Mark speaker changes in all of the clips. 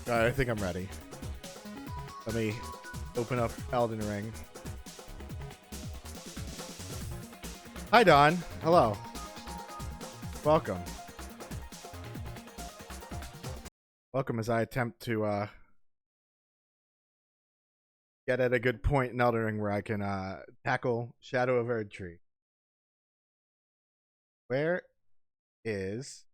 Speaker 1: Alright, I think I'm ready. Let me open up Elden Ring. Hi, Don. Hello. Welcome. Welcome as I attempt to get at a good point in Elden Ring where I can tackle Shadow of Erdtree. Where is...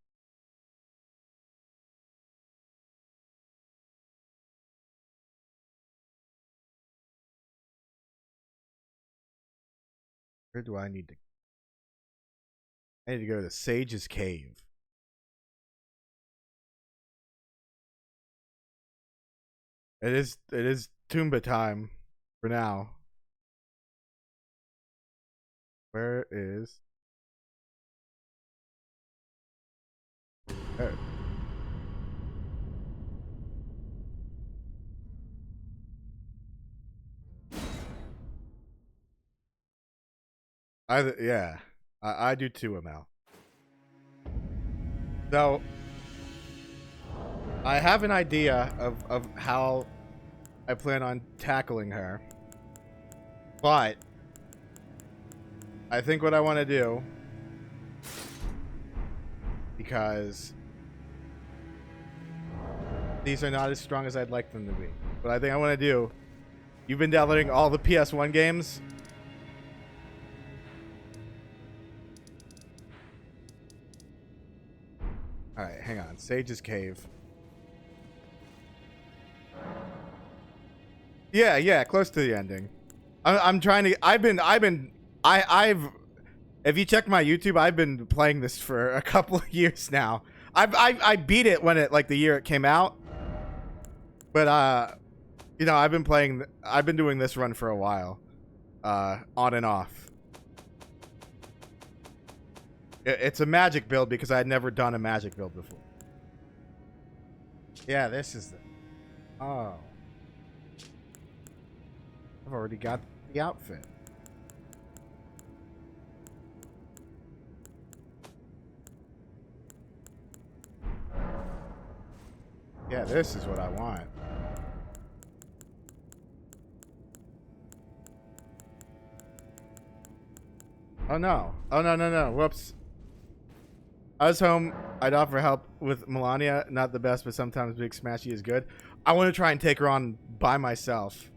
Speaker 1: Where do I need to... I need to go to Sage's Cave. It is Toomba time for now. Where is... There. Yeah, I do too, Amel. So I have an idea of how I plan on tackling her, but I think what I want to do, because these are not as strong as I'd like them to be, but I think I want to do. You've been downloading all the PS1 games. All right, hang on. Sage's Cave. Yeah, close to the ending. I'm trying to. I've. If you check my YouTube, I've been playing this for a couple of years now. I beat it when it the year it came out, but you know, I've been doing this run for a while, on and off. It's a magic build because I had never done a magic build before. Yeah, this is the... Oh. I've already got the outfit. Yeah, this is what I want. Oh no. Oh no. Whoops. I was home. I'd offer help with Melania. Not the best, but sometimes Big Smashy is good. I want to try and take her on by myself,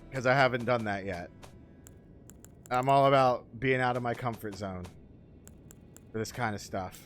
Speaker 1: because I haven't done that yet. I'm all about being out of my comfort zone for this kind of stuff.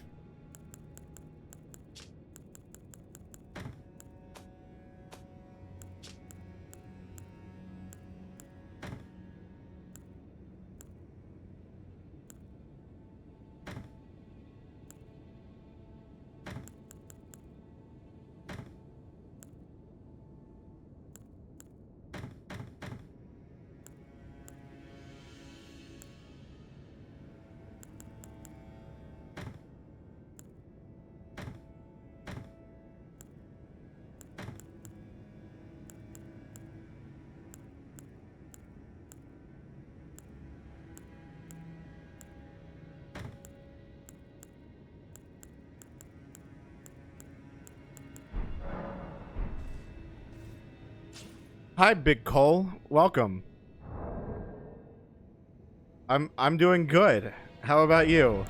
Speaker 1: Hi, Big Cole. Welcome. I'm doing good. How about you?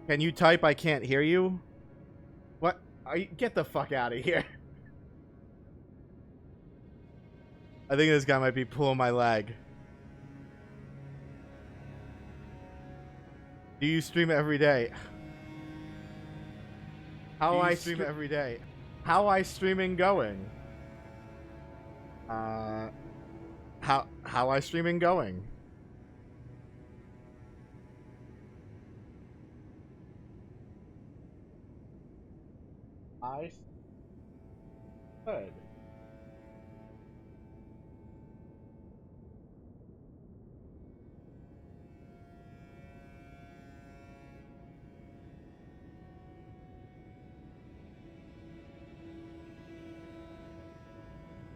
Speaker 1: Can you type? I can't hear you. What? Get the fuck out of here. I think this guy might be pulling my leg. Do you stream every day? How I stream every day? How I streaming going? How I streaming going? I good.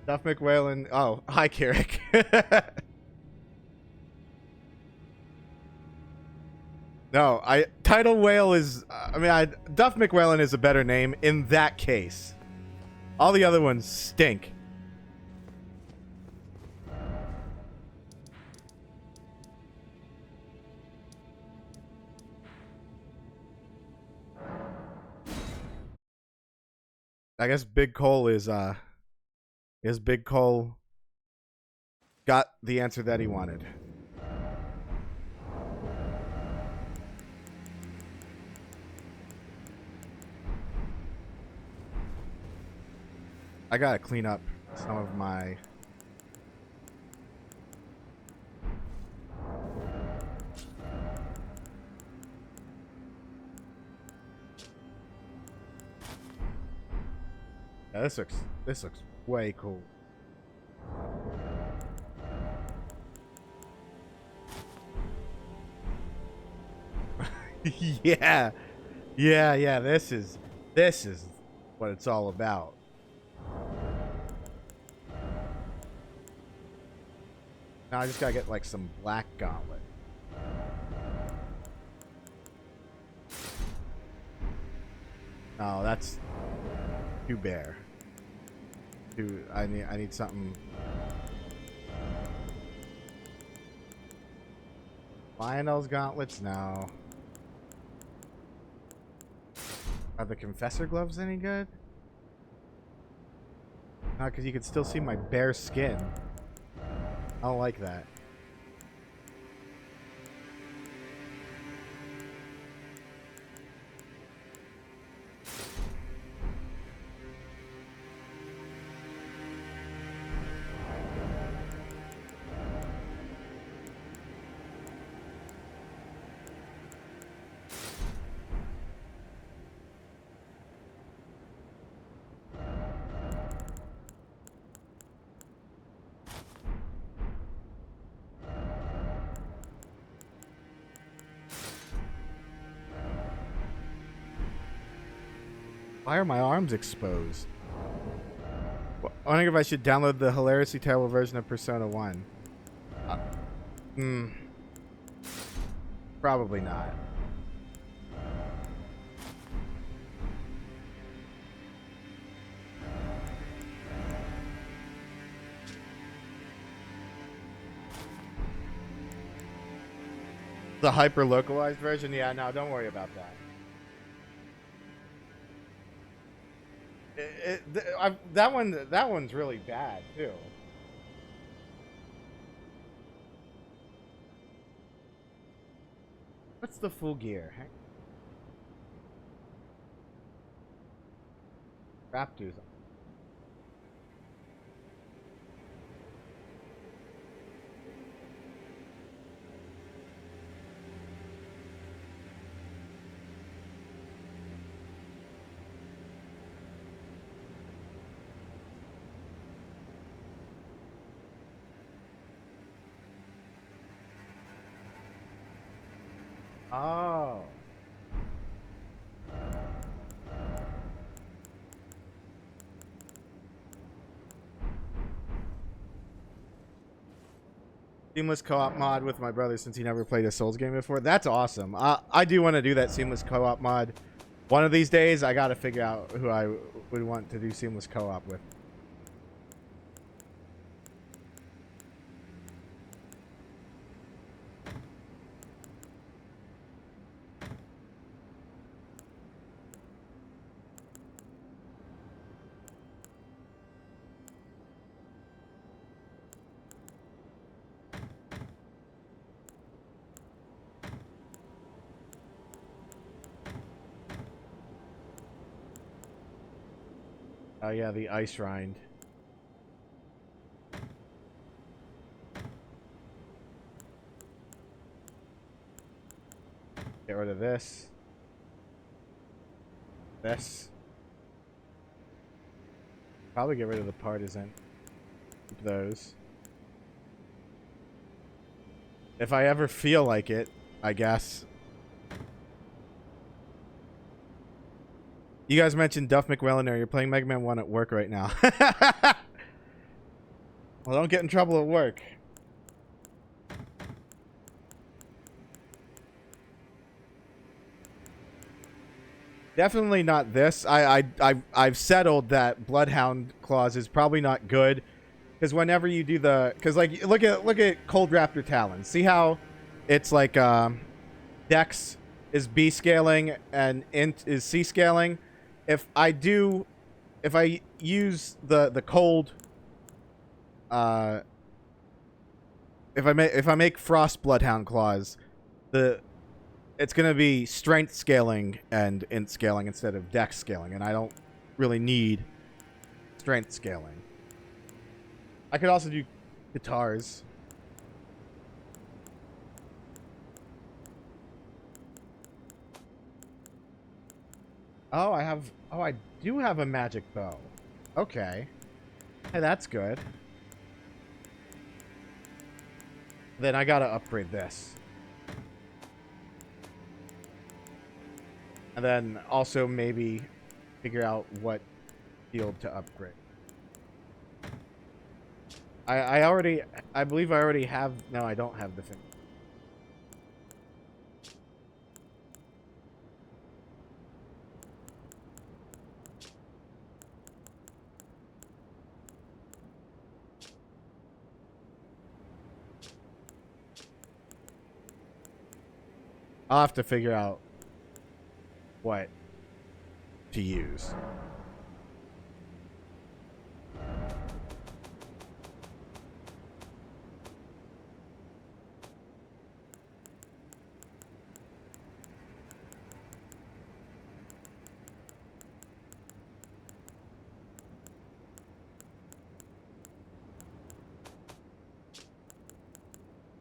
Speaker 1: Duff McWhalen. Oh, hi, Carrick. No, Tidal Whale is. Duff McWhalen is a better name in that case. All the other ones stink. I guess Big Cole is. Big Cole got the answer that he wanted. I gotta clean up some of my. Yeah, this looks way cool. Yeah, yeah. This is what it's all about. Now I just gotta get like some black gauntlet. Oh, that's too bare. I need something. Lionel's gauntlets now. Are the Confessor gloves any good? No, because you can still see my bare skin. I don't like that. Why are my arms exposed? I wonder if I should download the hilariously terrible version of Persona 1. Probably not. The hyper localized version? Yeah, no, don't worry about that. That one's really bad too. What's the full gear? Raptors. Oh. Seamless co-op mod with my brother since he never played a Souls game before. That's awesome. I do want to do that seamless co-op mod. One of these days, I got to figure out who I would want to do seamless co-op with. Oh yeah, the ice rind. Get rid of this. This. Probably get rid of the partisan. Keep those. If I ever feel like it, I guess. You guys mentioned Duff McWhalen. You're playing Mega Man 1 at work right now. Well, don't get in trouble at work. Definitely not this. I've settled that Bloodhound clause is probably not good, because whenever you do the, because like look at Cold Raptor Talon. See how it's like Dex is B scaling and Int is C scaling. If I use the cold, if I make Frost Bloodhound clause, it's going to be strength scaling and int scaling instead of dex scaling, and I don't really need strength scaling. I could also do guitars. Oh, I do have a magic bow. Okay. Hey, that's good. Then I gotta upgrade this. And then also maybe figure out what field to upgrade. I believe I already have, no, I don't have the thing. I'll have to figure out what to use.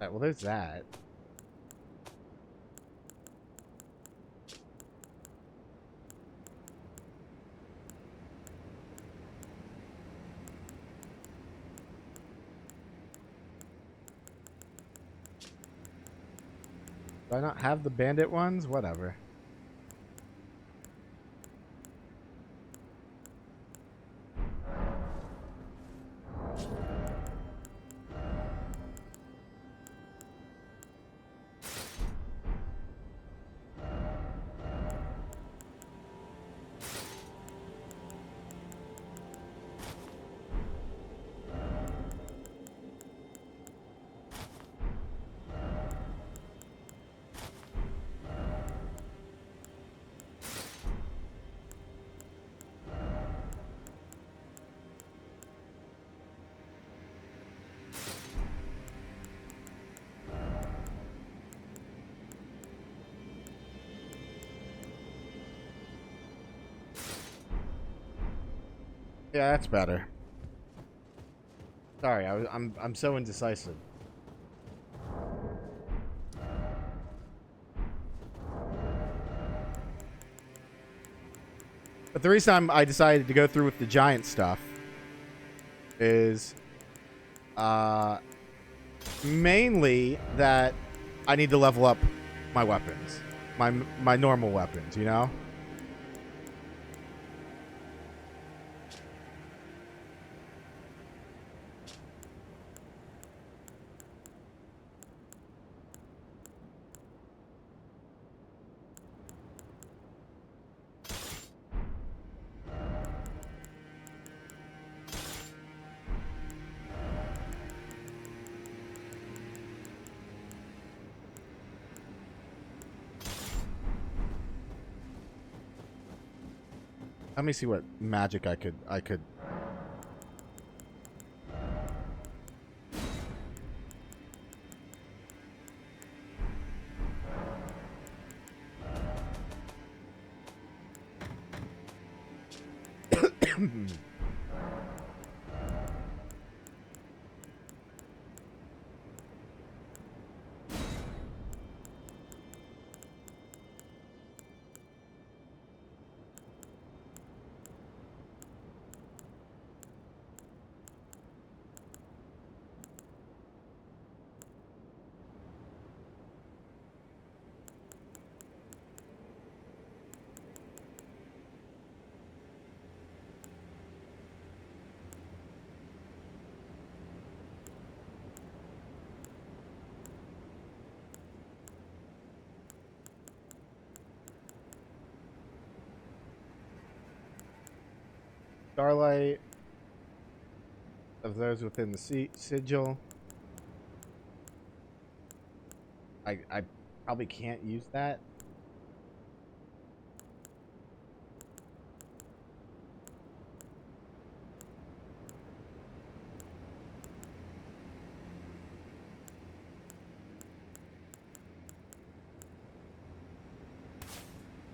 Speaker 1: Alright, well, there's that. Do I not have the bandit ones? Whatever. Yeah, that's better. Sorry, I'm so indecisive. But the reason I decided to go through with the giant stuff is mainly that I need to level up my weapons. My normal weapons, you know? Let me see what magic I could. Starlight of those within the sigil. I probably can't use that.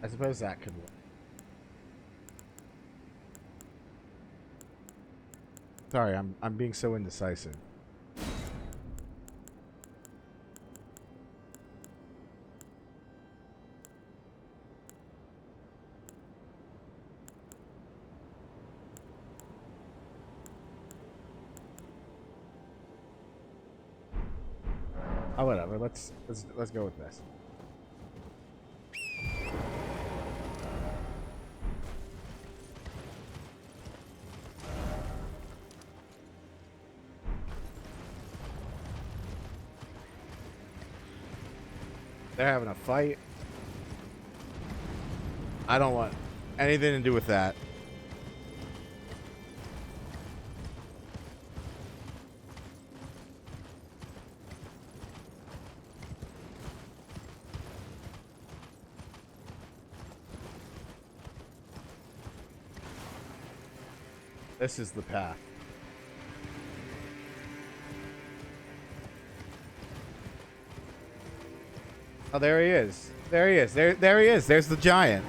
Speaker 1: I suppose that could work. Sorry, I'm being so indecisive. Oh, whatever. Let's go with this. They're having a fight. I don't want anything to do with that. This is the path. Oh, there he is. There he is. There he is. There's the giant.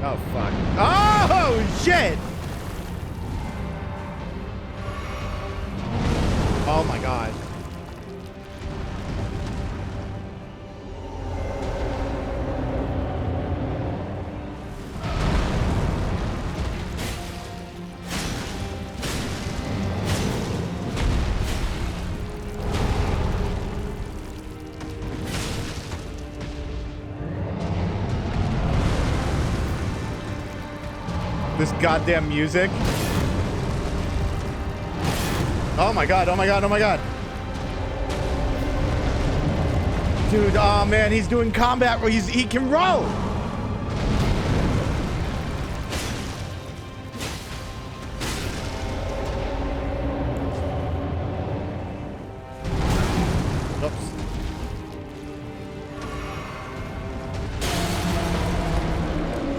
Speaker 1: Oh, fuck. Oh, shit! Oh, my God. This goddamn music. Oh my god, oh my god, oh my god. Dude, oh man, he's doing combat where he can roll. Oops.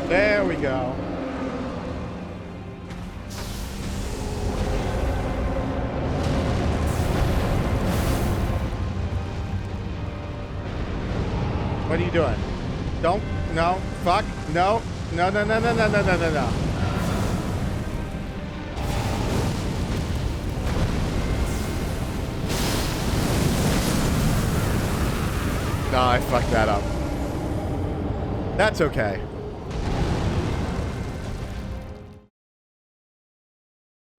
Speaker 1: There we go. What are you doing? Don't. No. Fuck. No. No, no, no, no, no, no, no, no, no. No, I fucked that up. That's okay.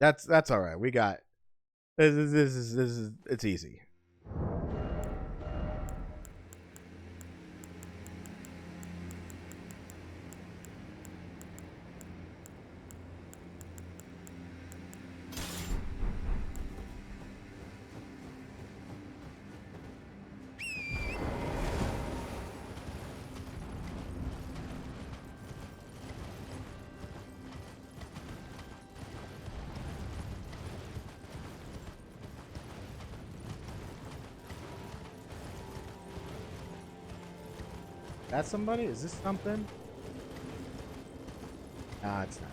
Speaker 1: That's all right. We got this is it's easy. That's somebody? Is this something? Nah, it's not.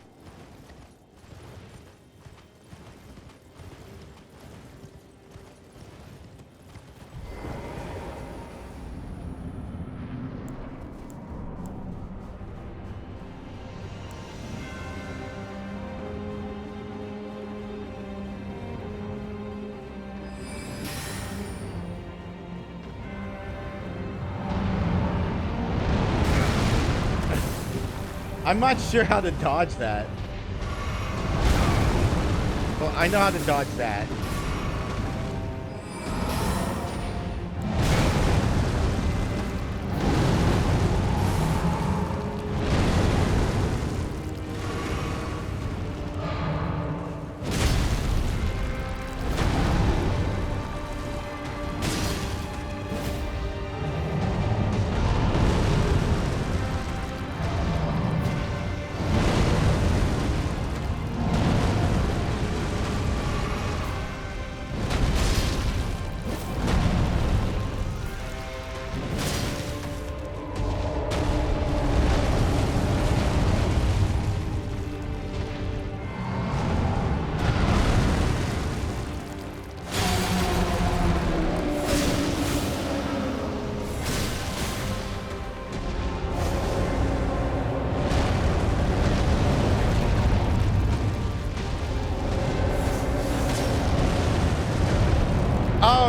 Speaker 1: I'm not sure how to dodge that. Well, I know how to dodge that.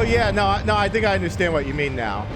Speaker 1: yeah, no, I think I understand what you mean now.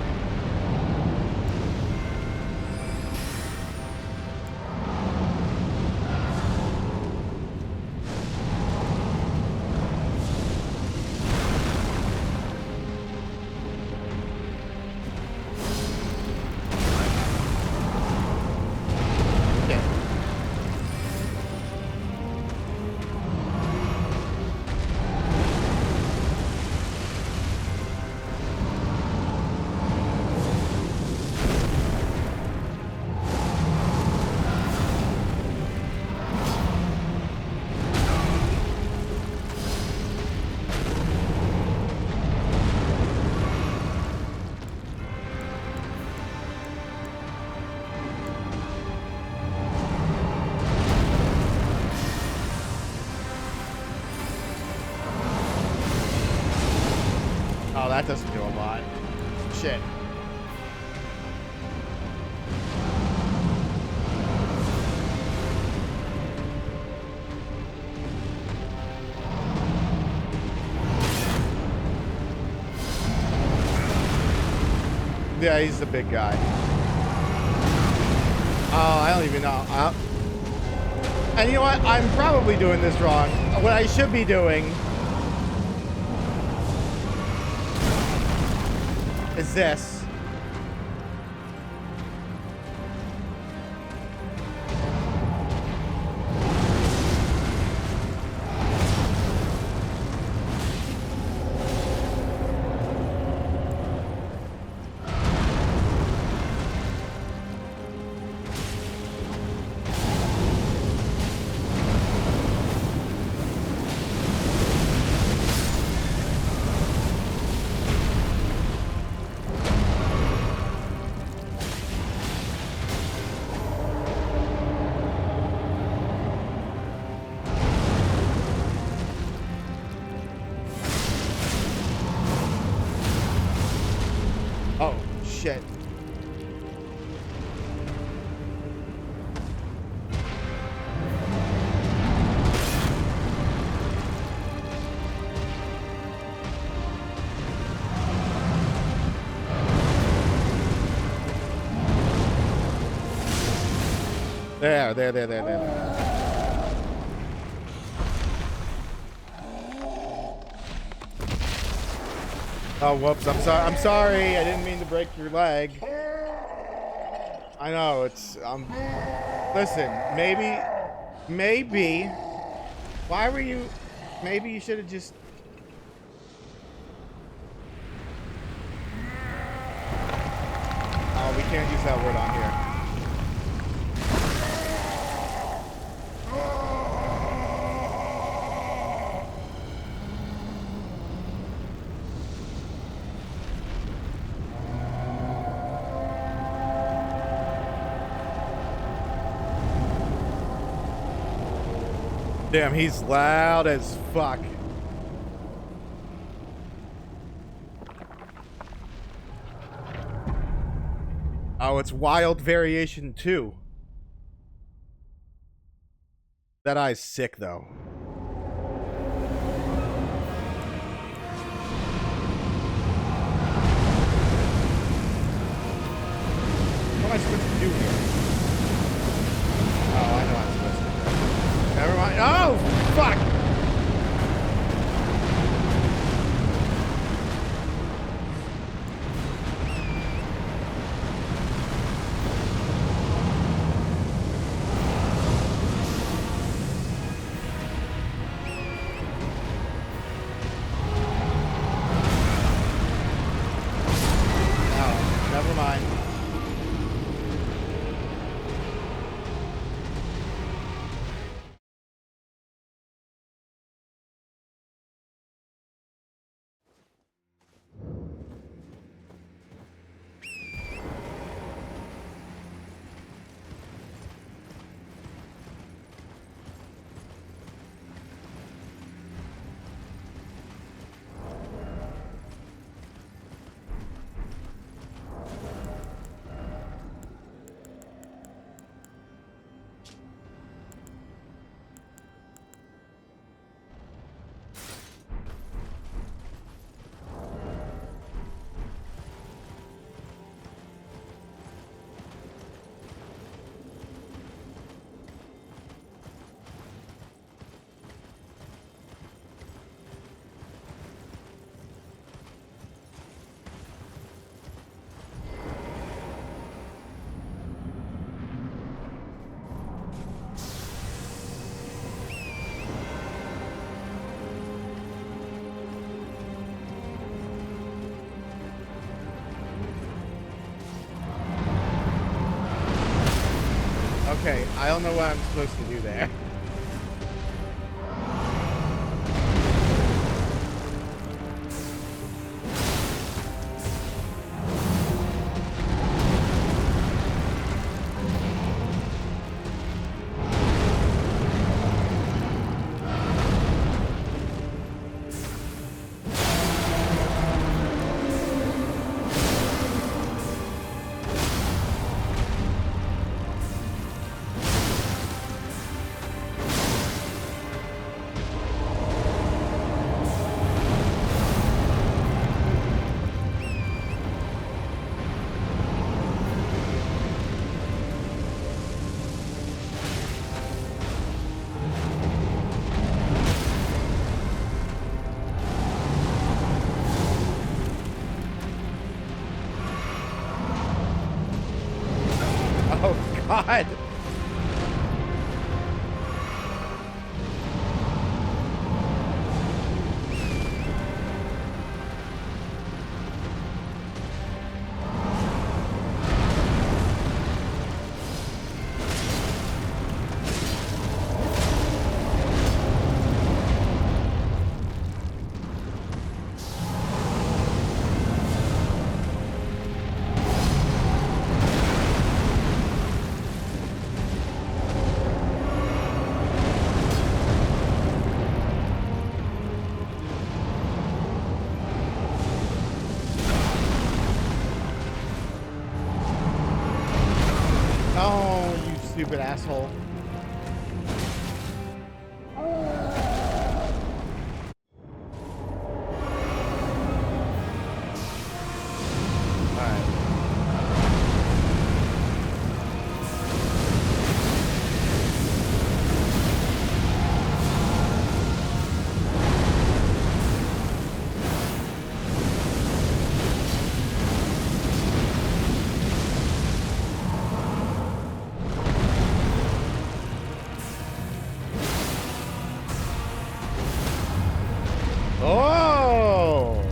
Speaker 1: Oh, that doesn't do a lot. Shit. Yeah, he's the big guy. Oh, I don't even know. And you know what? I'm probably doing this wrong. What I should be doing is this. Oh, shit. There. Oh, whoops. I'm sorry. I didn't mean to break your leg. I know, it's, listen, maybe, why were you, maybe you should have just, oh, we can't use that word on here. Damn, he's loud as fuck. Oh, it's Wild Variation 2. That eye's sick, though. What am I supposed to do here? Oh, I know what I'm supposed to do. Never mind. Oh, fuck! Okay, I don't know what I'm supposed to do there. Oh God. Oh, you stupid asshole. Alright. Oh!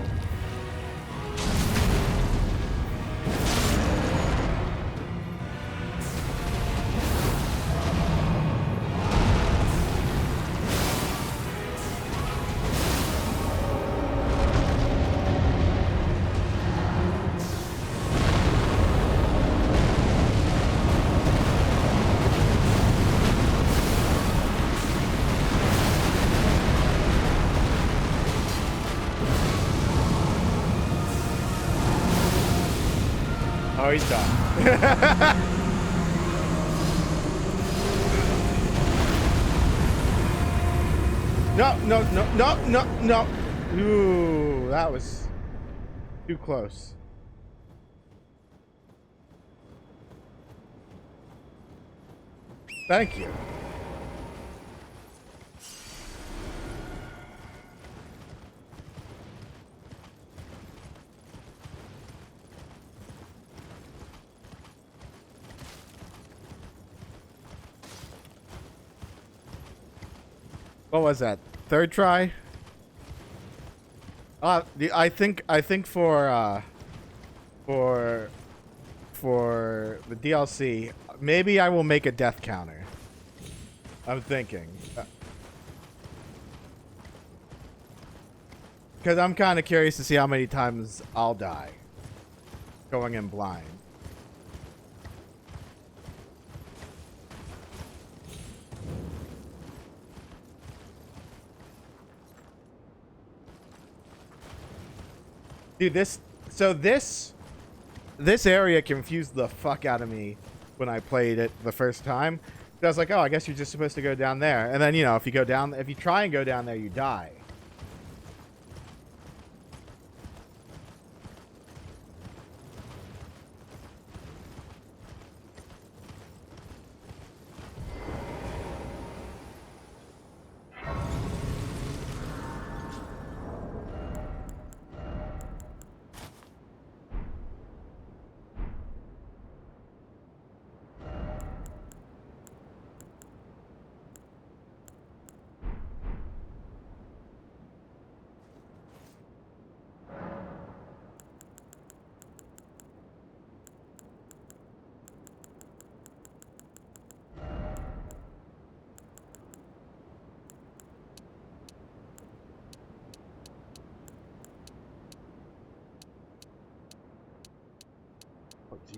Speaker 1: Oh, he's done. No, no, no, no, no, no. Ooh, that was too close. Thank you. What was that? Third try? I think for for the DLC, maybe I will make a death counter. I'm thinking. Because I'm kind of curious to see how many times I'll die going in blind. Dude, this area confused the fuck out of me when I played it the first time. I was like, oh, I guess you're just supposed to go down there. And then, you know, if you try and go down there, you die.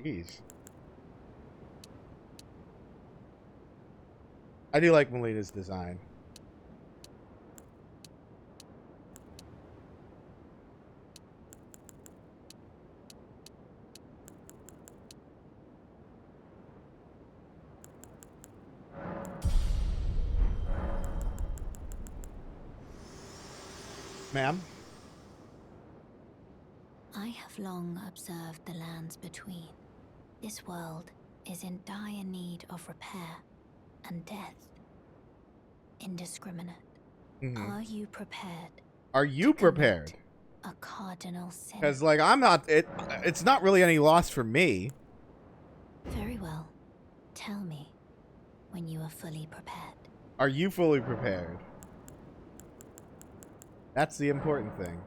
Speaker 1: Jeez. I do like Melina's design. Ma'am?
Speaker 2: I have long observed the lands between. This world is in dire need of repair and death. Indiscriminate.
Speaker 1: Mm-hmm.
Speaker 2: Are you prepared?
Speaker 1: Are you prepared?
Speaker 2: A cardinal sin.
Speaker 1: Because, like, I'm not... It's not really any loss for me.
Speaker 2: Very well. Tell me when you are fully prepared.
Speaker 1: Are you fully prepared? That's the important thing.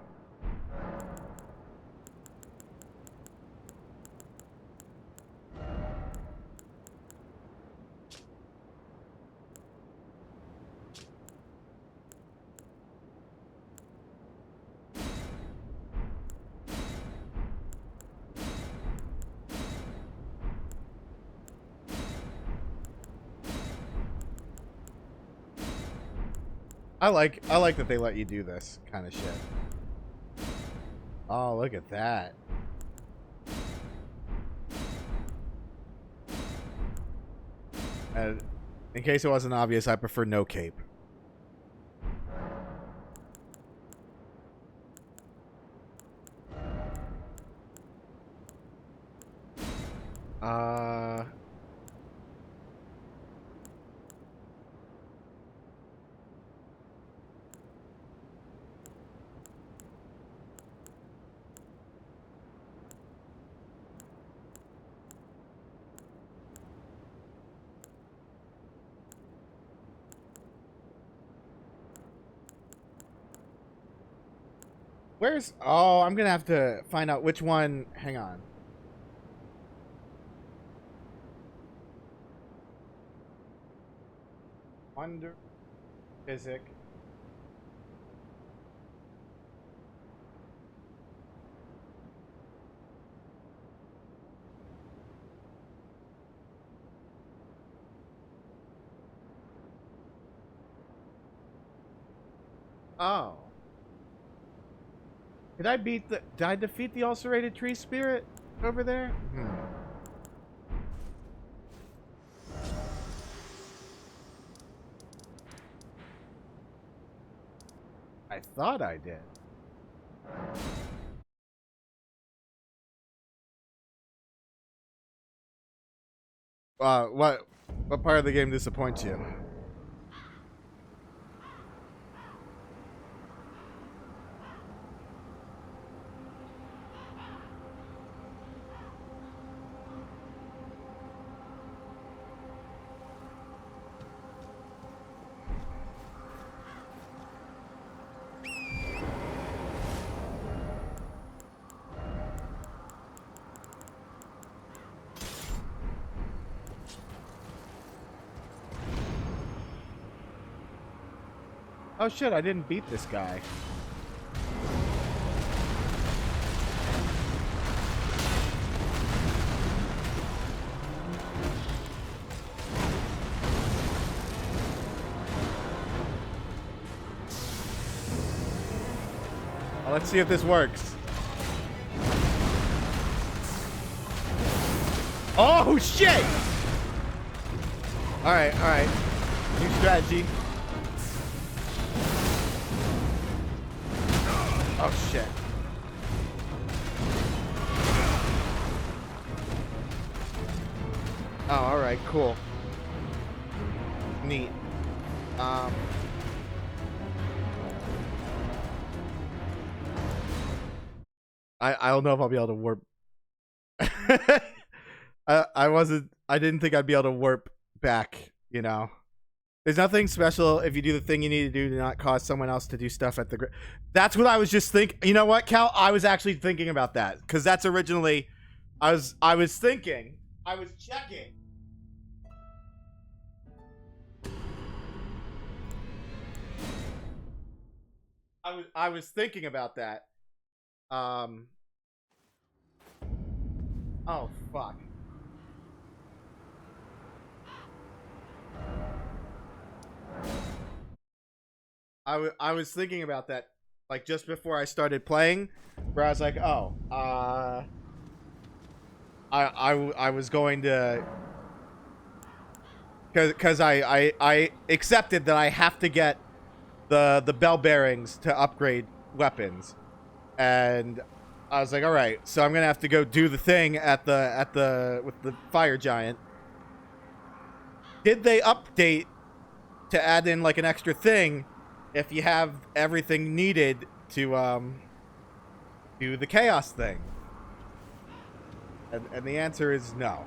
Speaker 1: I like that they let you do this kind of shit. Oh, look at that. And in case it wasn't obvious, I prefer no cape. Where's... Oh, I'm gonna have to find out which one... Hang on. Wonder... Physic... Oh. Did I defeat the ulcerated tree spirit over there? I thought I did. What part of the game disappoints you? Oh shit, I didn't beat this guy. Well, let's see if this works. Oh shit! Alright, alright. New strategy. Oh shit. Oh, alright, cool. Neat. I don't know if I'll be able to warp. I didn't think I'd be able to warp back, you know. There's nothing special if you do the thing you need to do to not cause someone else to do stuff at the... That's what I was just thinking. You know what, Cal? I was actually thinking about that. Because that's originally... I was thinking... I was checking. I was thinking about that. Oh Oh, fuck. I was thinking about that, like, just before I started playing, where I was like, oh, I was going to, because I accepted that I have to get the bell bearings to upgrade weapons, and I was like, all right, so I'm gonna have to go do the thing at the with the fire giant. Did they update to add in like an extra thing if you have everything needed to do the chaos thing? And the answer is no.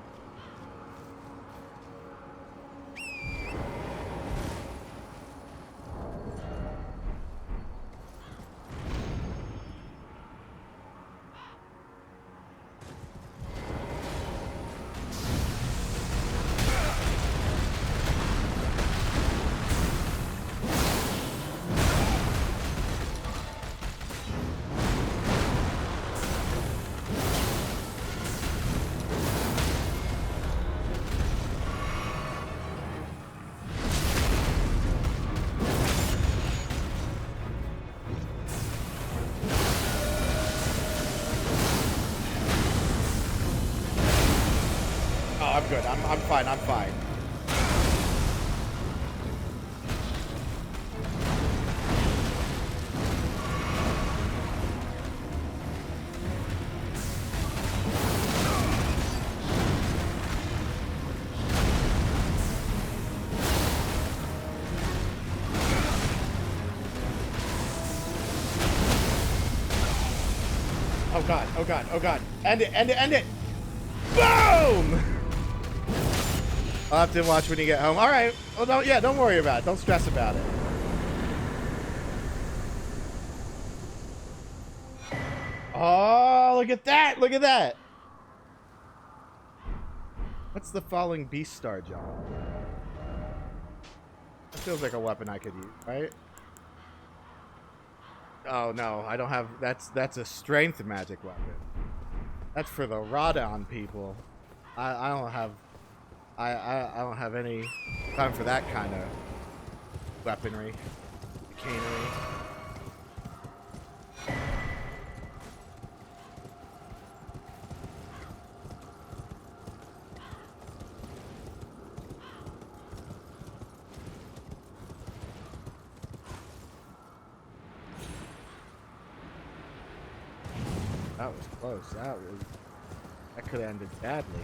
Speaker 1: Oh, I'm good. I'm fine. I'm fine. Oh god, oh god, oh god. End it, end it, end it! Boom! I'll have to watch when you get home. Alright. Well, don't worry about it. Don't stress about it. Oh, look at that! Look at that! What's the falling beast star, John? That feels like a weapon I could use, right? Oh no, I don't have. That's a strength magic weapon. That's for the Rodon people. I don't have. I don't have any time for that kind of weaponry, chicanery. That was close. That could have ended badly.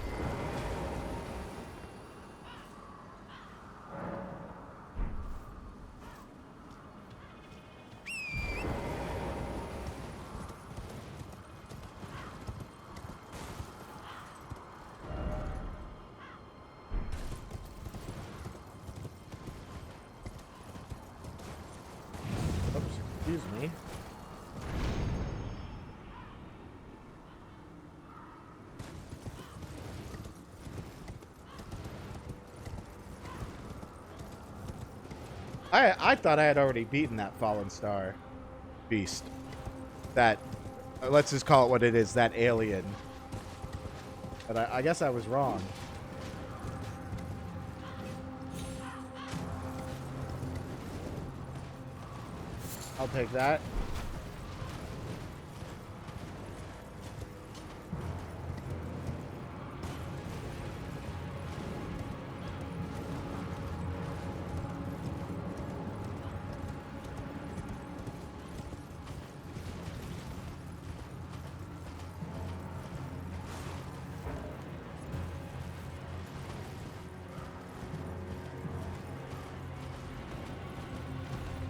Speaker 1: Oops, excuse me. I thought I had already beaten that fallen star beast. That let's just call it what it is, that alien. But I guess I was wrong. I'll take that.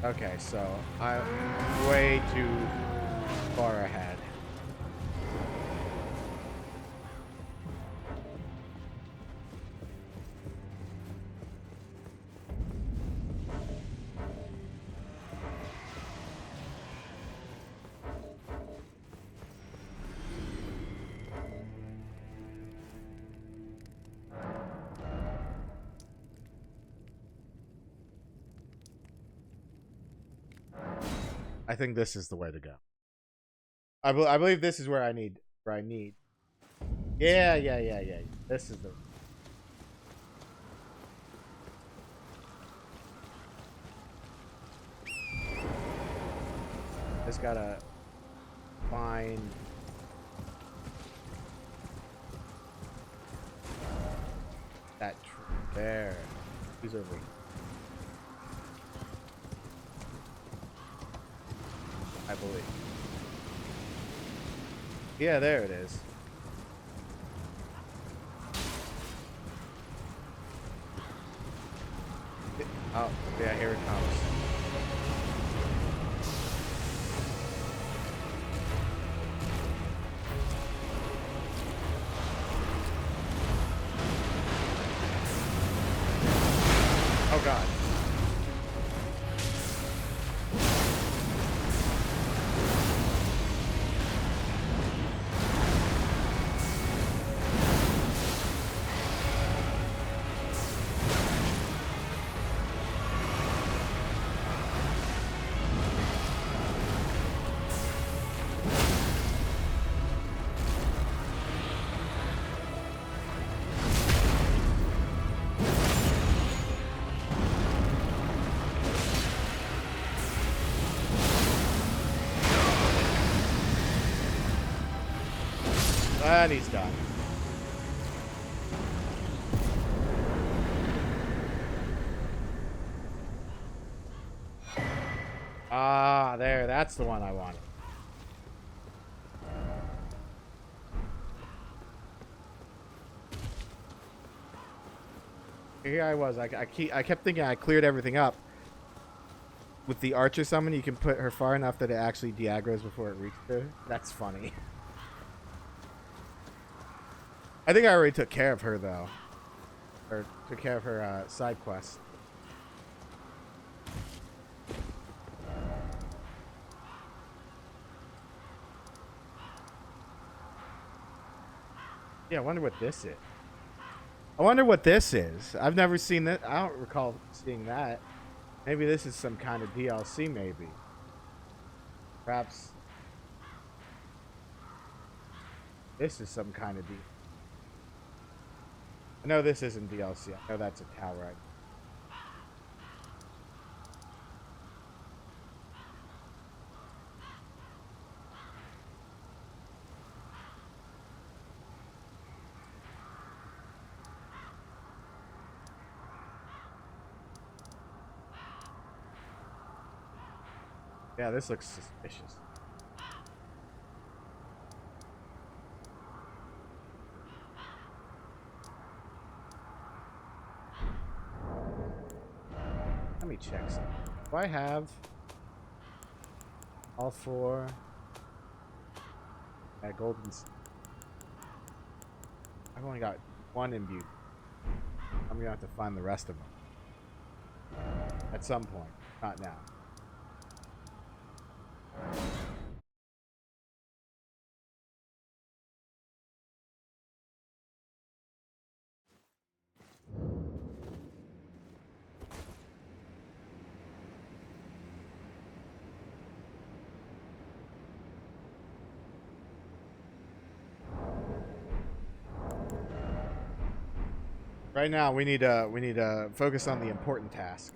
Speaker 1: Okay, so I'm way too far ahead. I think this is the way to go. I believe this is where I need. Yeah, yeah, yeah, yeah. This is the. Just gotta find. That there. Who's over here? I believe. Yeah, there it is. Oh, yeah, here it comes. Oh, God. And he's done. Ah, there. That's the one I wanted. Here I was. I kept thinking I cleared everything up. With the archer summon, you can put her far enough that it actually de-aggroes before it reaches her. That's funny. I think I already took care of her, though. Or took care of her side quest. Yeah, I wonder what this is. I wonder what this is. I've never seen that. I don't recall seeing that. Maybe this is some kind of DLC, maybe. Perhaps this is some kind of DLC. I know this isn't DLC. I know that's a tower. Yeah, this looks suspicious. Let me check something. Do I have all four? Golden. I've only got one imbued. I'm gonna have to find the rest of them at some point. Not now. Right now, we need to focus on the important task.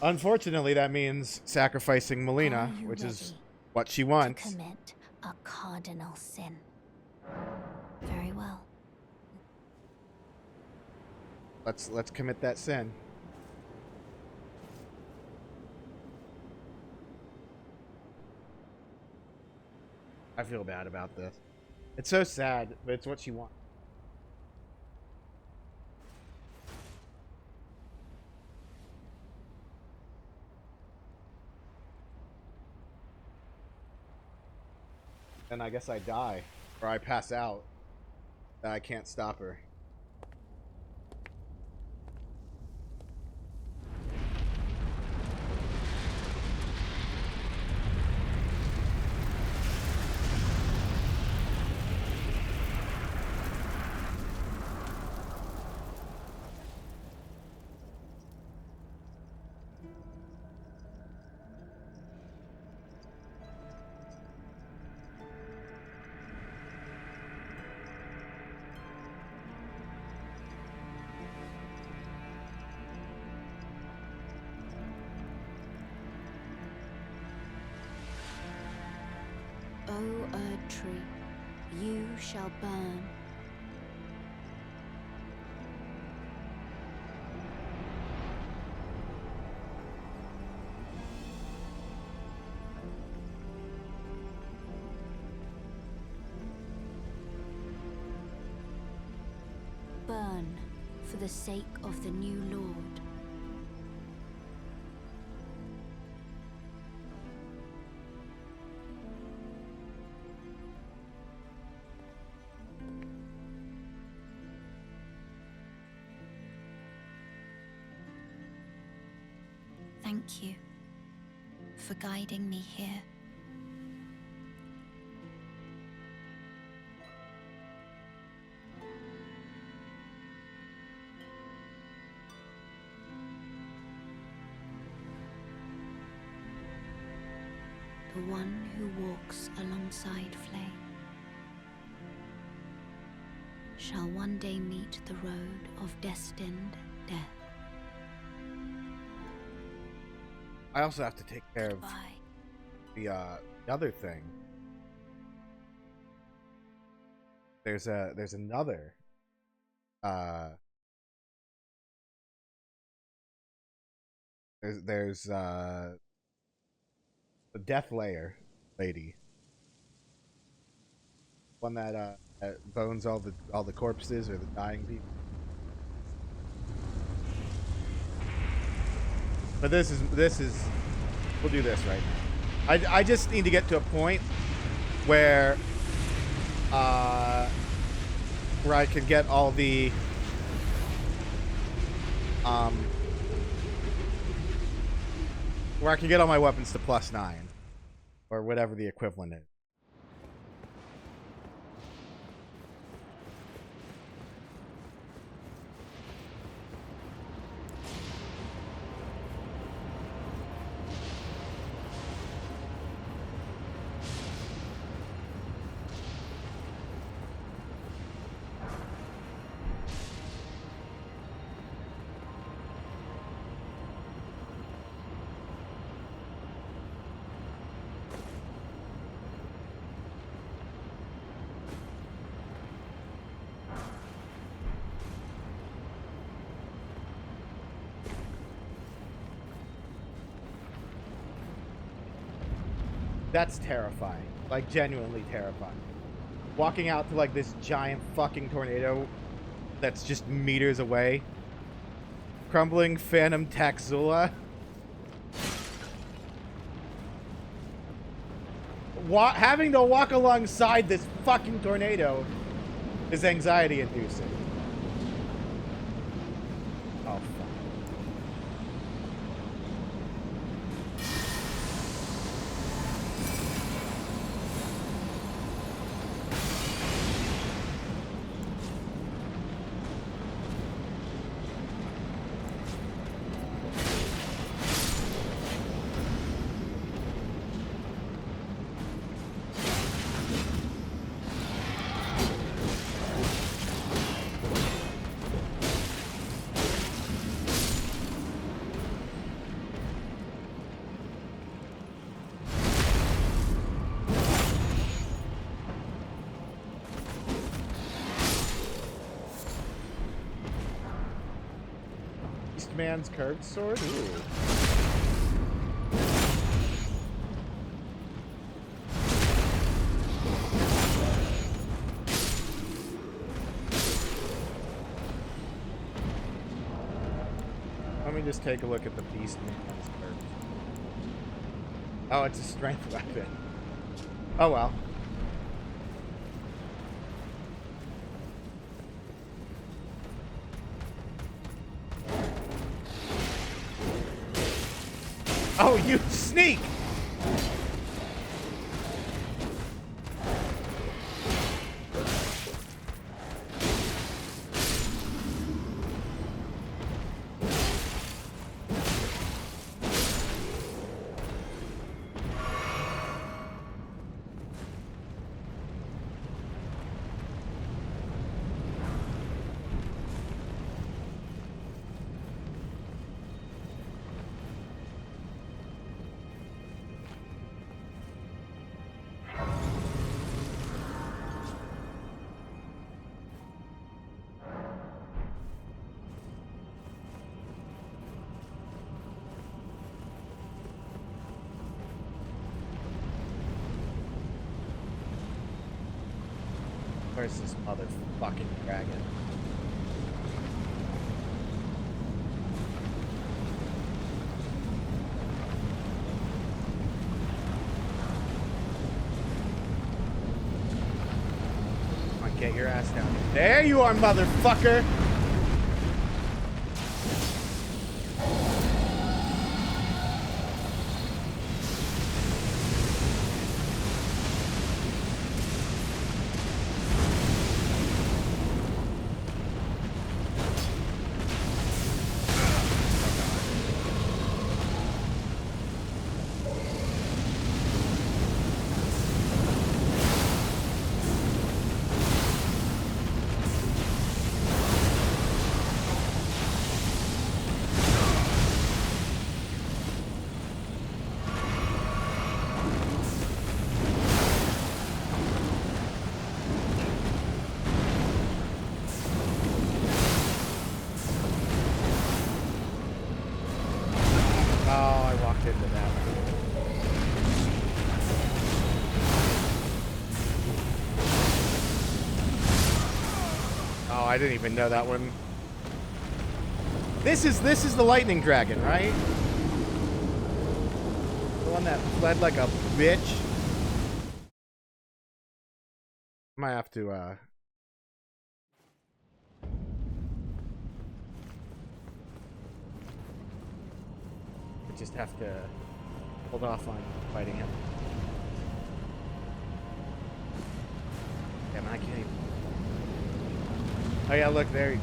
Speaker 1: Unfortunately, that means sacrificing Melina, which is what she wants.
Speaker 2: To commit a cardinal sin. Very well.
Speaker 1: Let's commit that sin. I feel bad about this. It's so sad, but it's what she wants. Then I guess I die. Or I pass out. I can't stop her.
Speaker 2: O Erd tree, you shall burn. Burn for the sake of the new Lord. Thank you for guiding me here. The one who walks alongside Flame shall one day meet the road of destined death.
Speaker 1: I also have to take care of
Speaker 2: Goodbye.
Speaker 1: the other thing. There's another there's the Death Layer lady, one that bones all the corpses or the dying people. But this is we'll do this right now. I just need to get to a point where I can get all the where I can get all my weapons to +9 or whatever the equivalent is. That's terrifying. Like, genuinely terrifying. Walking out to, like, this giant fucking tornado that's just meters away. Crumbling Phantom Taxula. Having to walk alongside this fucking tornado is anxiety-inducing. Oh, fuck. Man's curved sword? Ooh. Let me just take a look at the beast man's curved. Oh, it's a strength weapon. Oh well. Oh, you sneak! Where's this motherfucking dragon? Come on, get your ass down here. There you are, motherfucker! I didn't even know that one. This is the lightning dragon, right? The one that fled like a bitch. Might have to I just have to hold off on fighting him. Damn, I can't even. Oh yeah, look there.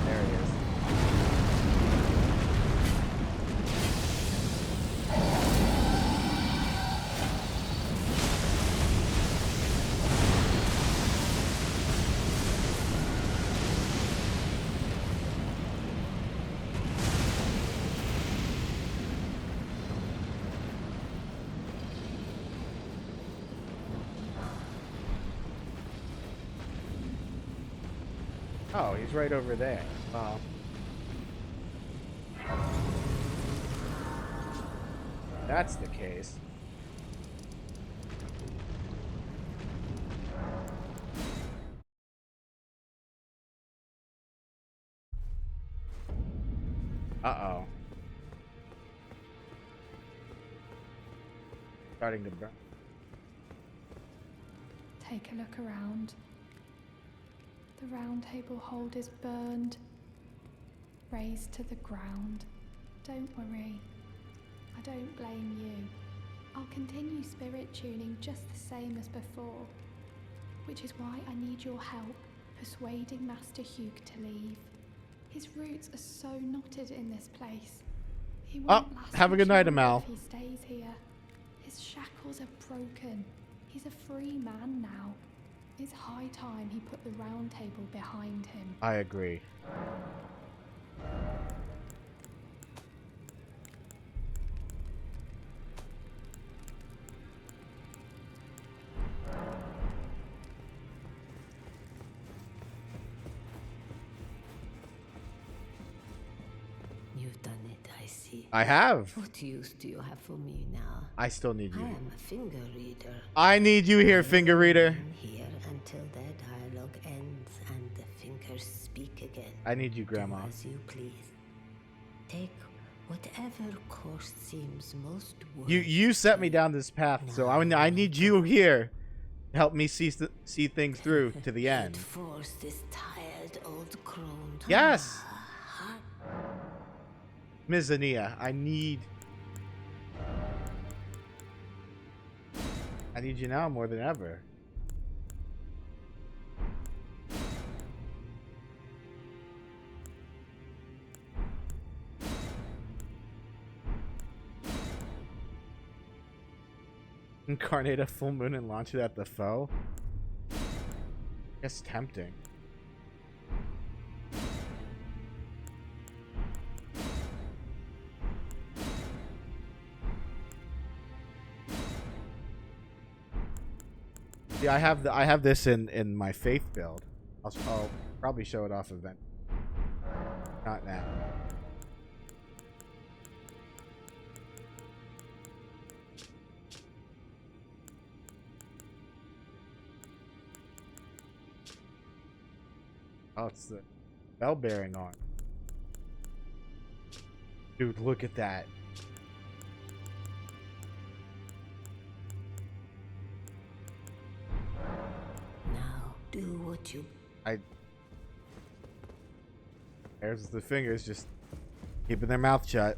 Speaker 1: There he is. Oh, he's right over there. Wow. That's the case. Uh-oh. Starting to burn.
Speaker 3: Take a look around. The round table hold is burned, razed to the ground. Don't worry, I don't blame you. I'll continue spirit tuning just the same as before, which is why I need your help persuading Master Hugh to leave. His roots are so knotted in this place. He won't last
Speaker 1: have a good night, Amal.
Speaker 3: if he stays here. His shackles are broken. He's a free man now. It's high time he put the round table behind him.
Speaker 1: I agree.
Speaker 4: You've done it, I see.
Speaker 1: I have.
Speaker 4: What use do you have for me now?
Speaker 1: I still need
Speaker 4: I
Speaker 1: you.
Speaker 4: am a finger reader.
Speaker 1: I need you here, finger reader.
Speaker 4: I'm here until their dialogue ends and the fingers speak again.
Speaker 1: I need you, Grandma.
Speaker 4: Do as you please. Take whatever course seems most worthy.
Speaker 1: You set me down this path, so I need you here to help me see things through to the end.
Speaker 4: Force this tired old crone.
Speaker 1: Yes. Ms. Ania, I need you now more than ever. Incarnate a full moon and launch it at the foe? It's tempting. Yeah, I have this in my faith build. I'll probably show it off event. Not now. Oh, it's the bell bearing arm. Dude, look at that.
Speaker 4: Now, do what you...
Speaker 1: There's the fingers just keeping their mouth shut.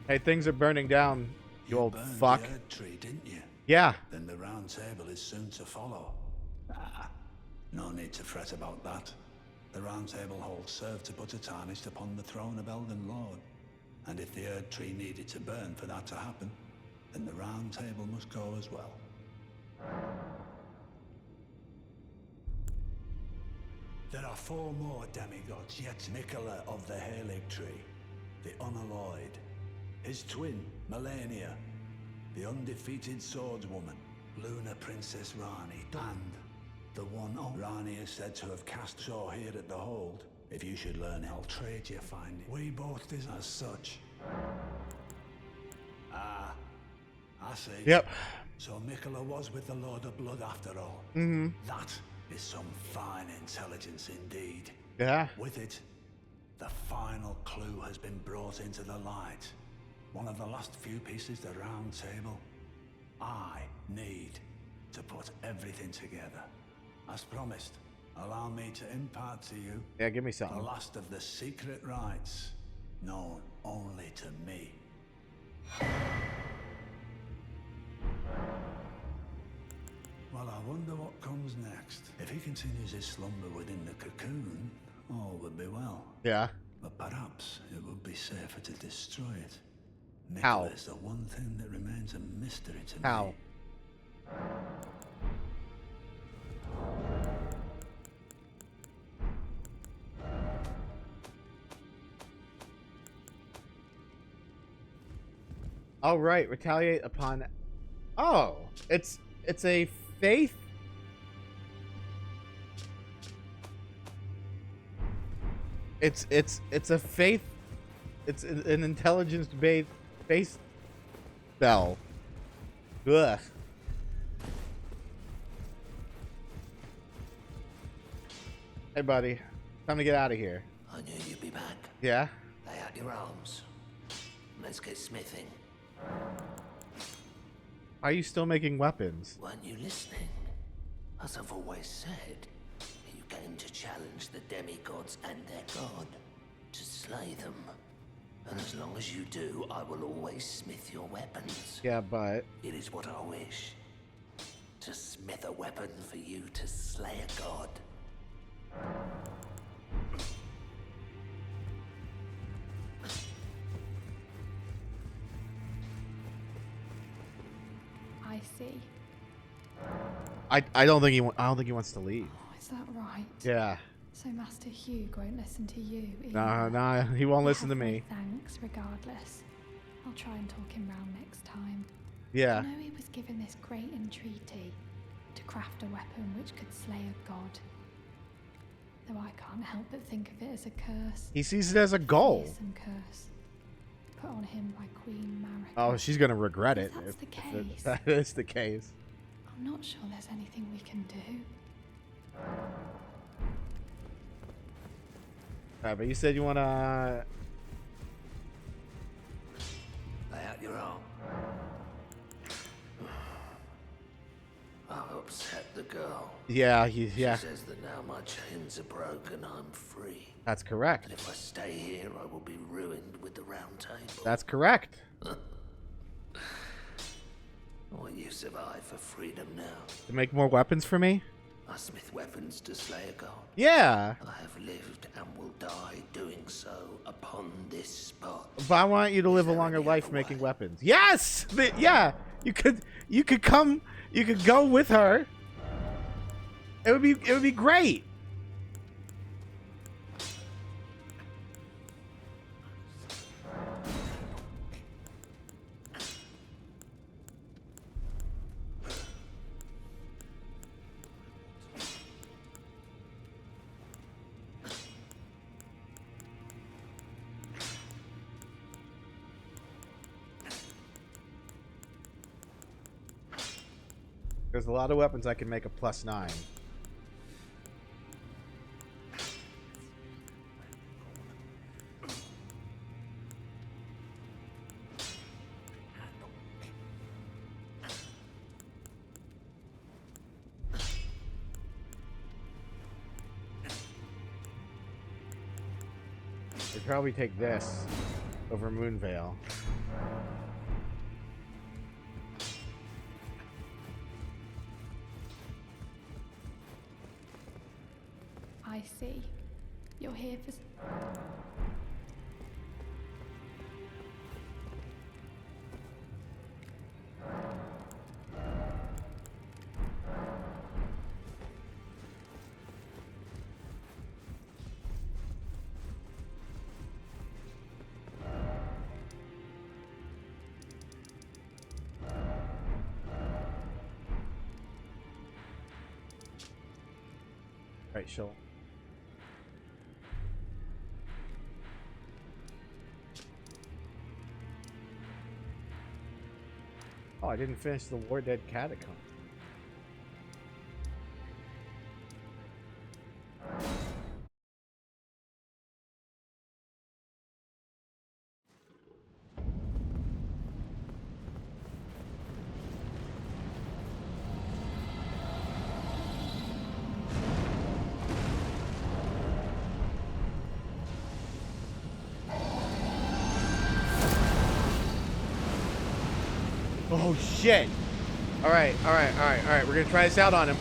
Speaker 1: Hey, things are burning down, you old
Speaker 5: burned
Speaker 1: fuck.
Speaker 5: the Erd tree, didn't you?
Speaker 1: Yeah.
Speaker 5: Then the round table is soon to follow. Ah, no need to fret about that. The round table holds serve to put a tarnished upon the throne of Elden Lord. And if the Erd tree needed to burn for that to happen, then the round table must go as well. There are 4 more demigods yet. Mikola of the Halig tree, the unalloyed, his twin, Melania, the undefeated swordswoman, Luna Princess Rani, and the one Rani is said to have cast ashore here at the hold. If you should learn, I'll trade you finding. We both did as such. Ah, I see.
Speaker 1: Yep.
Speaker 5: So Mikola was with the Lord of Blood after all.
Speaker 1: Mm-hmm.
Speaker 5: That is some fine intelligence indeed.
Speaker 1: Yeah.
Speaker 5: With it, the final clue has been brought into the light. One of the last few pieces of the round table. I need to put everything together. As promised, allow me to impart to you
Speaker 1: Yeah, give me
Speaker 5: the
Speaker 1: something.
Speaker 5: last of the secret rites, known only to me. Well, I wonder what comes next. If he continues his slumber within the cocoon, all would be well.
Speaker 1: Yeah.
Speaker 5: But perhaps it would be safer to destroy it.
Speaker 1: How?
Speaker 5: Mikola is the one thing that remains a mystery to
Speaker 1: How?
Speaker 5: me.
Speaker 1: All right, retaliate upon. Oh, it's a faith. It's a faith. It's an intelligence based faith spell. Ugh. Hey, buddy. Time to get out of here.
Speaker 6: I knew you'd be back.
Speaker 1: Yeah.
Speaker 6: Lay out your arms. Let's get smithing.
Speaker 1: Are you still making weapons?
Speaker 6: Weren't you listening? As I've always said, you came to challenge the demigods and their god, to slay them. And as long as you do, I will always smith your weapons.
Speaker 1: Yeah, but
Speaker 6: It is what I wish. To smith a weapon for you to slay a god.
Speaker 3: I see.
Speaker 1: I don't think I don't think he wants to leave.
Speaker 3: Oh, is that right?
Speaker 1: Yeah.
Speaker 3: So Master Hugh won't listen to you
Speaker 1: No,
Speaker 3: either.
Speaker 1: no, he won't
Speaker 3: You
Speaker 1: listen to
Speaker 3: have my
Speaker 1: me.
Speaker 3: Thanks, regardless. I'll try and talk him round next time.
Speaker 1: Yeah.
Speaker 3: I know he was given this great entreaty to craft a weapon which could slay a god. Though I can't help but think of it as a curse.
Speaker 1: He sees it as a goal.
Speaker 3: Fearsome curse. Put on him by Queen Marika.
Speaker 1: Oh, she's gonna regret it.
Speaker 3: If that's the
Speaker 1: if
Speaker 3: case.
Speaker 1: that is the case.
Speaker 3: I'm not sure there's anything we can do.
Speaker 1: Alright, but you said you wanna.
Speaker 6: Lay out your arm. I've upset the girl.
Speaker 1: Yeah,
Speaker 6: She
Speaker 1: yeah.
Speaker 6: says that now my chains are broken, I'm free.
Speaker 1: That's correct.
Speaker 6: And if I stay here, I will be ruined with the round table.
Speaker 1: That's correct.
Speaker 6: What use have I for freedom now?
Speaker 1: To make more weapons for me?
Speaker 6: I smith weapons to slay a god.
Speaker 1: Yeah.
Speaker 6: I have lived and will die doing so upon this spot.
Speaker 1: But I want you to live a
Speaker 6: there
Speaker 1: longer
Speaker 6: any
Speaker 1: life
Speaker 6: other
Speaker 1: making
Speaker 6: way?
Speaker 1: weapons. Yes. Yeah. You could come. You could go with her. It would be great. There's a lot of weapons I can make a +9. I'd probably take this over Moonveil.
Speaker 3: I see. You're here for...
Speaker 1: Right, sure. Oh, I didn't finish the War Dead Catacomb. Oh shit! Alright. We're gonna try this out on him.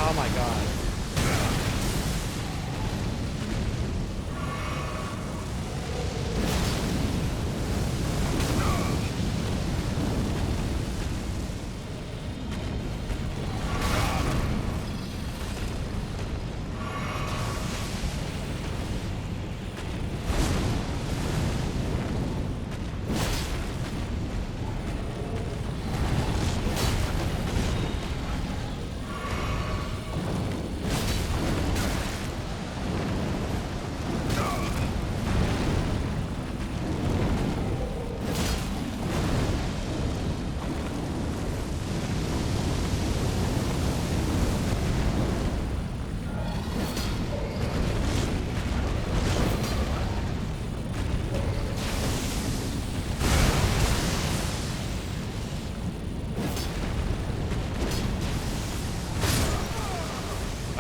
Speaker 1: Oh my god.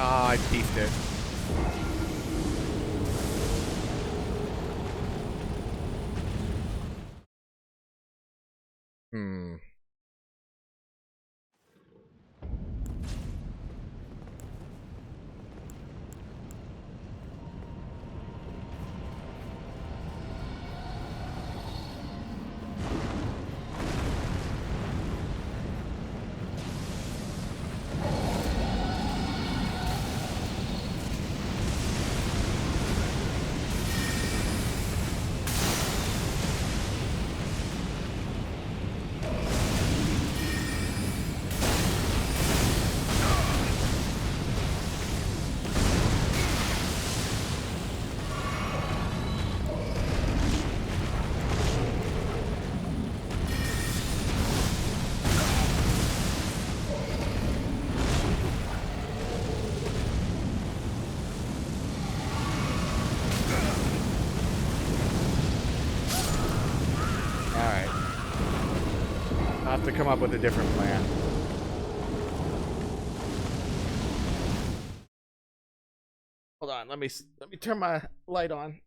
Speaker 1: I beefed it. I'll have to come up with a different plan. Hold on, let me turn my light on.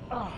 Speaker 1: Oh.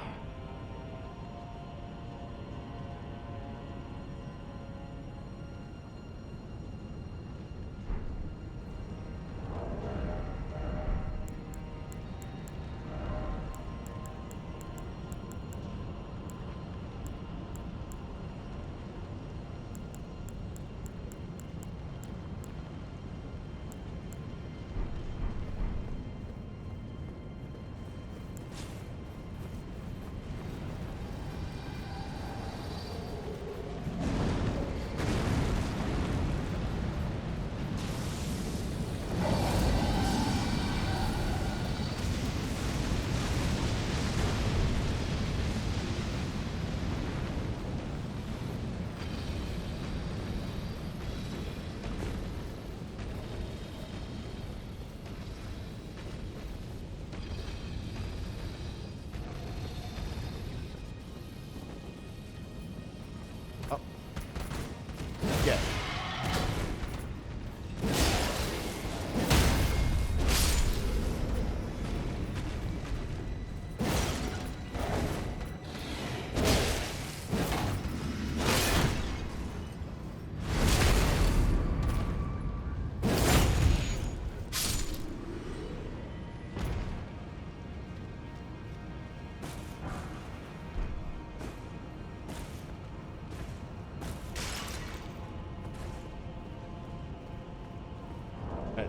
Speaker 1: Yeah.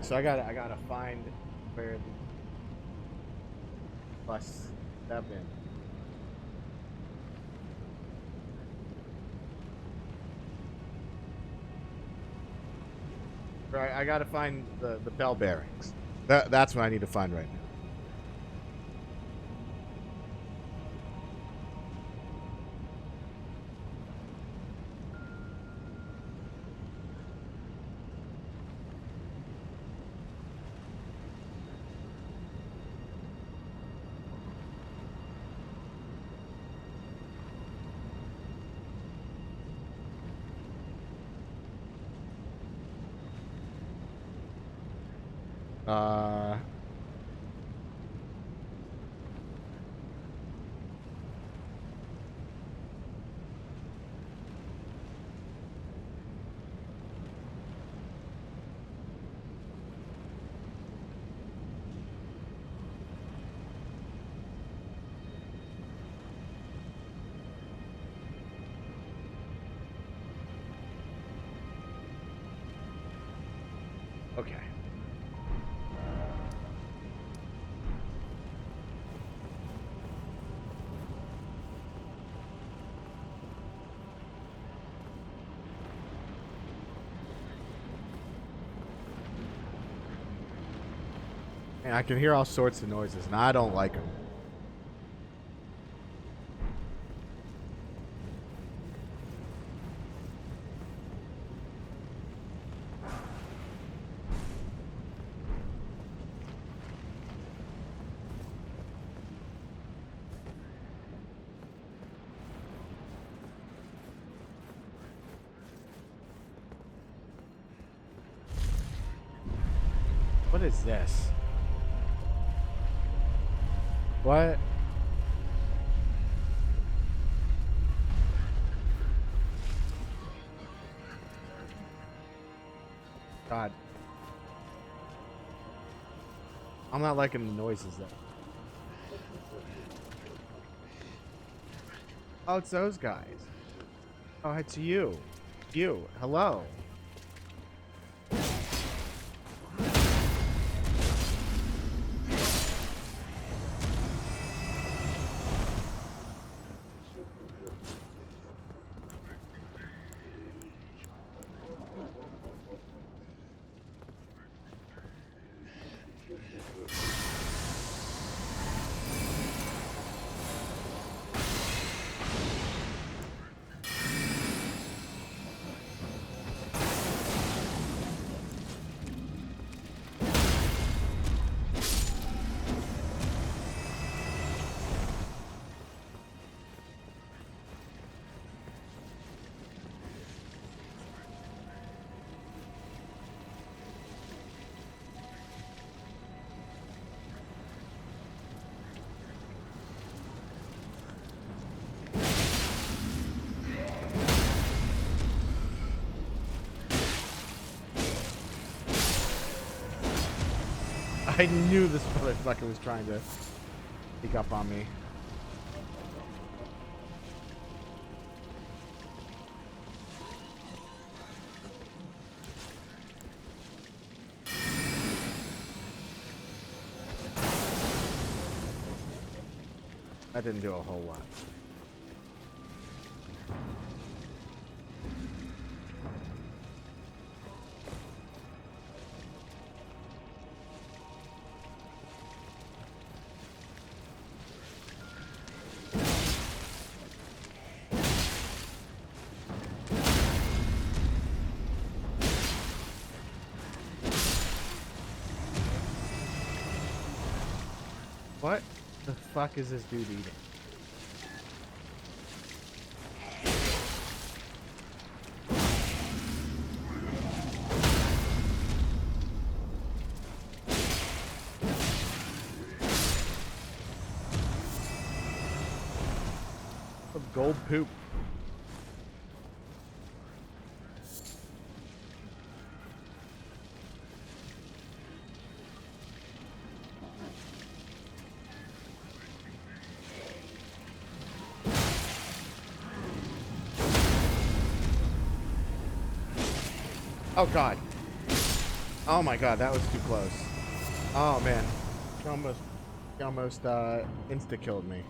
Speaker 1: So I gotta find where the bus step in. Right, I gotta find the bell bearings. That's what I need to find right now. Okay. And I can hear all sorts of noises, and I don't like them. What is this? What? God. I'm not liking the noises though. Oh, it's those guys. Oh, it's you. You. Hello. I knew this motherfucker was trying to sneak up on me. That didn't do a whole lot. What the fuck is this dude eating? Some gold poop. Oh god. Oh my god, that was too close. Oh man. He almost insta-killed me.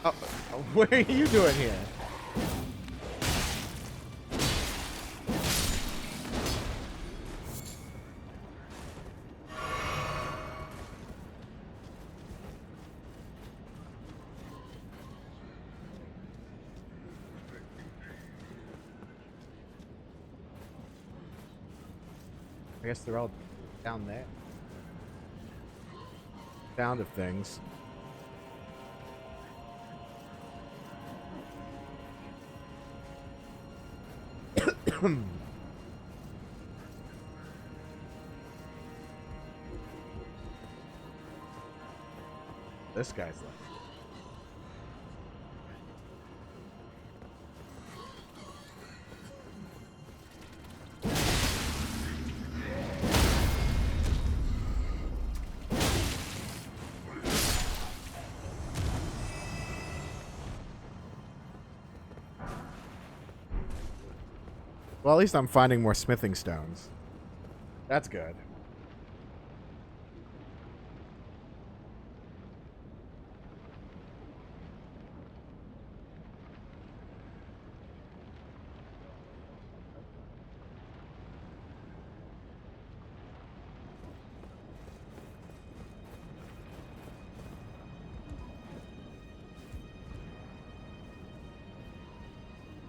Speaker 1: Oh, what are you doing here? I guess they're all down there. Sound of things. This guy's like. Well, at least I'm finding more smithing stones. That's good.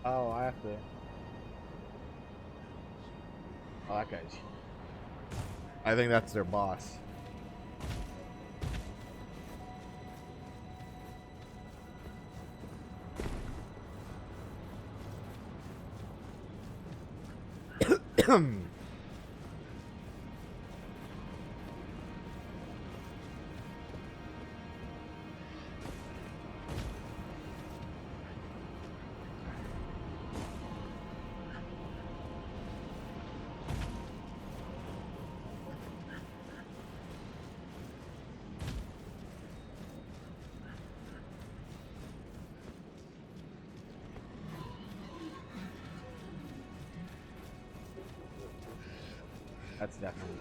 Speaker 1: Oh, I have to... Oh, that guy's... I think that's their boss. That's definitely...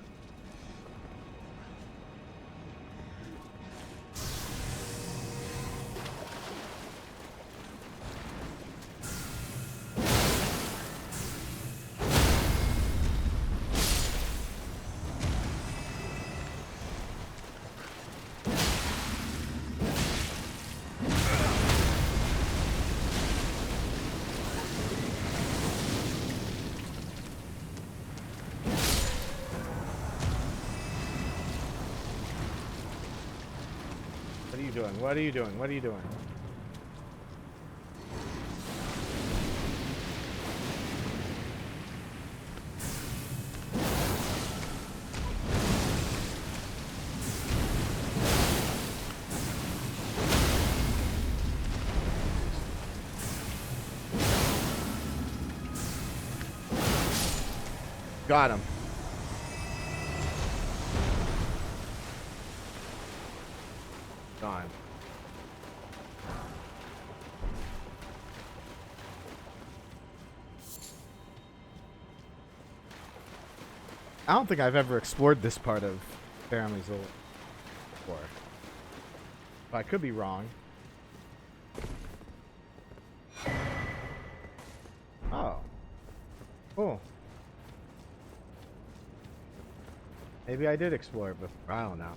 Speaker 1: What are you doing? What are you doing? What are you doing? Got him. Gone. I don't think I've ever explored this part of Farum Azula before. But I could be wrong. Oh. Cool. Maybe I did explore it before. I don't know.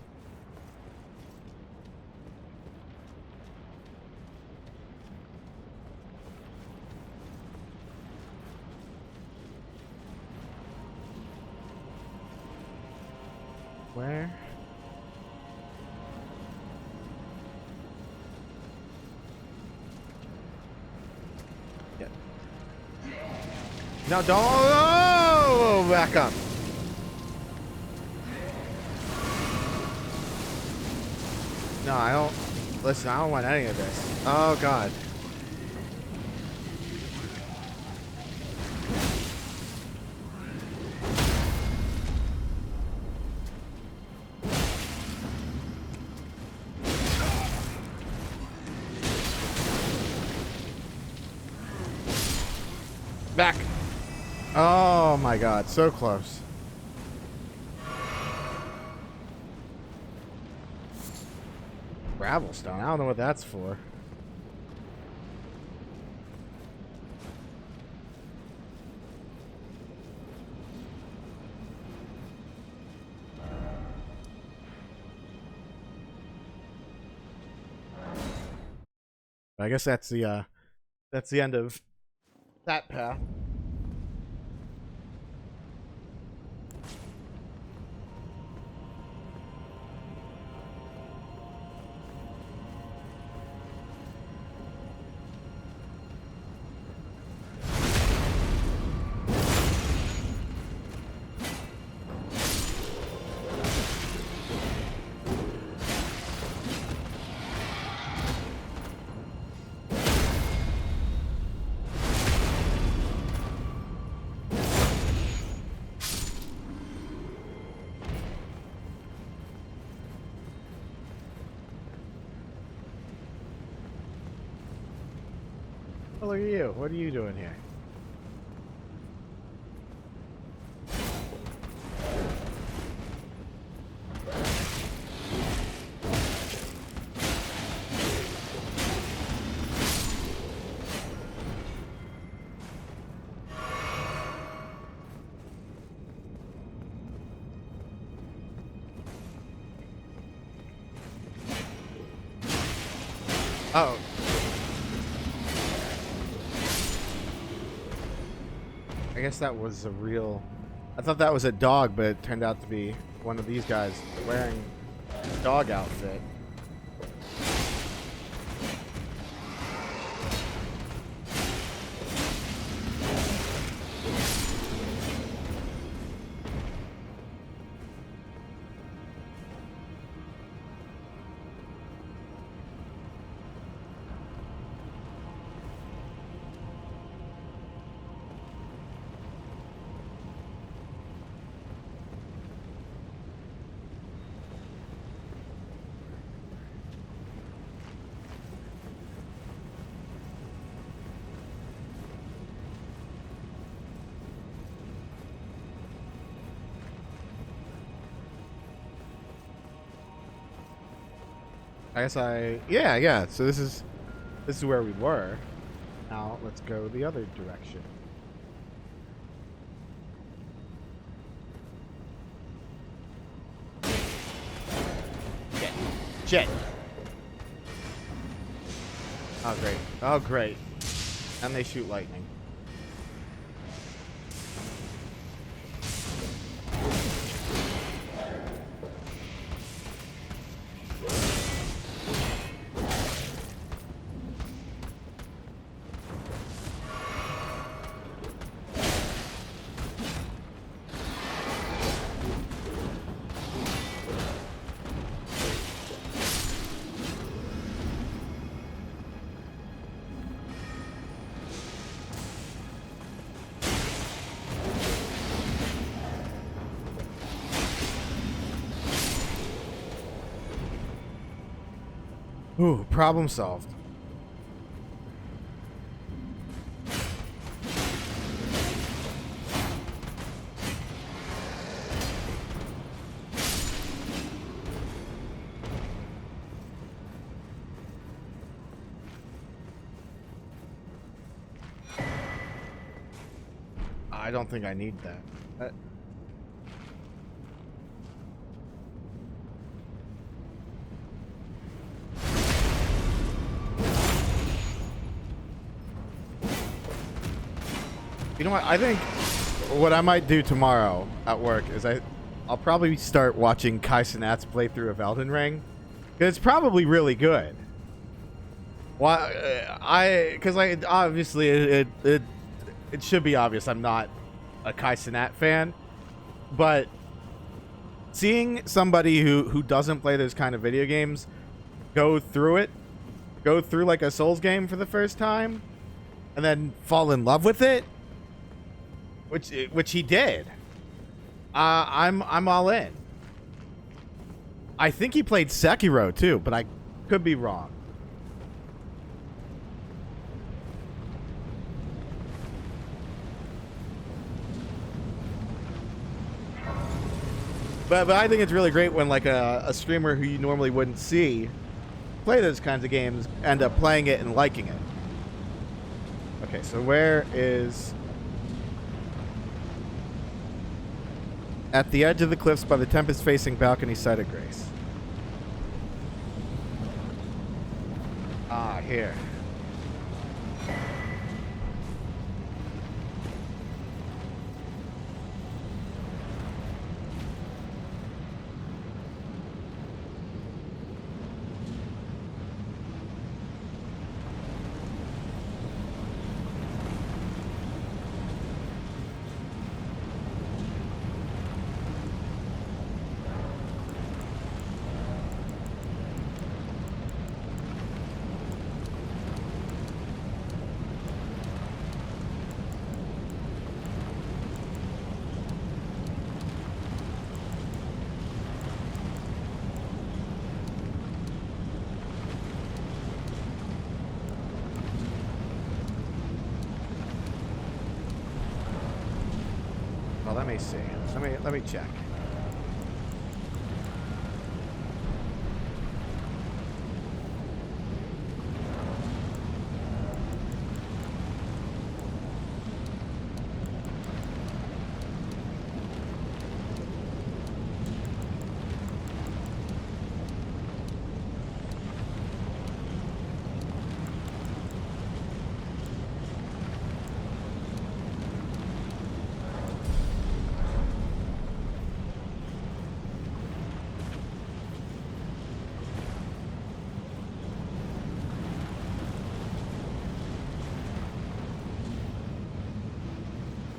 Speaker 1: Where? Yeah. No, don't. Oh, back up. No, I don't. Listen, I don't want any of this. Oh, God. Back. Oh my God, so close. Gravelstone. I don't know what that's for. I guess that's the end of that path. Oh, look at you. What are you doing here? Oh. I guess that was a real... I thought that was a dog, but it turned out to be one of these guys wearing a dog outfit. I guess yeah. So this is where we were. Now let's go the other direction. Shit. Oh great. Oh great. And they shoot lightning. Ooh, problem solved. I don't think I need that. You know what? I think what I might do tomorrow at work is I'll probably start watching Kai Cenat's playthrough of Elden Ring. It's probably really good. Why? Because obviously it should be obvious I'm not a Kai Cenat fan, but seeing somebody who doesn't play those kind of video games go through like a Souls game for the first time, and then fall in love with it, which he did. I'm all in. I think he played Sekiro too, but I could be wrong. But I think it's really great when like a streamer who you normally wouldn't see play those kinds of games end up playing it and liking it. Okay, so where is... At the edge of the cliffs by the tempest-facing balcony side of Grace. Ah, here. Well, let me see. Let me check.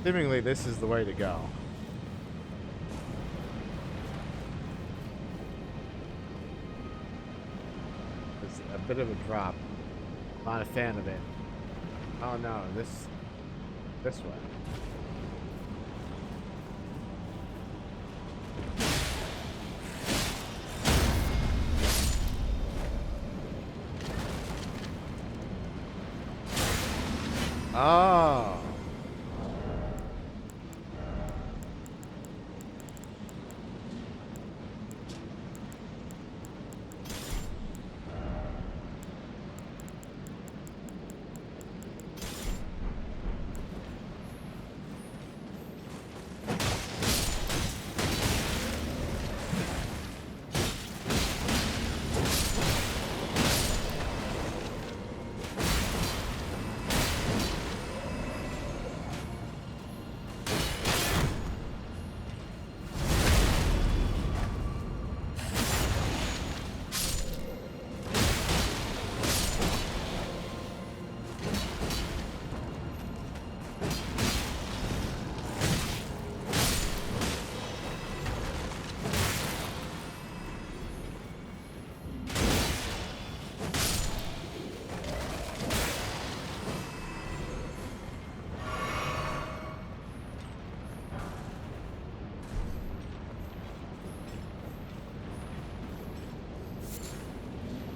Speaker 1: Seemingly, this is the way to go. It's a bit of a drop. Not a fan of it. Oh no, this way. Oh.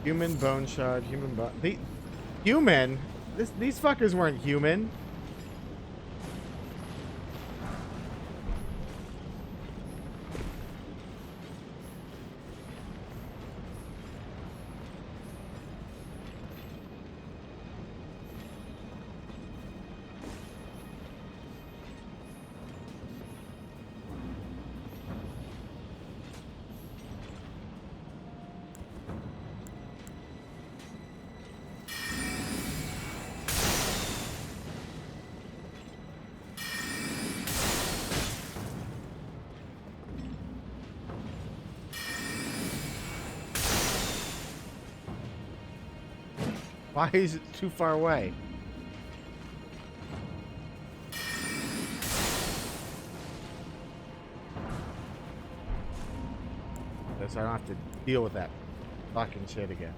Speaker 1: Human bone shard, human bone. Human? These fuckers weren't human. Why is it too far away? So I don't have to deal with that fucking shit again.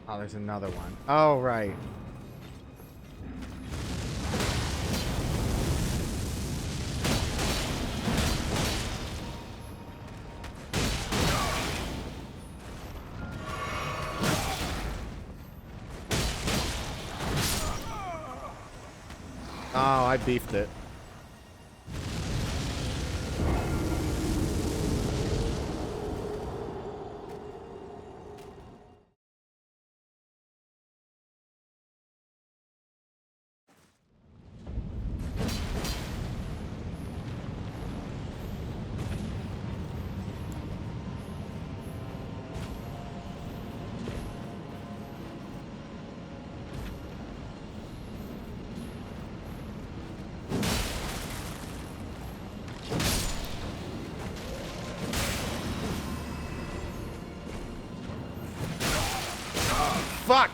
Speaker 1: Oh, there's another one. Oh, right. Oh, I beefed it. Fuck!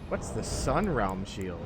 Speaker 1: What's the Sun Realm shield?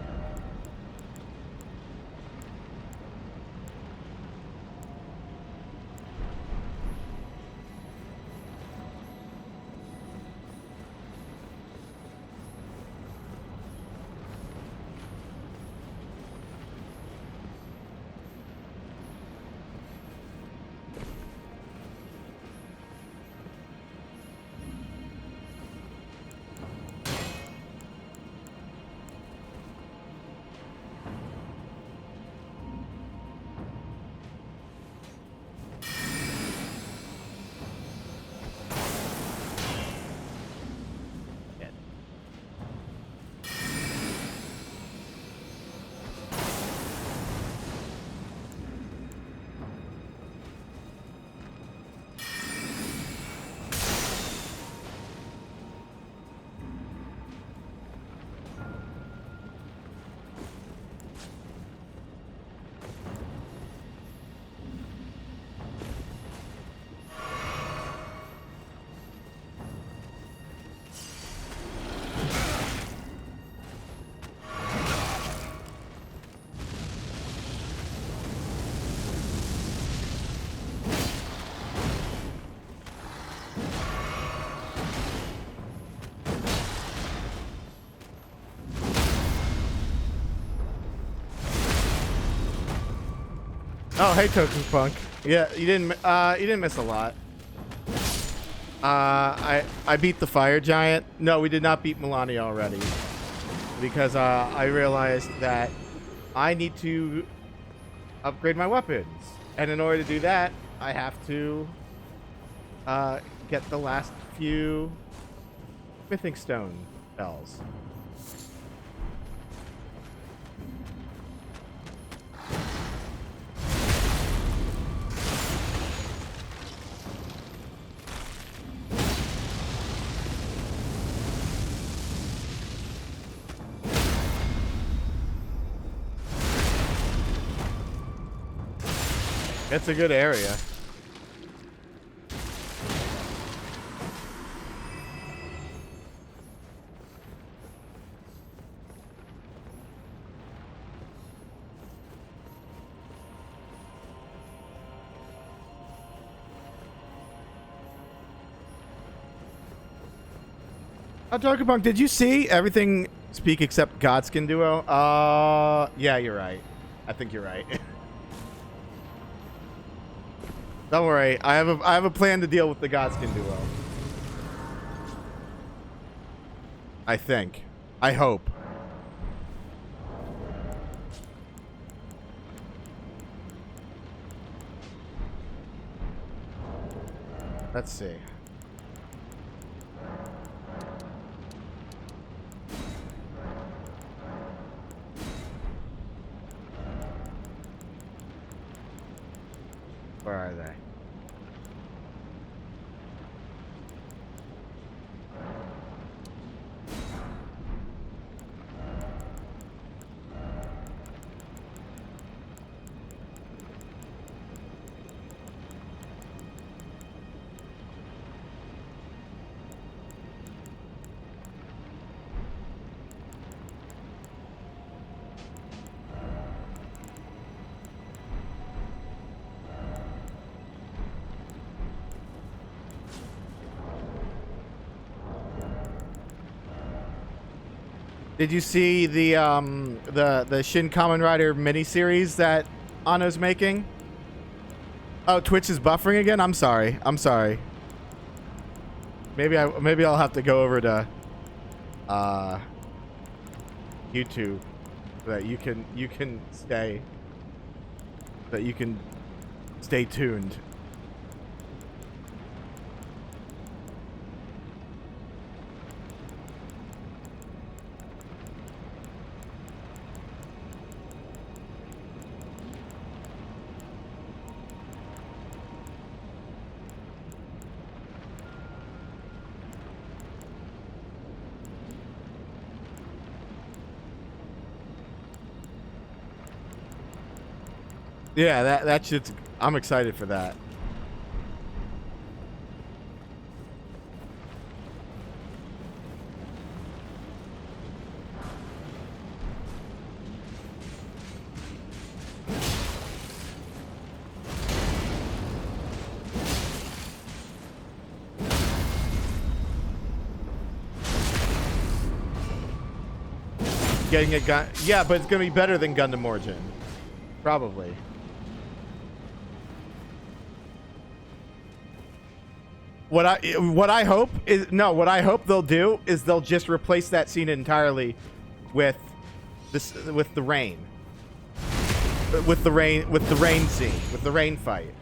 Speaker 1: Oh, hey, Token Punk. Yeah, you didn't miss a lot. I beat the fire giant. No, we did not beat Melania already, because I realized that I need to upgrade my weapons, and in order to do that, I have to get the last few smithing stone bells. It's a good area. Darkapunk, did you see everything speak except Godskin Duo? Yeah, you're right. I think you're right. Don't worry, I have a plan to deal with the Godskin Duo. I think. I hope. Let's see. Where are they? Did you see the Shin Kamen Rider miniseries that Anno's making? Oh, Twitch is buffering again. I'm sorry. I'm sorry. Maybe I'll have to go over to YouTube so that you can stay tuned. Yeah, that shit's... I'm excited for that. Getting a gun... Yeah, but it's gonna be better than Gundam Origin. Probably. What I hope they'll do is they'll just replace that scene entirely with the rain scene, with the rain fight.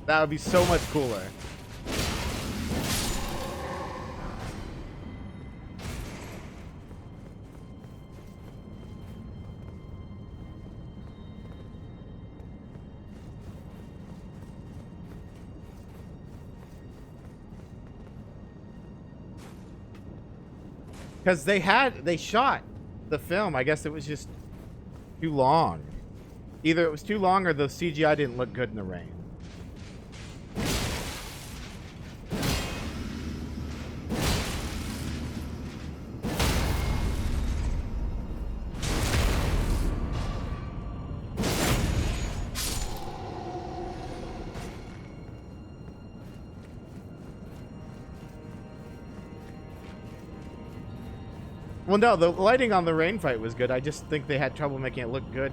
Speaker 1: That would be so much cooler. Because they shot the film. I guess it was just too long. Either it was too long or the CGI didn't look good in the rain. Well, no, the lighting on the rain fight was good. I just think they had trouble making it look good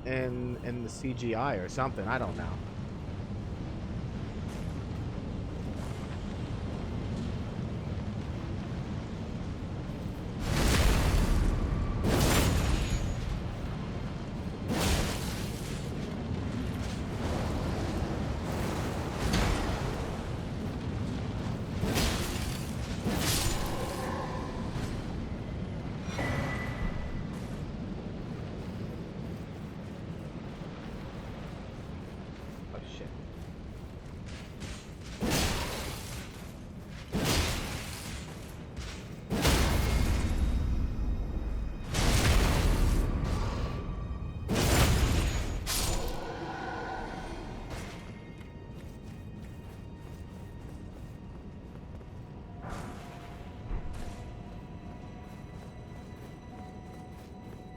Speaker 1: in the CGI or something. I don't know.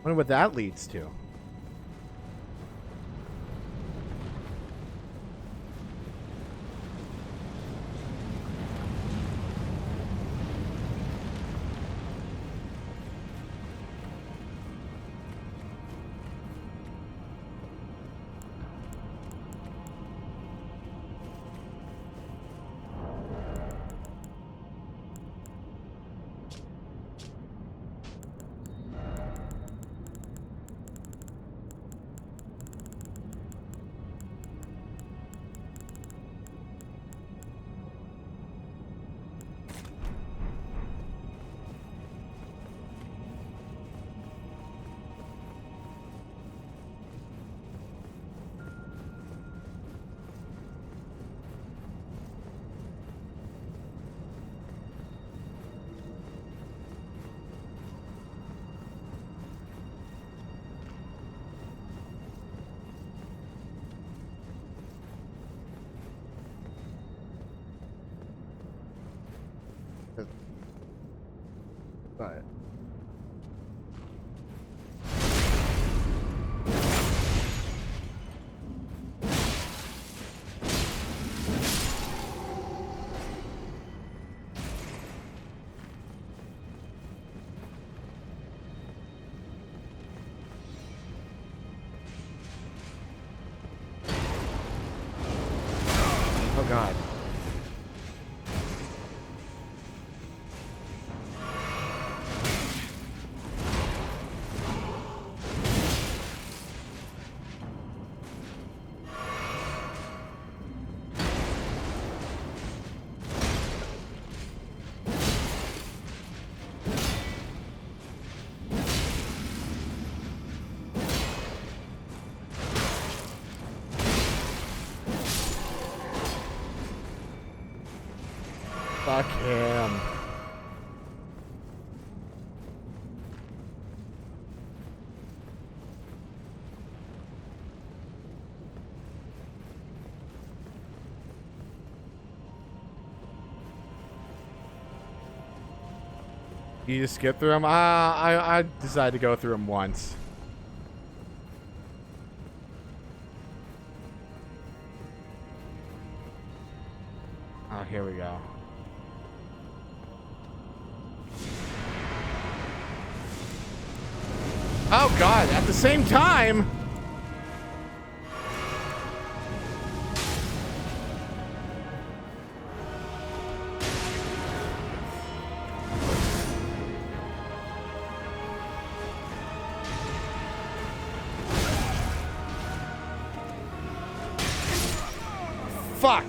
Speaker 1: Wonder what that leads to. But oh god. Fuck him. You just skip through them? I decided to go through them once. Oh, here we go. Oh god, at the same time. Fuck.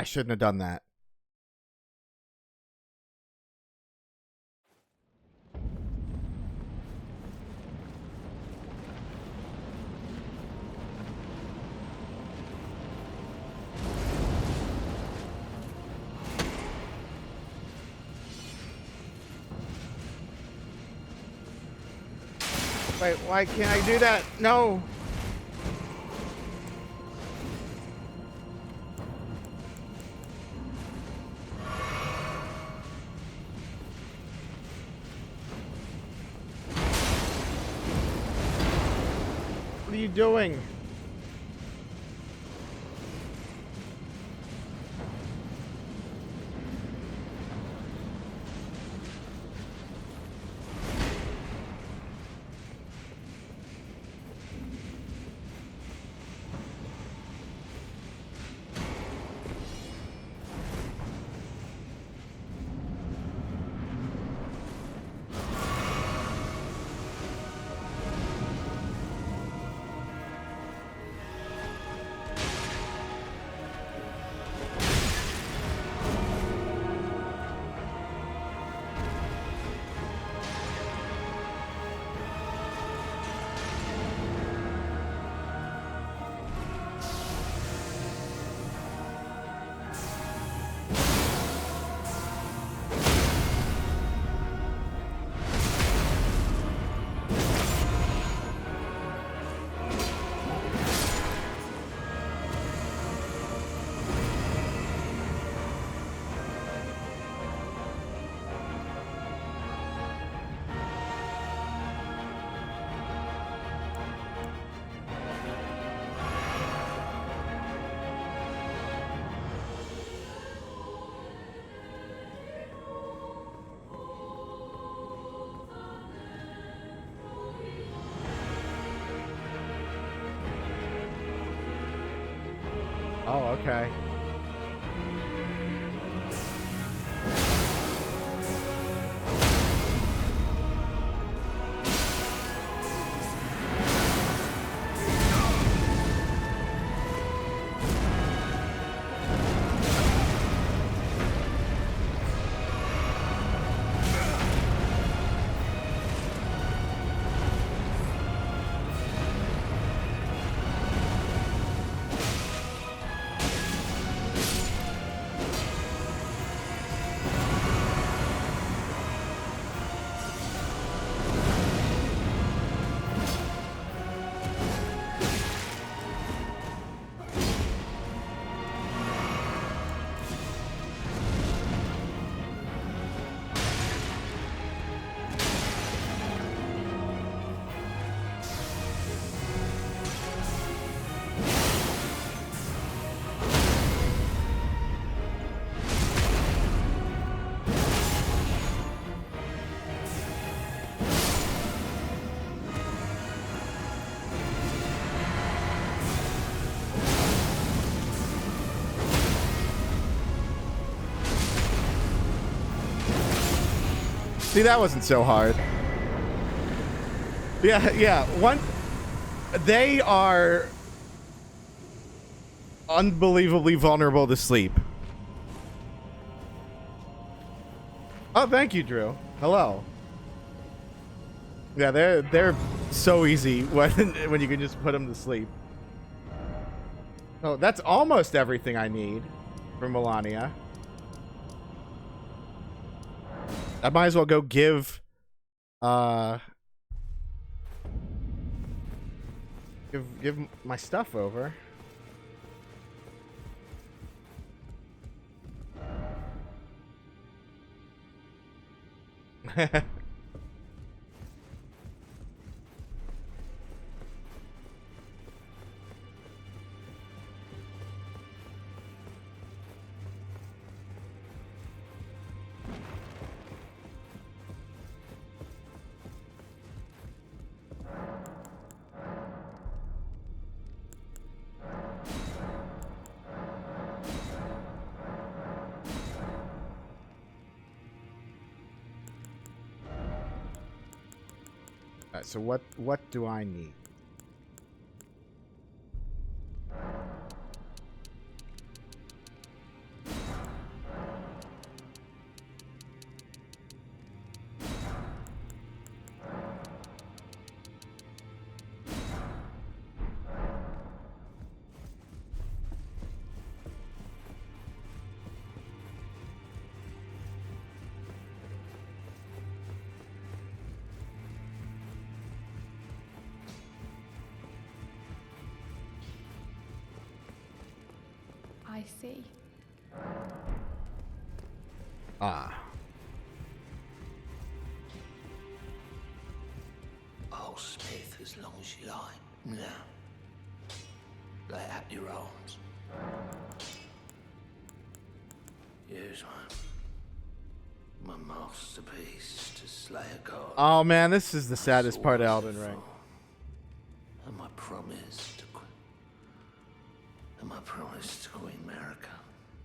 Speaker 1: I shouldn't have done that. Wait, why can't I do that? No. What are you doing? Oh, okay. See, that wasn't so hard. Yeah. They are unbelievably vulnerable to sleep. Oh, thank you, Drew. Hello. Yeah, they're so easy when you can just put them to sleep. Oh, that's almost everything I need from Melania. I might as well go give give my stuff over. Alright, so what do I need?
Speaker 3: I see.
Speaker 1: Ah.
Speaker 6: Oh, Smith, as long as you like. Now, lay out your arms. Here's one. My masterpiece to slay a god.
Speaker 1: Oh man, this is the saddest part of Elden Ring.
Speaker 6: And my promise to Queen Marika.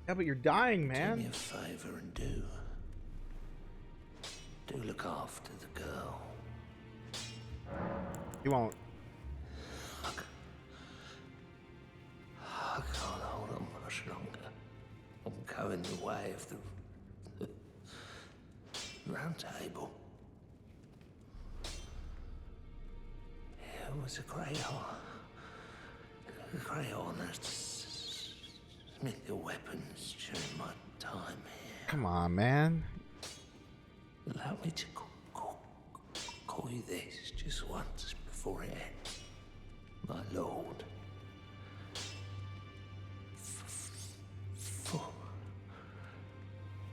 Speaker 1: Yeah, but you're dying,
Speaker 6: Do me
Speaker 1: man.
Speaker 6: a favor and do look after the girl.
Speaker 1: You won't.
Speaker 6: I can't hold on much longer. I'm going the way of the round table. It was a great honor to smith the weapons during my time here.
Speaker 1: Come on, man.
Speaker 6: Allow me to call you this just once before it ends. My lord.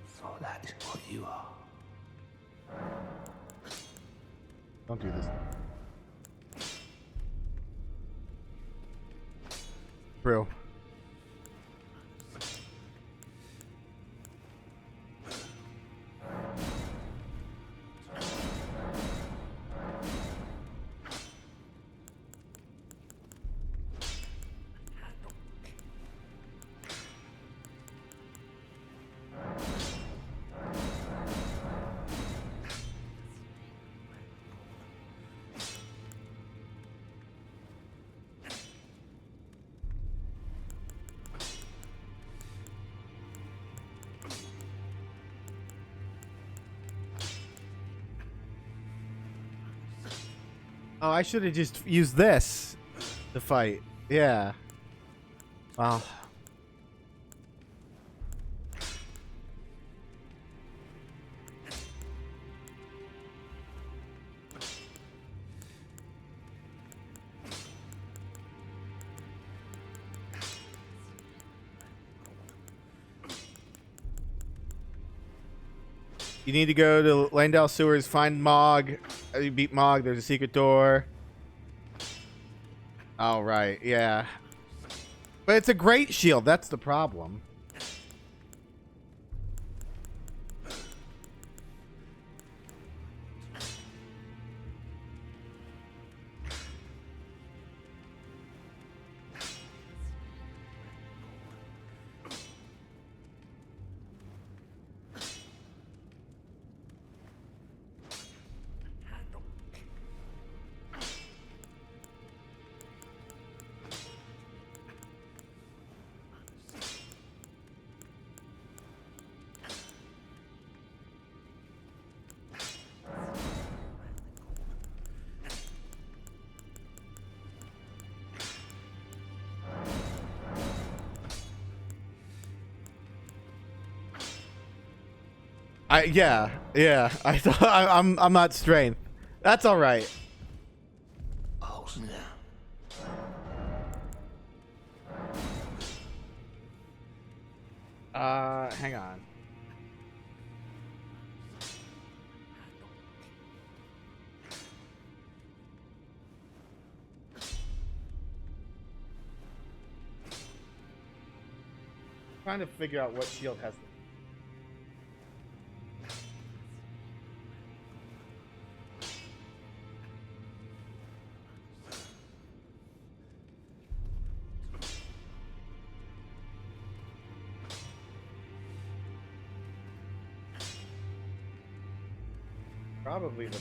Speaker 6: For that is what you are.
Speaker 1: Don't do this. Bro. Oh, I should have just used this to fight. Yeah. Well. You need to go to Landau Sewers, find Mog. You beat Mog, there's a secret door. Oh, right, yeah. But it's a great shield, that's the problem. Yeah. I thought I'm not strength. That's all right.
Speaker 6: Oh, no.
Speaker 1: Hang on. Trying to figure out what shield has. Probably the.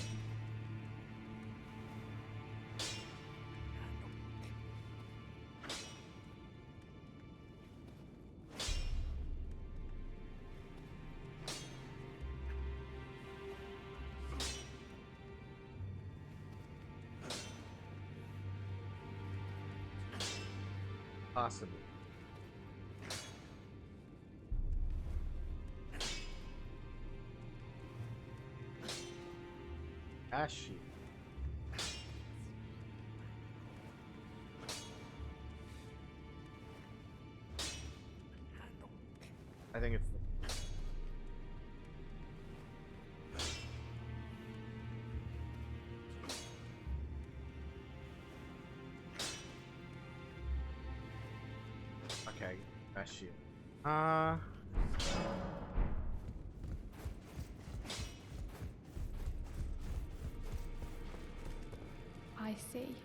Speaker 1: Possibly. Ash sheet. I think it's. Okay, ash sheet.
Speaker 3: I see.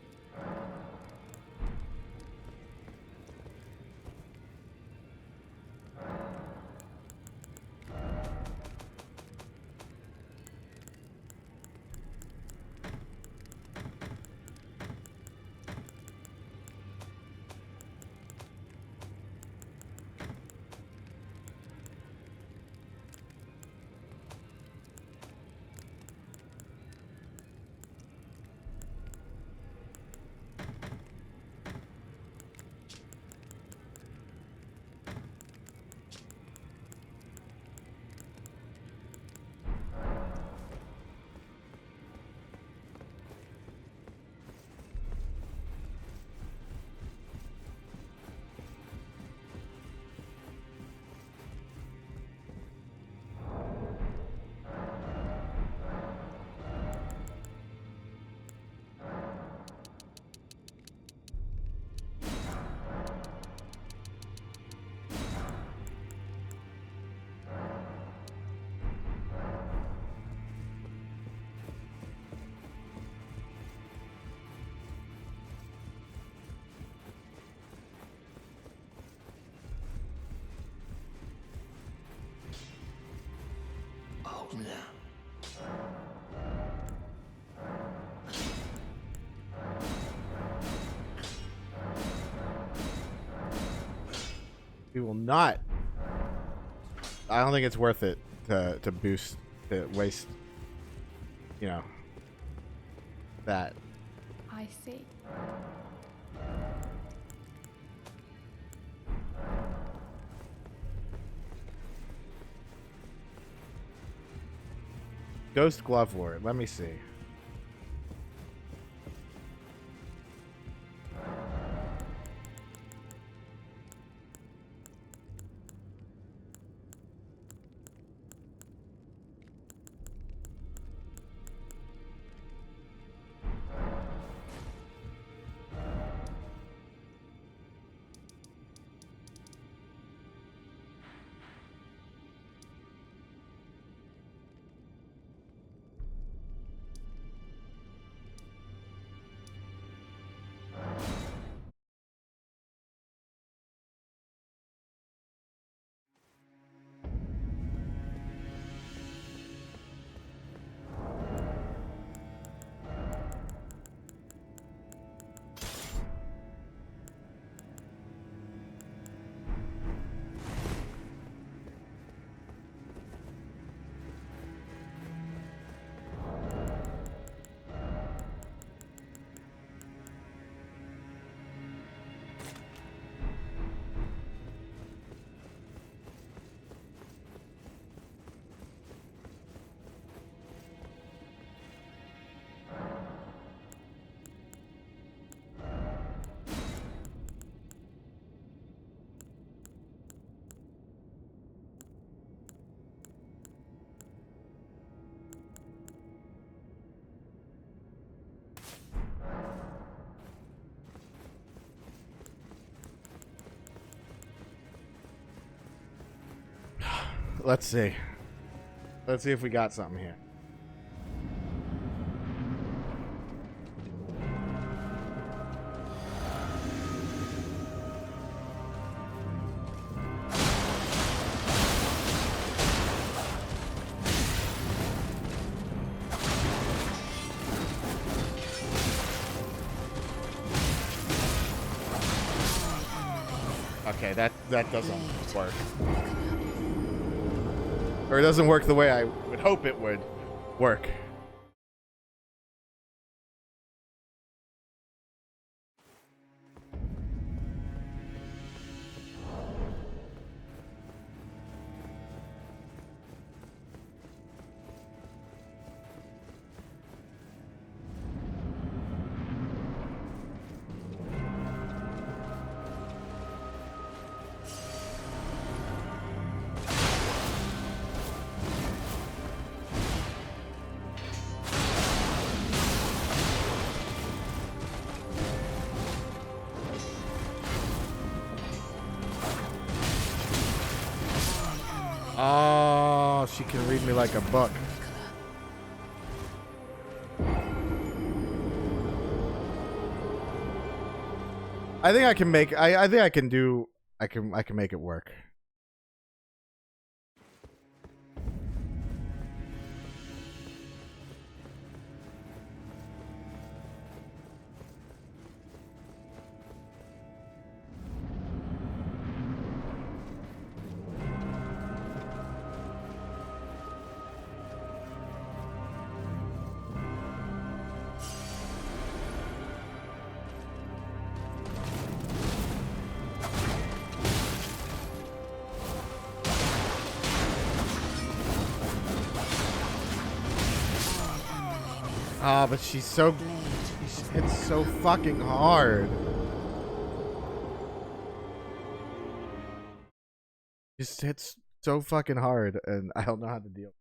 Speaker 6: Oh, no.
Speaker 1: We will not. I don't think it's worth it to boost, to waste, you know, that.
Speaker 3: I see.
Speaker 1: Ghost Glove Lord. Let me see. Let's see. Let's see if we got something here. Okay, that doesn't work. Or it doesn't work the way I would hope it would work. Oh, she can read me like a book. I think I can make. I think I can do. I can make it work. Ah, but she hits so fucking hard. Just hits so fucking hard, and I don't know how to deal.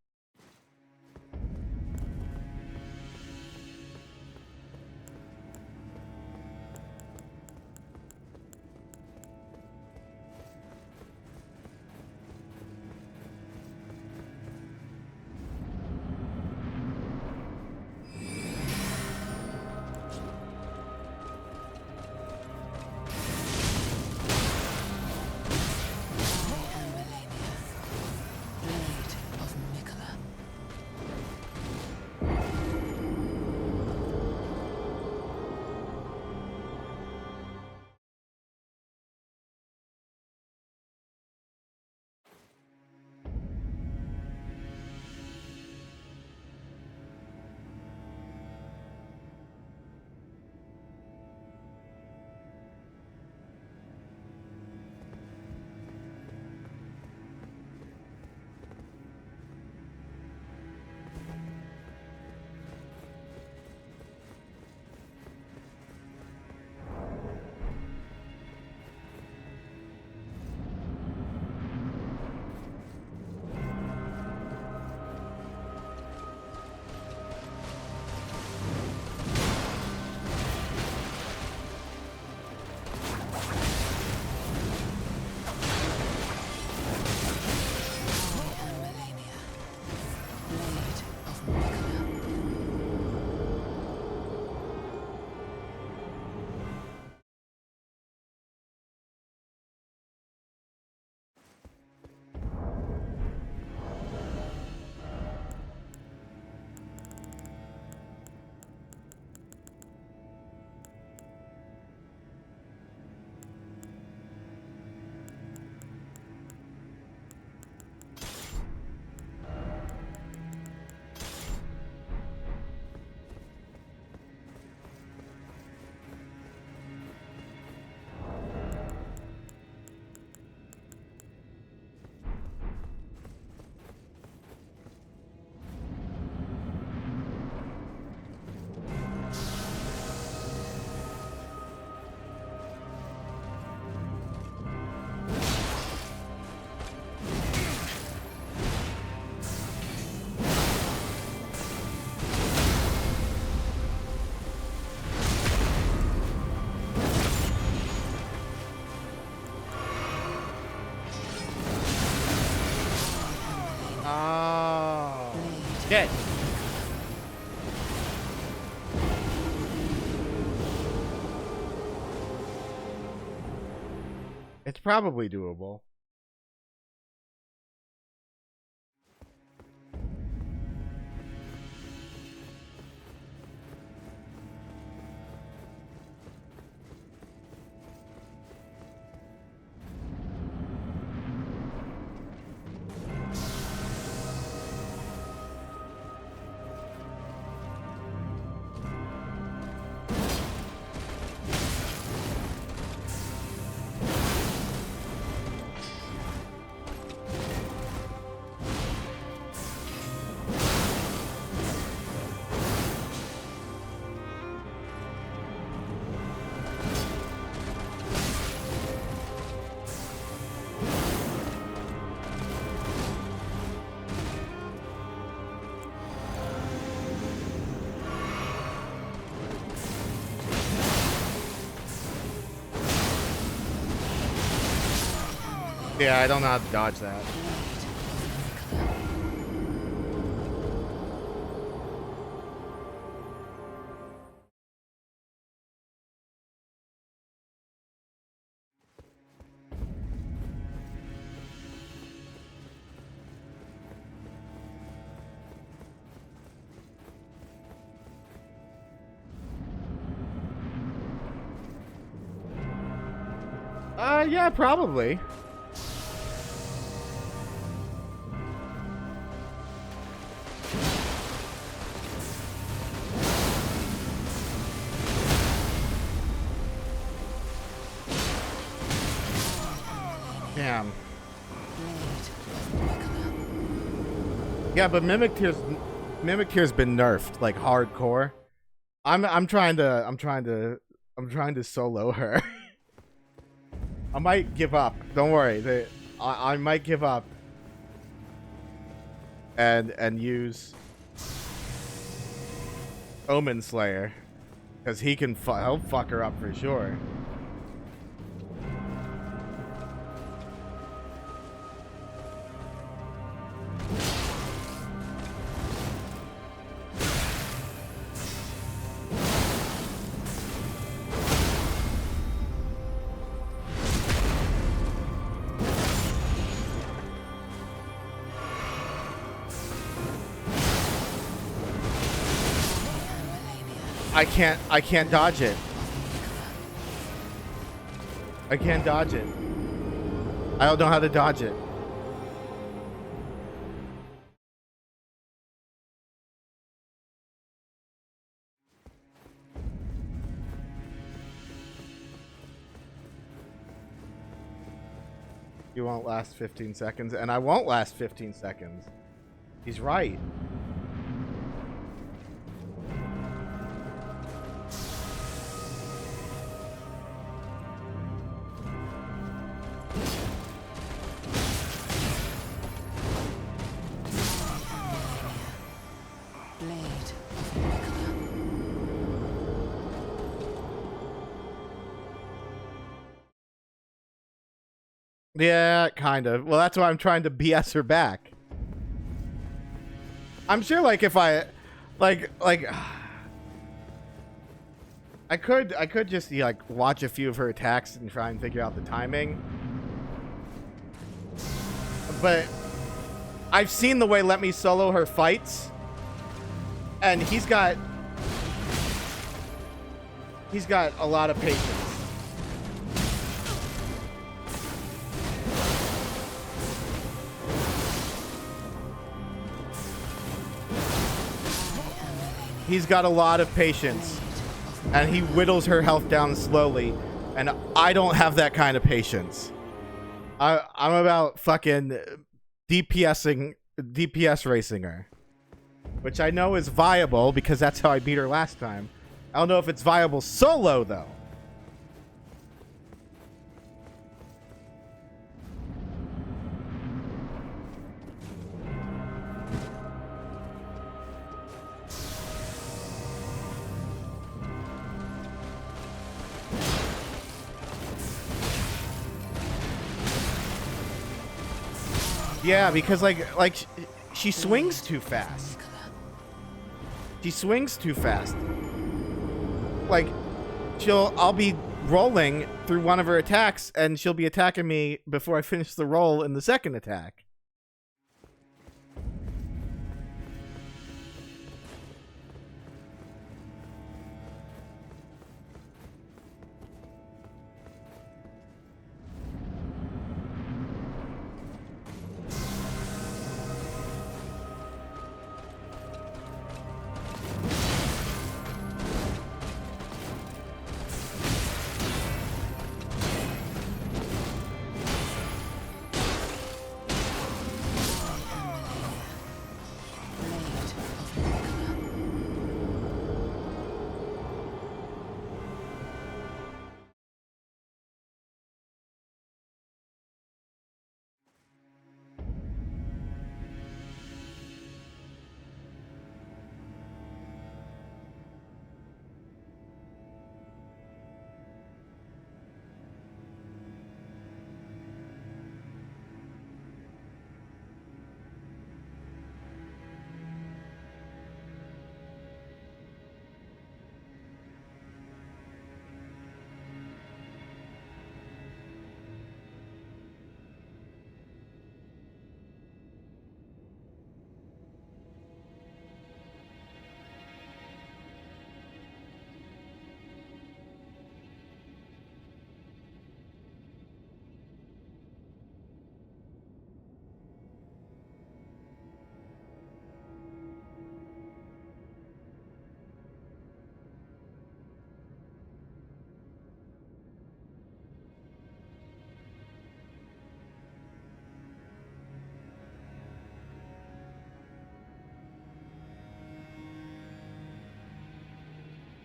Speaker 4: Blade of Mikola.
Speaker 1: Shit. It's probably doable. Yeah, I don't know how to dodge that. Yeah, probably. Damn. Yeah, but Mimic Tear's been nerfed like hardcore. I'm trying to solo her. I might give up. Don't worry. I might give up and use Omen Slayer because he can he'll fuck her up for sure. I can't dodge it. I can't dodge it. I don't know how to dodge it. You won't last 15 seconds, and I won't last 15 seconds. He's right. Yeah, kind of. Well, that's why I'm trying to BS her back. I'm sure, like, if I, like, I could just, like, watch a few of her attacks and try and figure out the timing. But I've seen the way Let Me Solo her fights, and he's got a lot of patience. He's got a lot of patience, and he whittles her health down slowly, and I don't have that kind of patience. I'm about fucking DPS racing her, which I know is viable because that's how I beat her last time. I don't know if it's viable solo though. Yeah, because like she swings too fast. She swings too fast. Like, I'll be rolling through one of her attacks, and she'll be attacking me before I finish the roll in the second attack.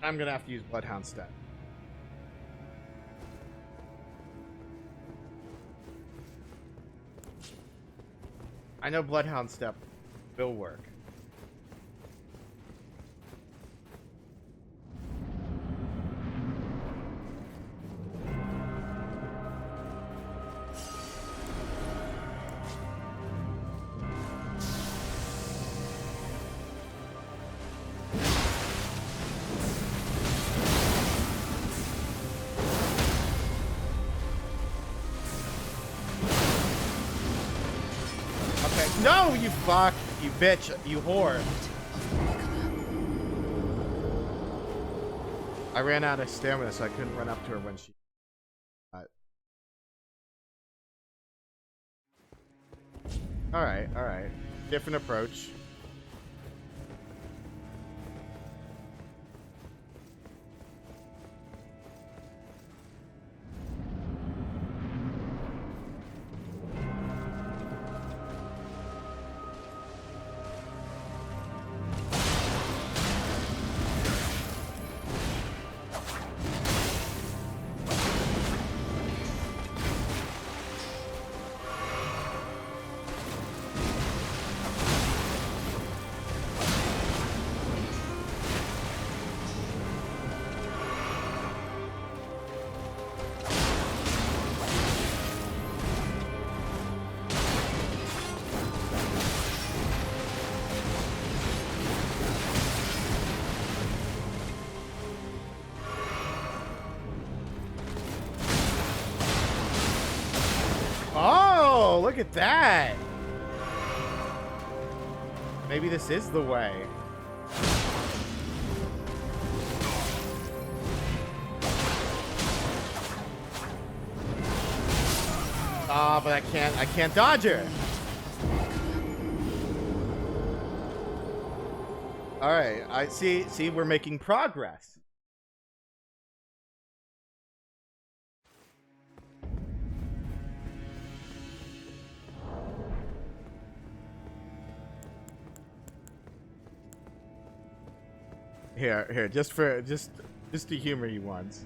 Speaker 1: I'm gonna have to use Bloodhound Step. I know Bloodhound Step will work. No, you fuck, you bitch, you whore. I ran out of stamina, so I couldn't run up to her when she... Alright. Different approach. Oh, look at that. Maybe this is the way. Ah, but I can't dodge her. All right, I see, we're making progress. Here, just to humor you once.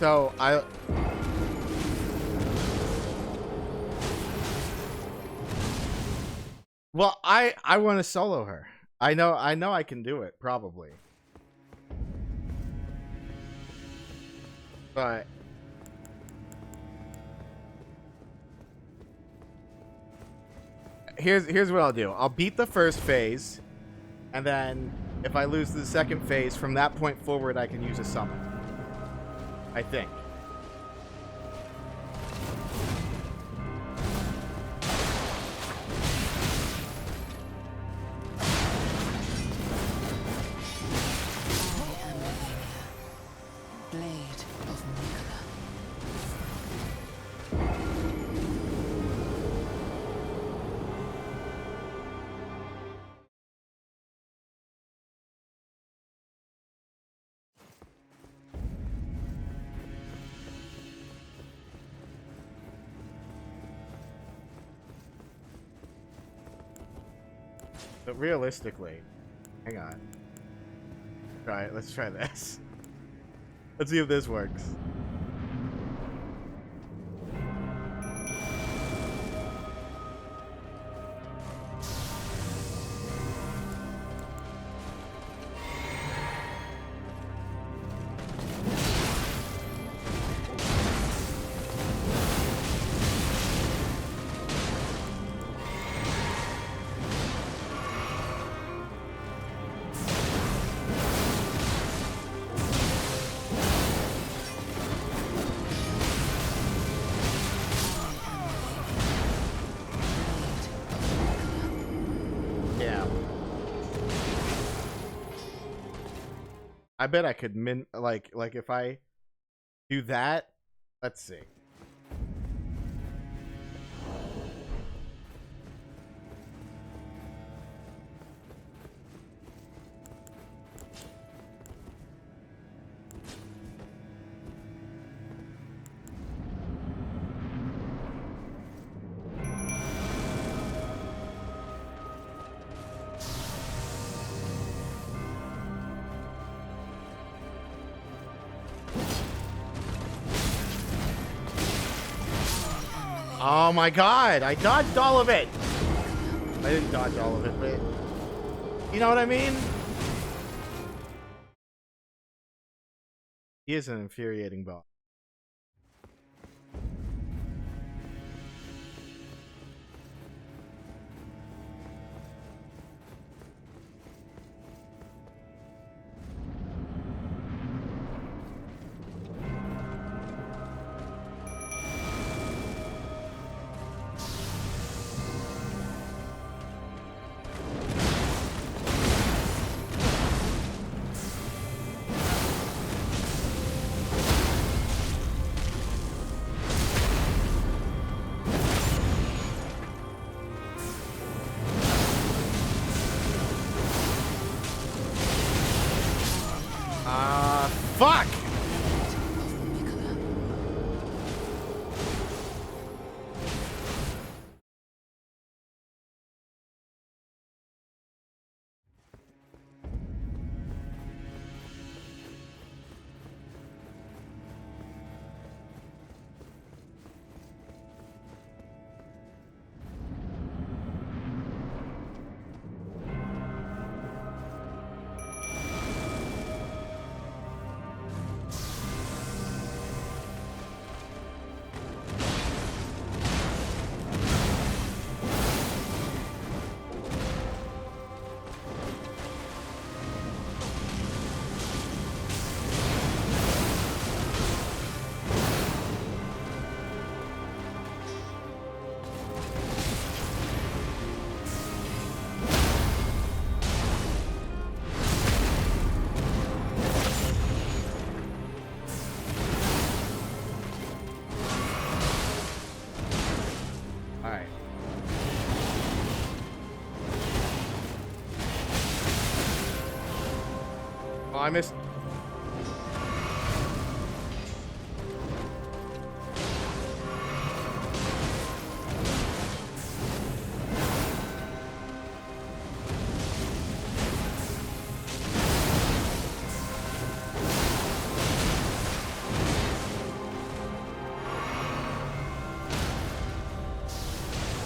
Speaker 1: So well, I want to solo her. I know I can do it probably. But here's what I'll do. I'll beat the first phase, and then if I lose the second phase, from that point forward I can use a summon. I think.
Speaker 7: Blade of Nicola.
Speaker 1: But realistically, hang on. Try it. Let's try this. Let's see if this works. I bet I could like if I do that. Let's see. Oh my god, I dodged all of it! I didn't dodge all of it, but... You know what I mean? He is an infuriating boss. Fuck! I missed.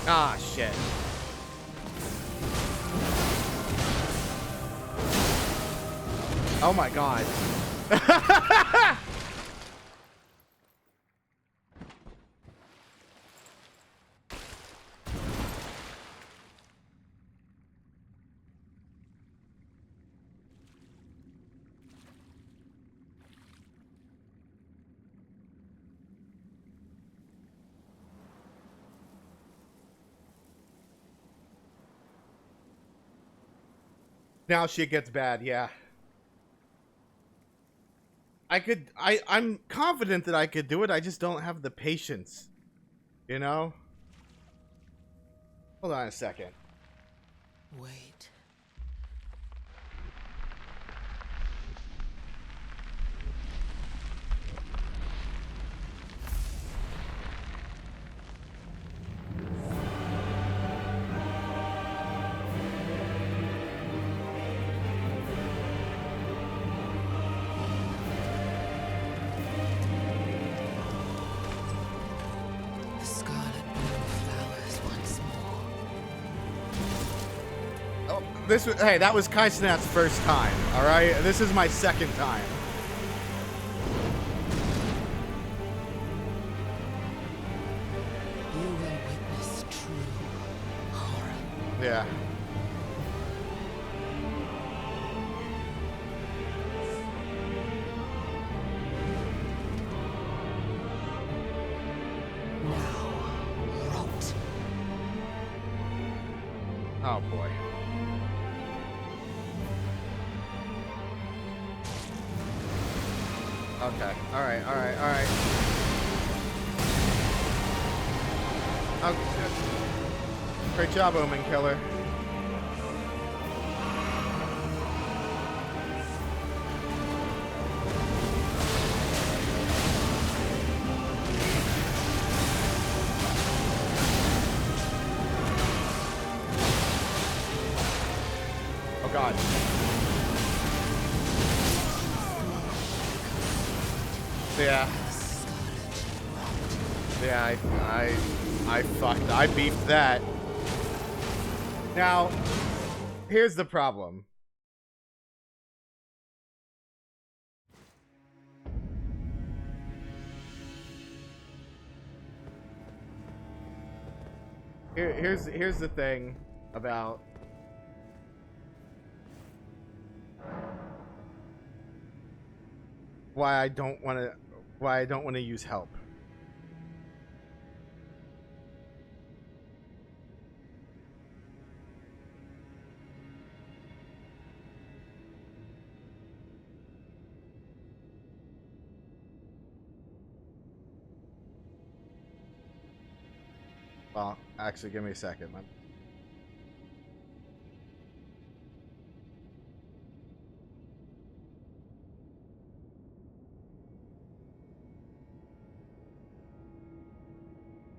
Speaker 1: Ah, shit. Oh my god. Now shit gets bad, yeah. I'm confident that I could do it, I just don't have the patience. You know? Hold on a second.
Speaker 6: Wait. The scarlet bloom flowers once more.
Speaker 1: Oh, this was, hey, that was Kai Cenat's first time, alright? This is my second time.
Speaker 6: You will witness true horror.
Speaker 1: Yeah.
Speaker 6: Now, rot.
Speaker 1: Oh boy. Okay. Alright, alright, alright. Okay. Great job, Omen Killer. Oh god. Yeah. Yeah, I fucked. I beefed that. Now, here's the problem. Here's the thing about why I don't want to use help. Well, actually, give me a second.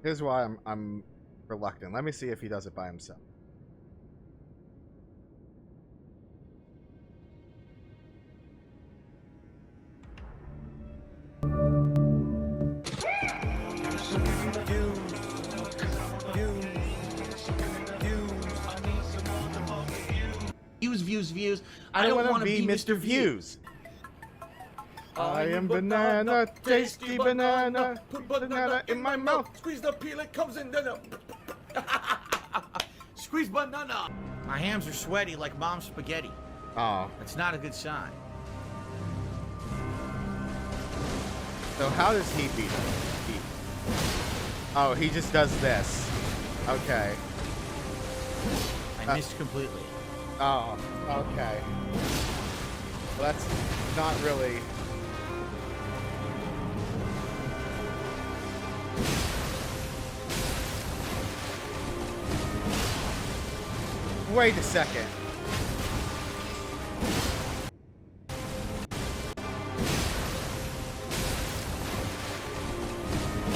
Speaker 1: Here's why I'm reluctant. Let me see if he does it by himself.
Speaker 7: Views. I don't want to be Mr. Views.
Speaker 1: I am banana, tasty banana. Put banana in my mouth.
Speaker 7: Squeeze the peel, it comes in. Squeeze banana. My hands are sweaty like mom's spaghetti.
Speaker 1: Oh.
Speaker 7: That's not a good sign.
Speaker 1: So how does he beat him? Oh, he just does this. Okay.
Speaker 7: I missed completely.
Speaker 1: Oh, okay. Well, that's not really... Wait a second.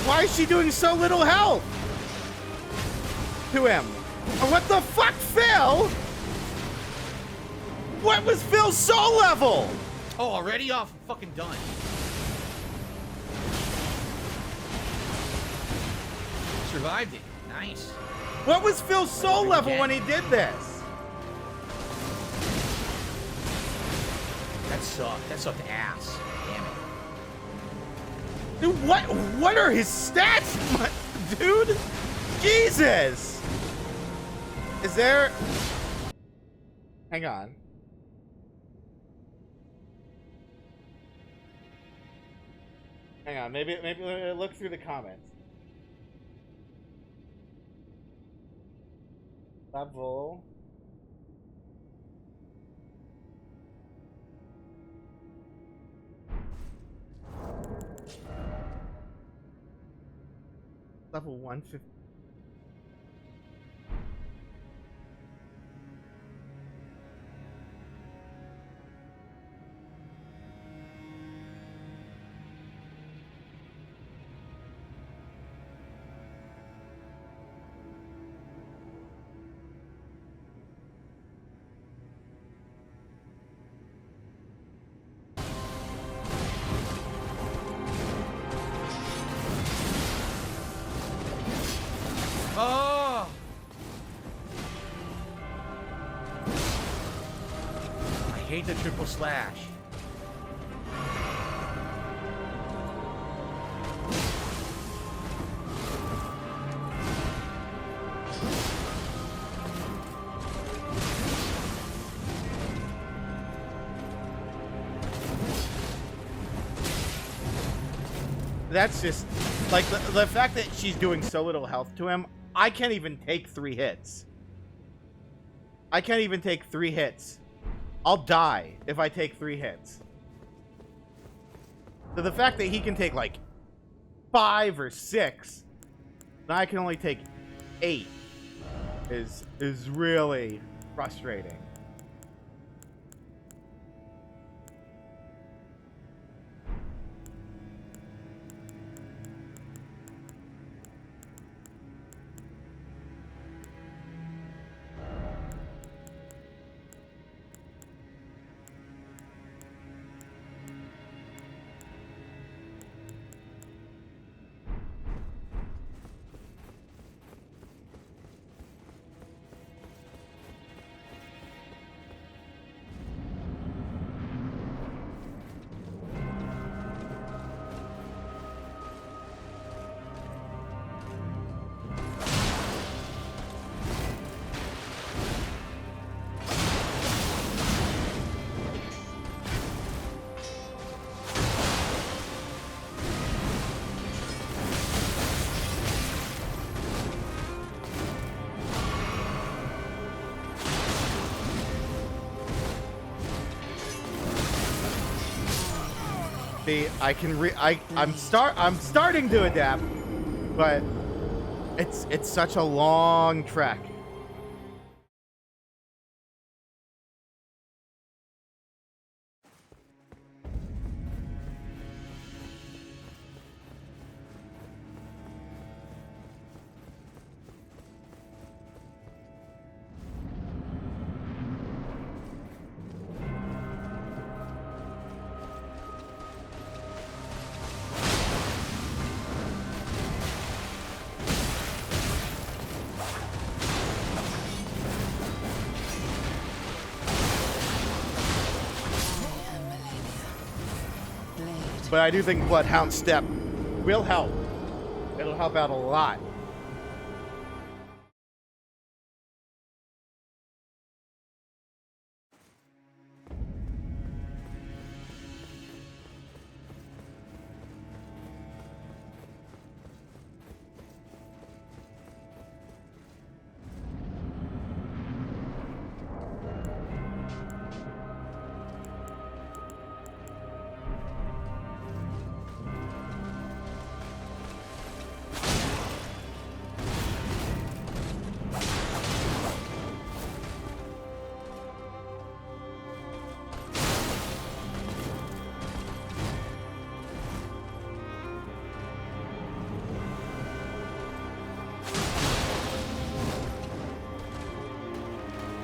Speaker 1: Why is she doing so little health to him? What the fuck, Phil? What was Phil's soul level?
Speaker 7: Oh, already off? Fucking done. Survived it. Nice.
Speaker 1: What was Phil's soul level when he did this?
Speaker 7: That sucked. That sucked ass. Damn it.
Speaker 1: Dude, what are his stats? Dude? Jesus! Is there... Hang on. Hang on, maybe let me look through the comments. Level. Level 150.
Speaker 7: Oh! I hate the triple slash.
Speaker 1: That's just like the fact that she's doing so little health to him. I can't even take 3 hits. I can't even take 3 hits. I'll die if I take 3 hits. So the fact that he can take like 5 or 6, and I can only take 8 is really frustrating. See, I'm starting to adapt, but it's such a long trek. But I do think Bloodhound Step will help. It'll help out a lot.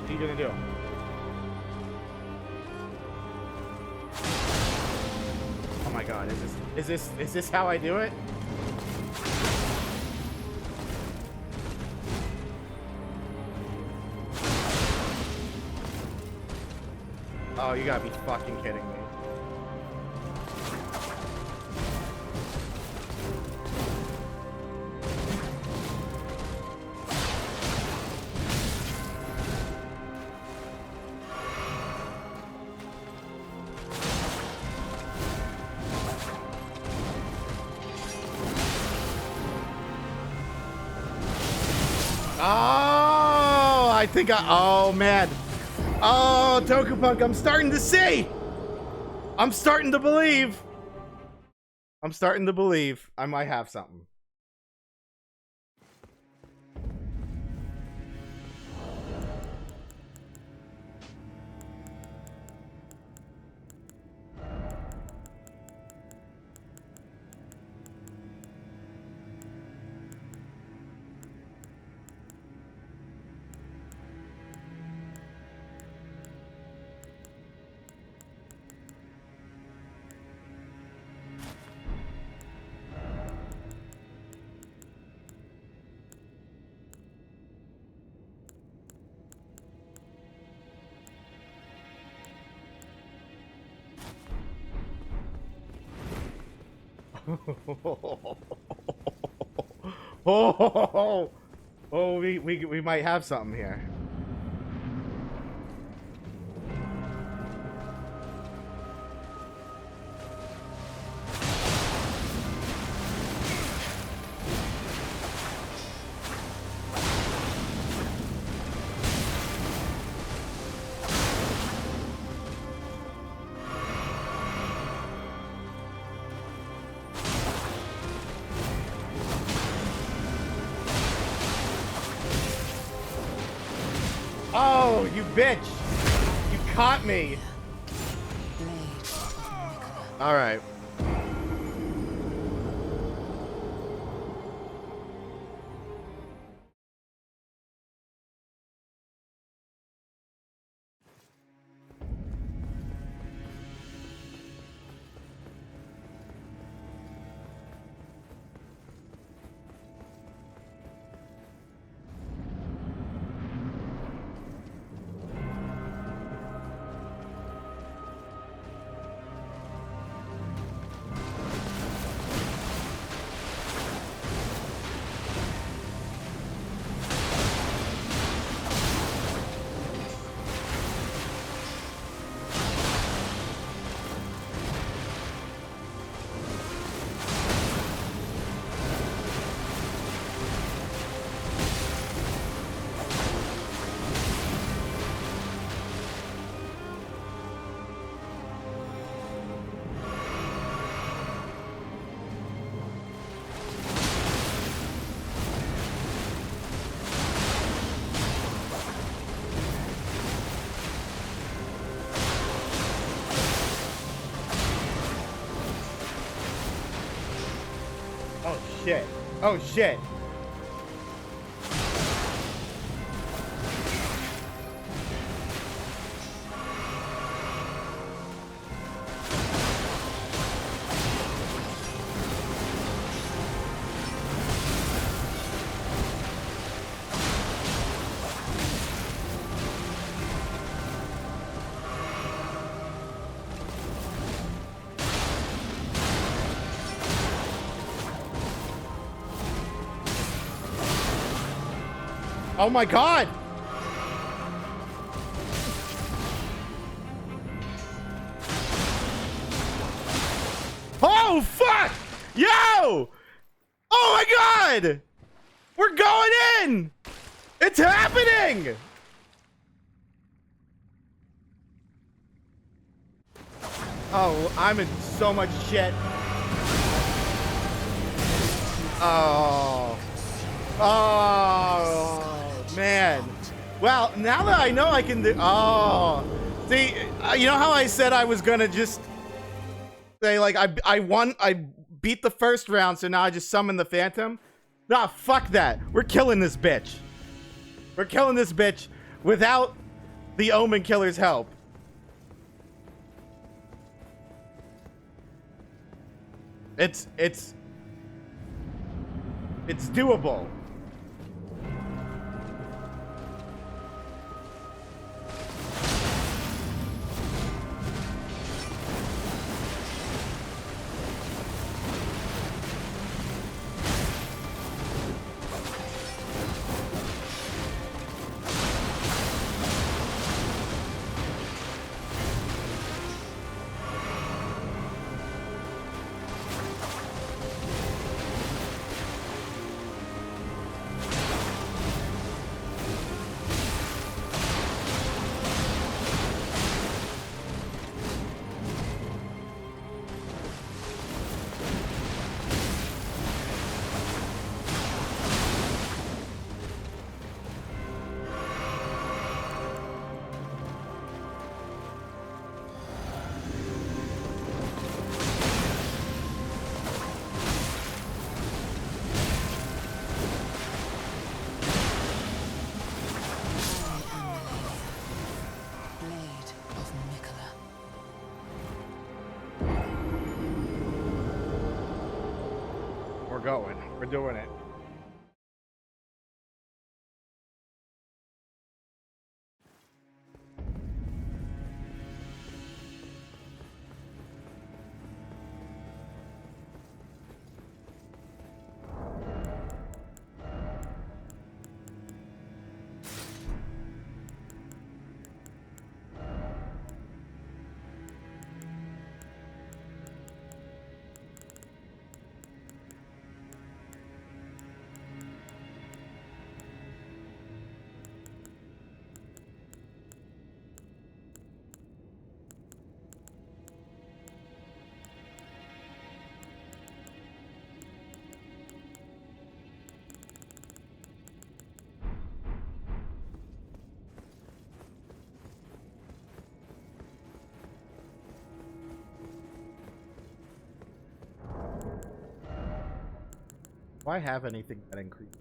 Speaker 1: What are you gonna do? Oh my god, is this how I do it? Oh, you gotta be fucking kidding me. Oh, I think oh man. Oh, Tokupunk, I'm starting to see. I'm starting to believe. I'm starting to believe I might have something. Oh, we might have something here. Oh, you bitch! You caught me! Alright. Oh shit. Oh shit. Oh my god! Oh fuck! Yo! Oh my god! We're going in! It's happening! Oh, I'm in so much shit. Oh. Oh. Man. Well, now that I know I can do... Oh. See, you know how I said I was gonna just... say, like, I won... I beat the first round, so now I just summon the Phantom? Nah, fuck that. We're killing this bitch. We're killing this bitch without the Omen Killer's help. It's doable. we're going. We're doing it. Do I have anything that increases?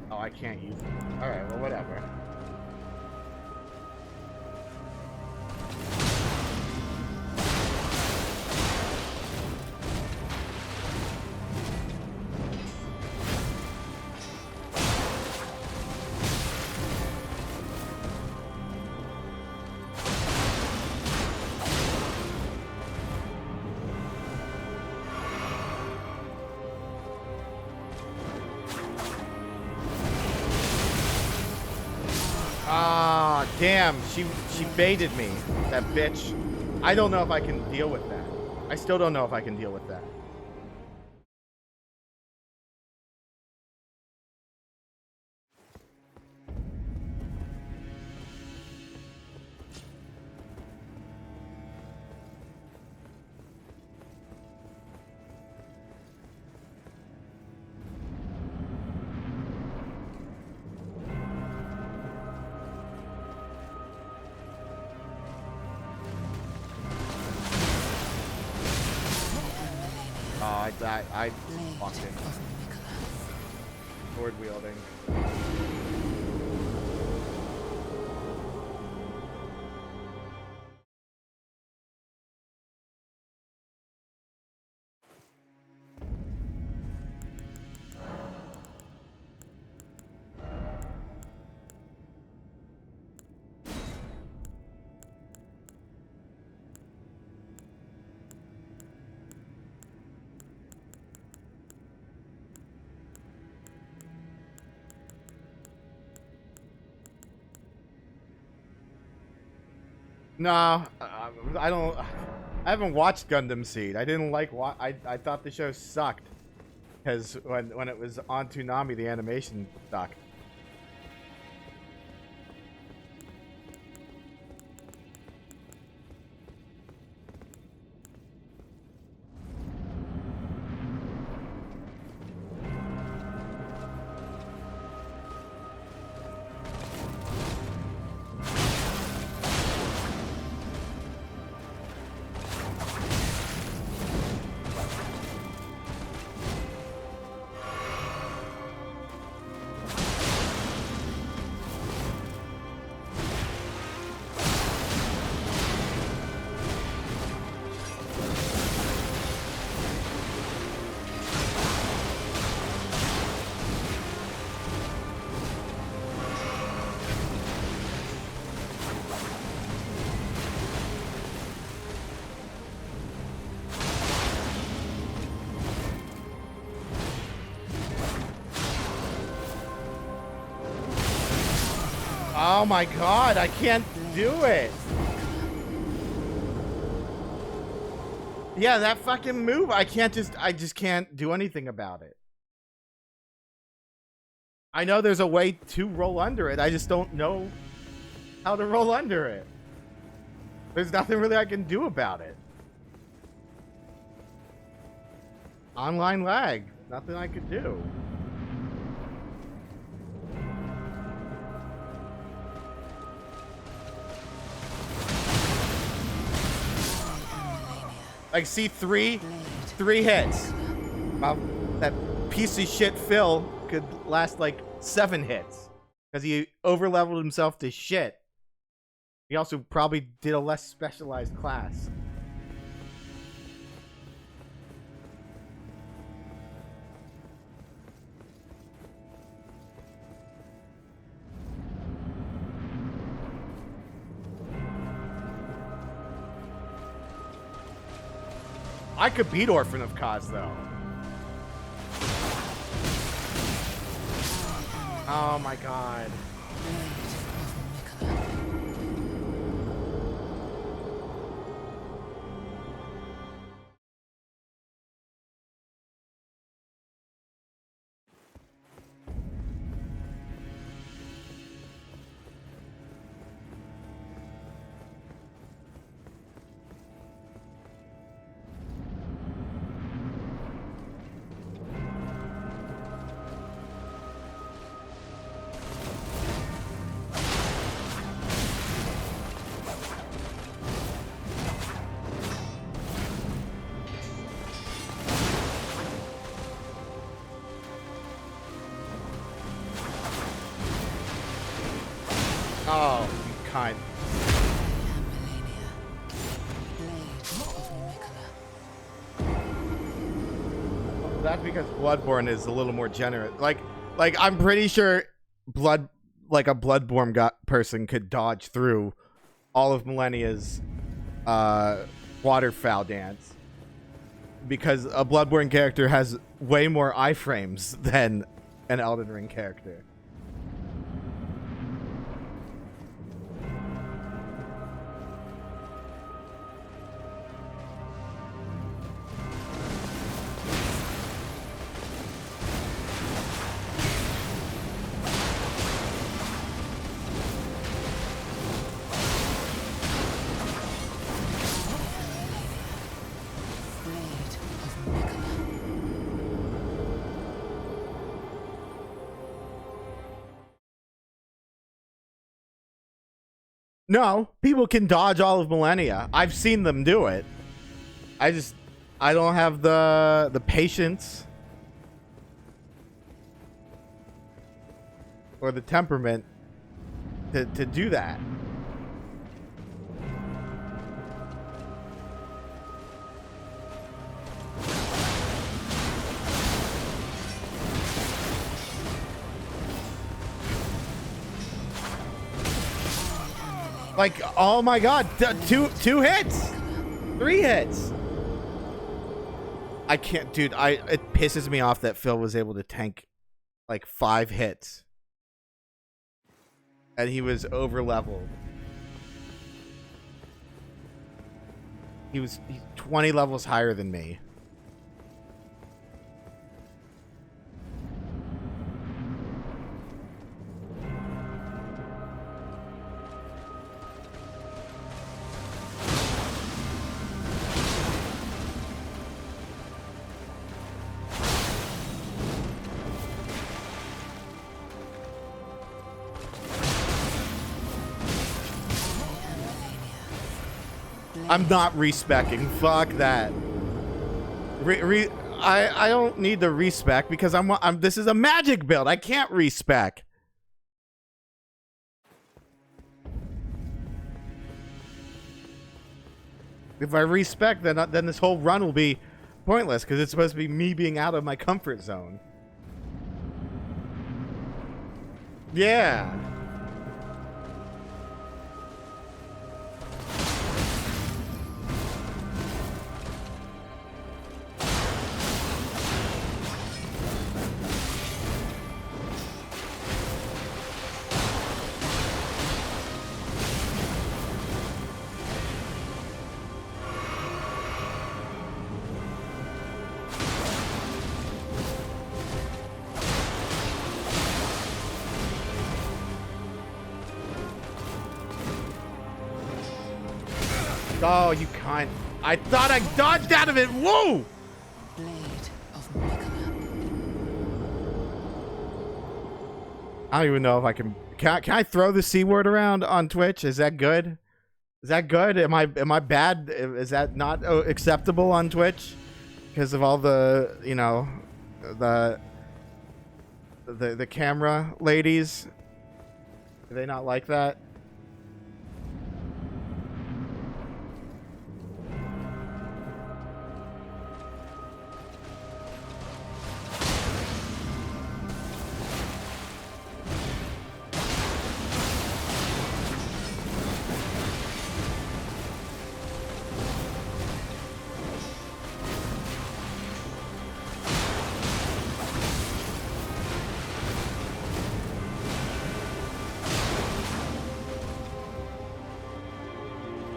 Speaker 1: Oh, I can't use it. Alright, well, whatever. Ah, damn, she baited me, that bitch. I don't know if I can deal with that. I still don't know if I can deal with that. I fucked it. Sword wielding. No, I don't. I haven't watched Gundam Seed. I didn't like. I thought the show sucked because when it was on Toonami, the animation sucked. Oh my god, I can't do it. Yeah, that fucking move, I just can't do anything about it. I know there's a way to roll under it, I just don't know how to roll under it. There's nothing really I can do about it. Online lag, nothing I could do. Like, see, three hits. Well, that piece of shit Phil could last like 7 hits because he overleveled himself to shit. He also probably did a less specialized class. I could beat Orphan of Kos, though. Oh my god. Oh, you kind. That's because Bloodborne is a little more generous. Like I'm pretty sure a Bloodborne person could dodge through all of Millennia's waterfowl dance because a Bloodborne character has way more iframes than an Elden Ring character. No, people can dodge all of Millennia. I've seen them do it. I don't have the patience or the temperament to do that. Like, oh my god, two hits, 3 hits. I can't, dude. It pisses me off that Phil was able to tank like 5 hits, and he was over leveled. He's 20 levels higher than me. I'm not respecking. Fuck that. I don't need the respec because I'm this is a magic build. I can't respec. If I respec, then this whole run will be pointless because it's supposed to be me being out of my comfort zone. Yeah. Oh, you cunt. I thought I dodged out of it. Whoa!
Speaker 4: Blade of Mikola.
Speaker 1: I don't even know if I can. Can I throw the C word around on Twitch? Is that good? Is that good? Am I bad? Is that not acceptable on Twitch? Because of all the, you know, the camera ladies. Do they not like that?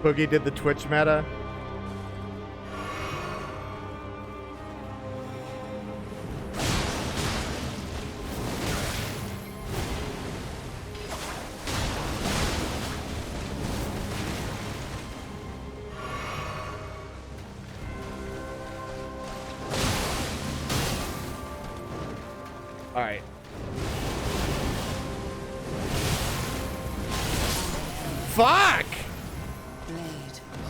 Speaker 1: Boogie did the Twitch meta. All right. Fuck!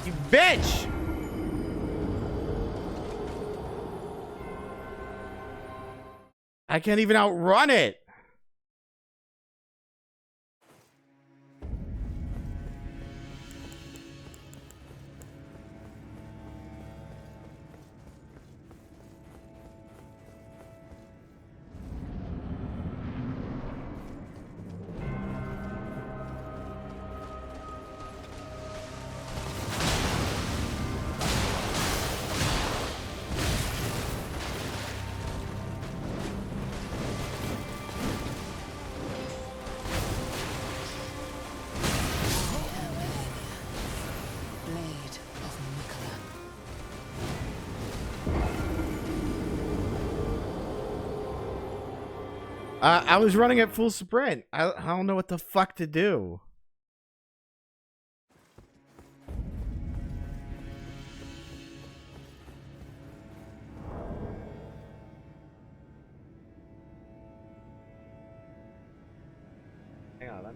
Speaker 1: You bitch! I can't even outrun it. I was running at full sprint. I don't know what the fuck to do. Hang on.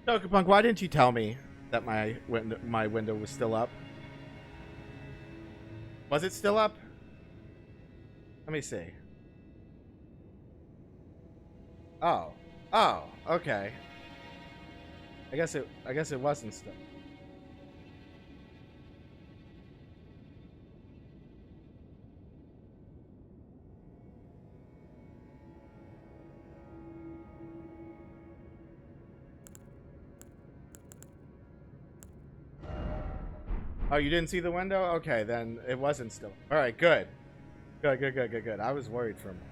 Speaker 1: Dokapunk, why didn't you tell me that my window was still up? Was it still up? Let me see. Oh, okay. I guess it wasn't still. Oh, you didn't see the window? Okay, then it wasn't still. All right, good. Good. I was worried for a moment.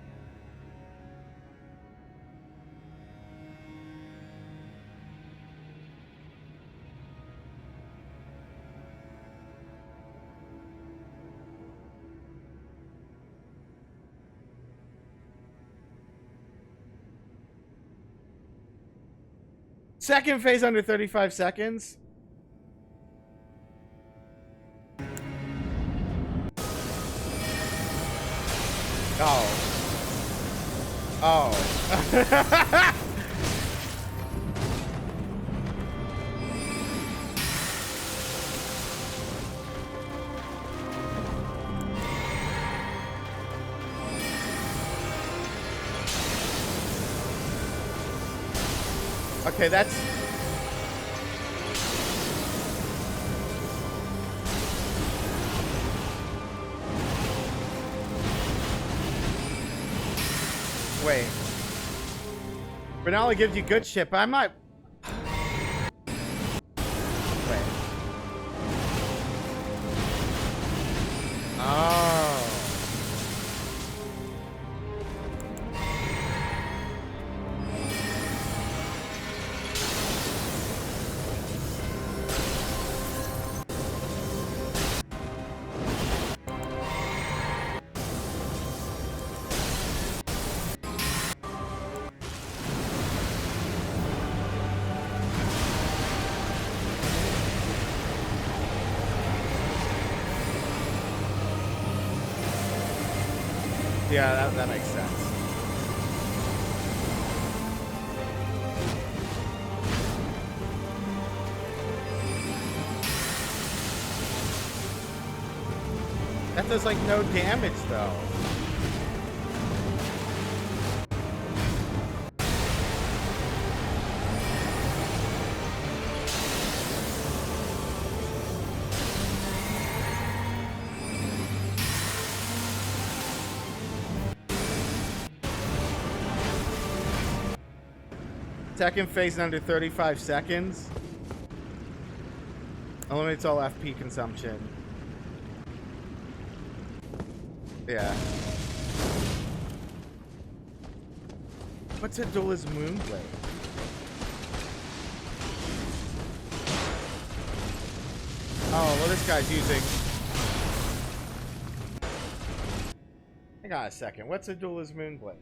Speaker 1: Second phase under 35 seconds. Oh. Okay, that's... Wait. Renala gives you good shit, but I might... Wait. Oh. Yeah, that makes sense. That does like no damage though. Second phase in under 35 seconds. Eliminates all FP consumption. Yeah. What's a Duelist Moonblade? Oh, well, this guy's using... Hang on a second. What's a Duelist Moonblade?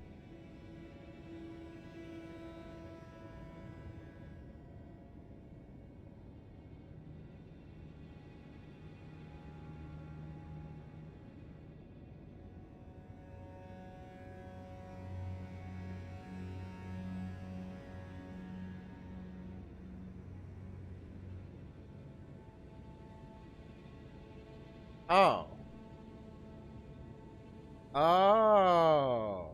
Speaker 1: Oh. Oh.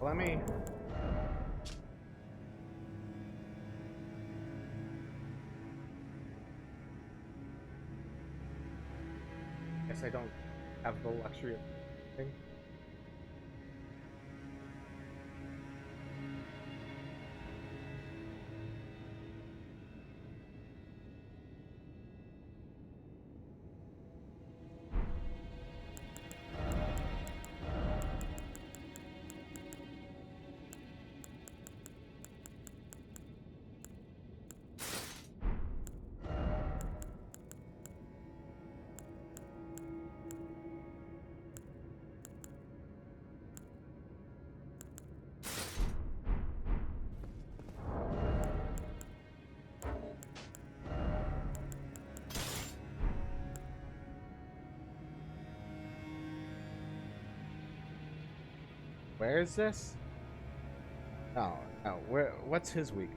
Speaker 1: Let me... Guess I don't have the luxury of thing. Where is this? Oh, where? What's his week?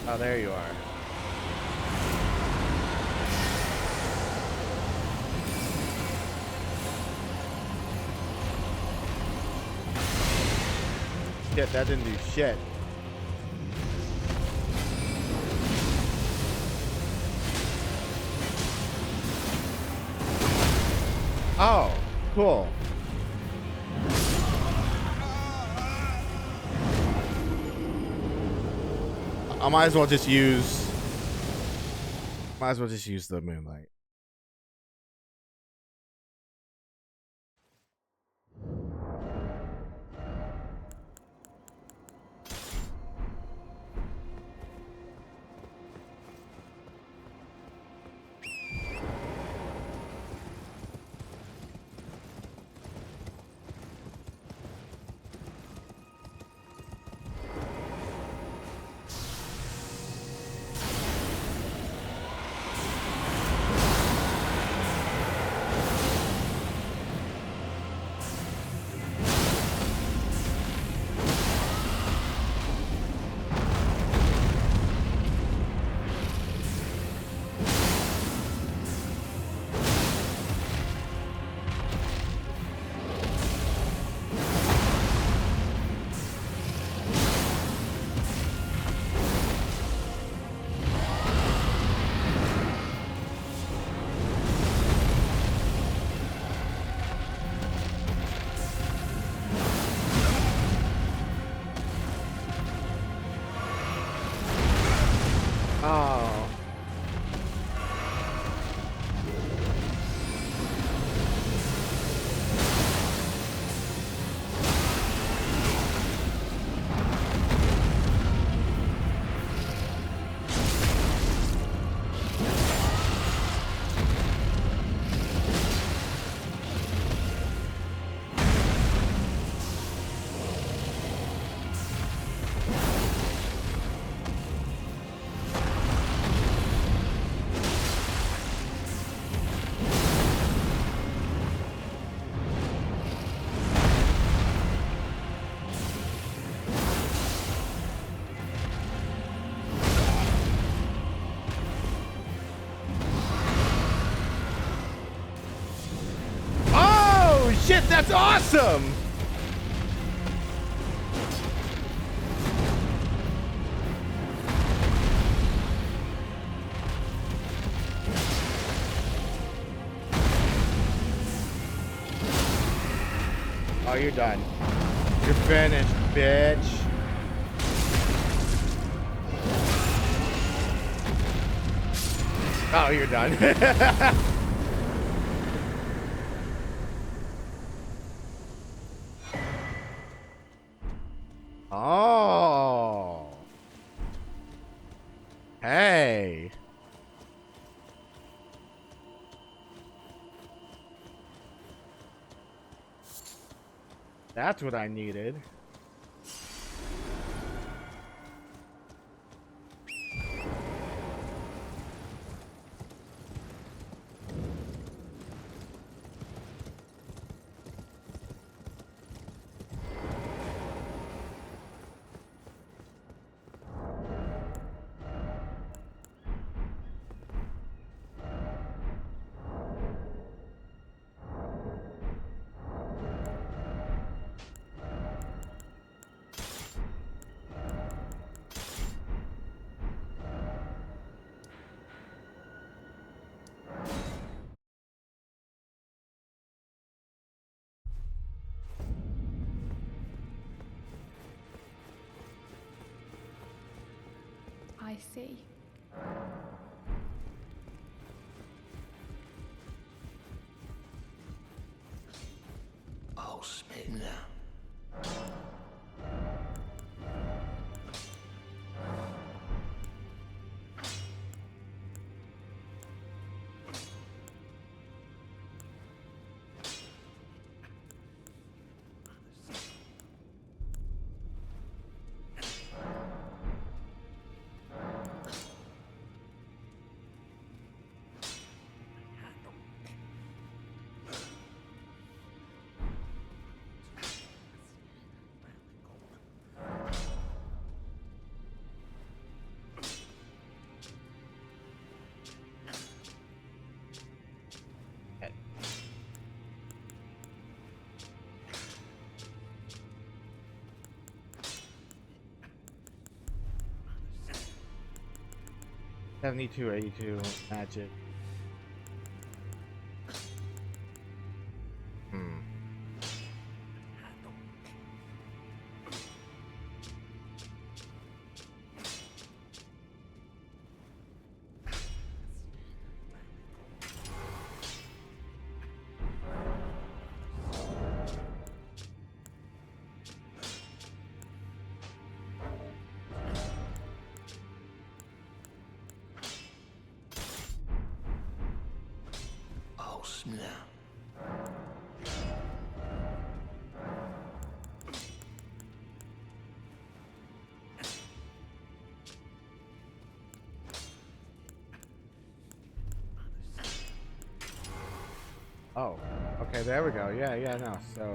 Speaker 1: Oh, there you are. Shit, that didn't do shit. Oh, cool. I might as well just use. Might as well just use the moonlight. Oh. Shit, that's awesome! Oh, you're done. You're finished, bitch. Oh, you're done. Oh. Hey. That's what I needed.
Speaker 3: I see.
Speaker 6: Oh, smitten now.
Speaker 1: $72, $82 magic. Oh, okay, there we go. Yeah, yeah, no. So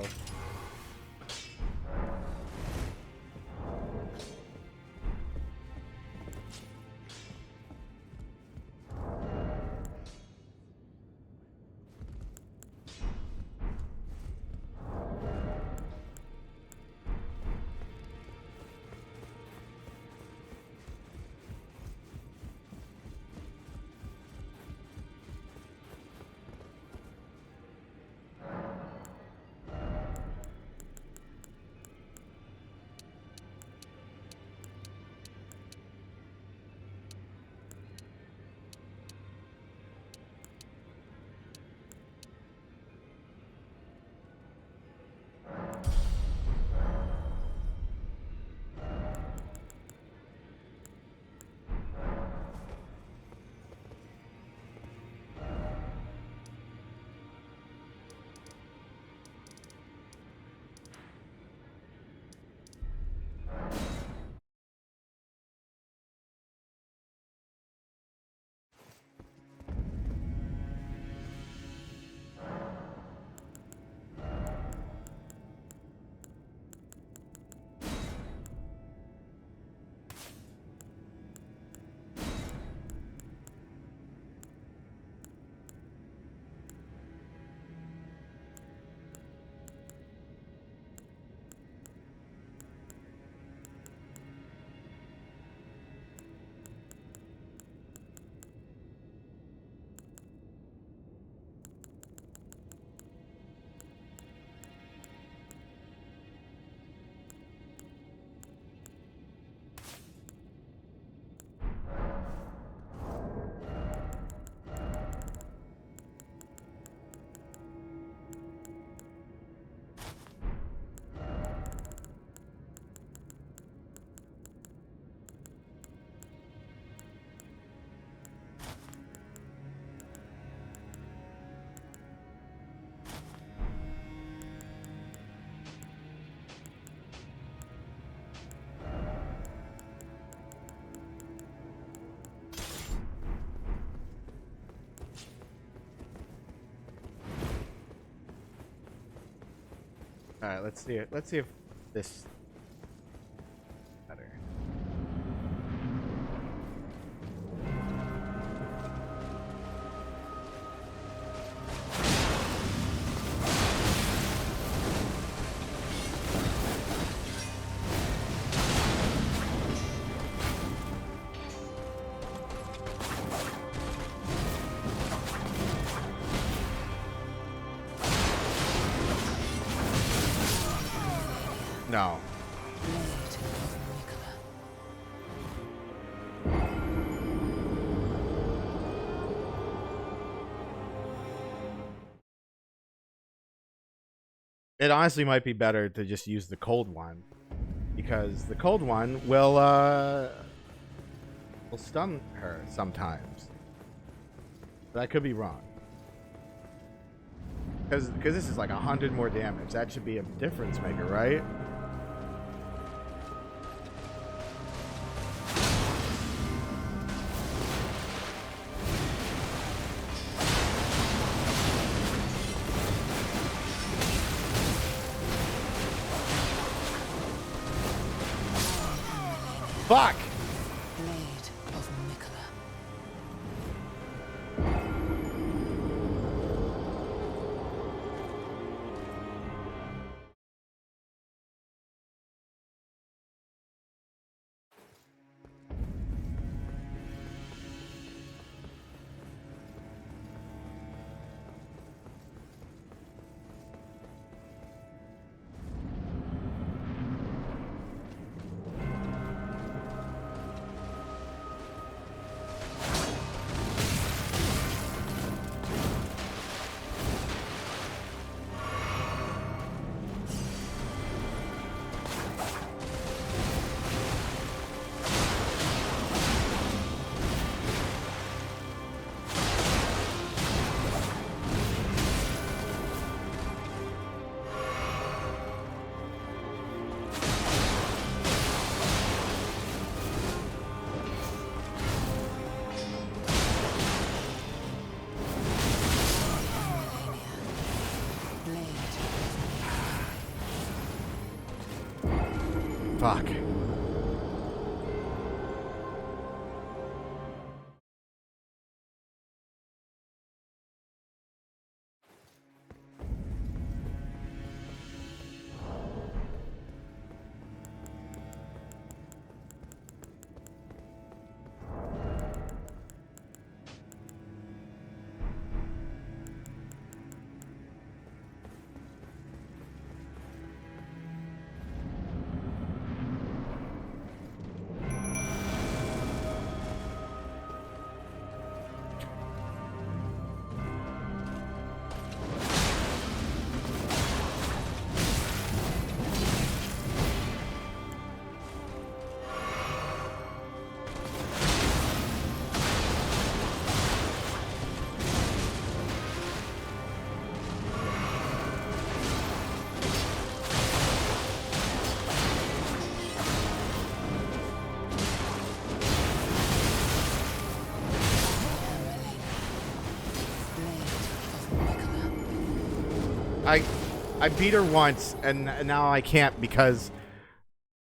Speaker 1: all right, let's see it. Let's see if this better. No. It honestly might be better to just use the cold one, because the cold one will stun her sometimes. But I could be wrong. Because this is like 100 more damage. That should be a difference maker, right? Fuck!
Speaker 8: Blade of Mikola.
Speaker 1: Fuck. I beat her once, and now I can't because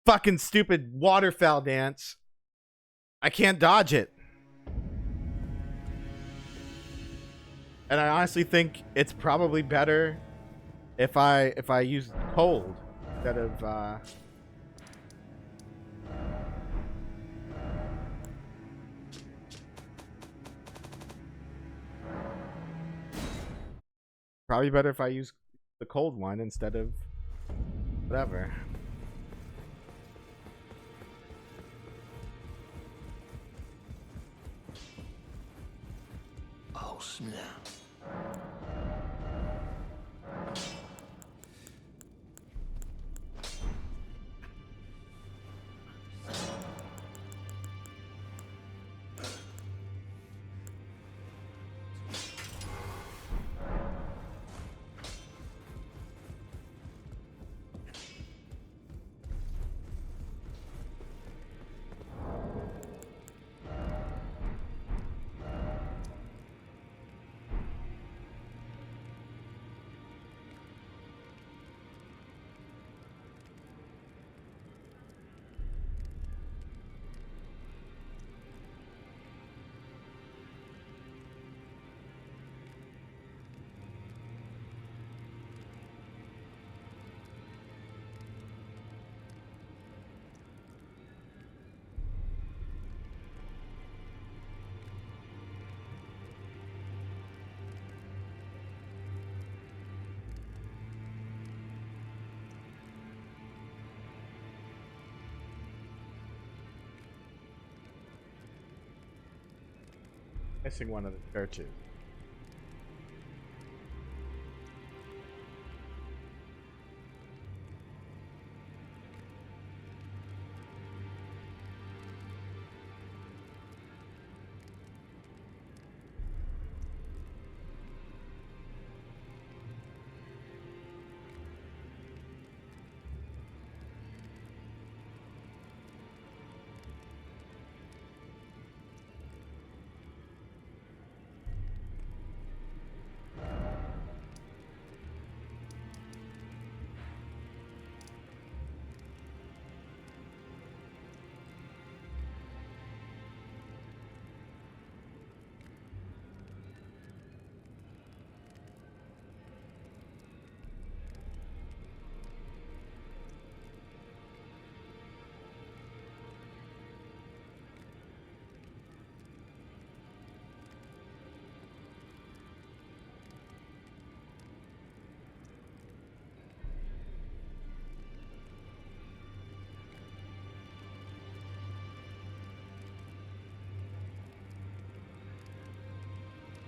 Speaker 1: fucking stupid waterfowl dance. I can't dodge it. And I honestly think it's probably better if I use cold instead of probably better if I use the cold one instead of whatever.
Speaker 6: Oh, snap.
Speaker 1: Missing one of the churches.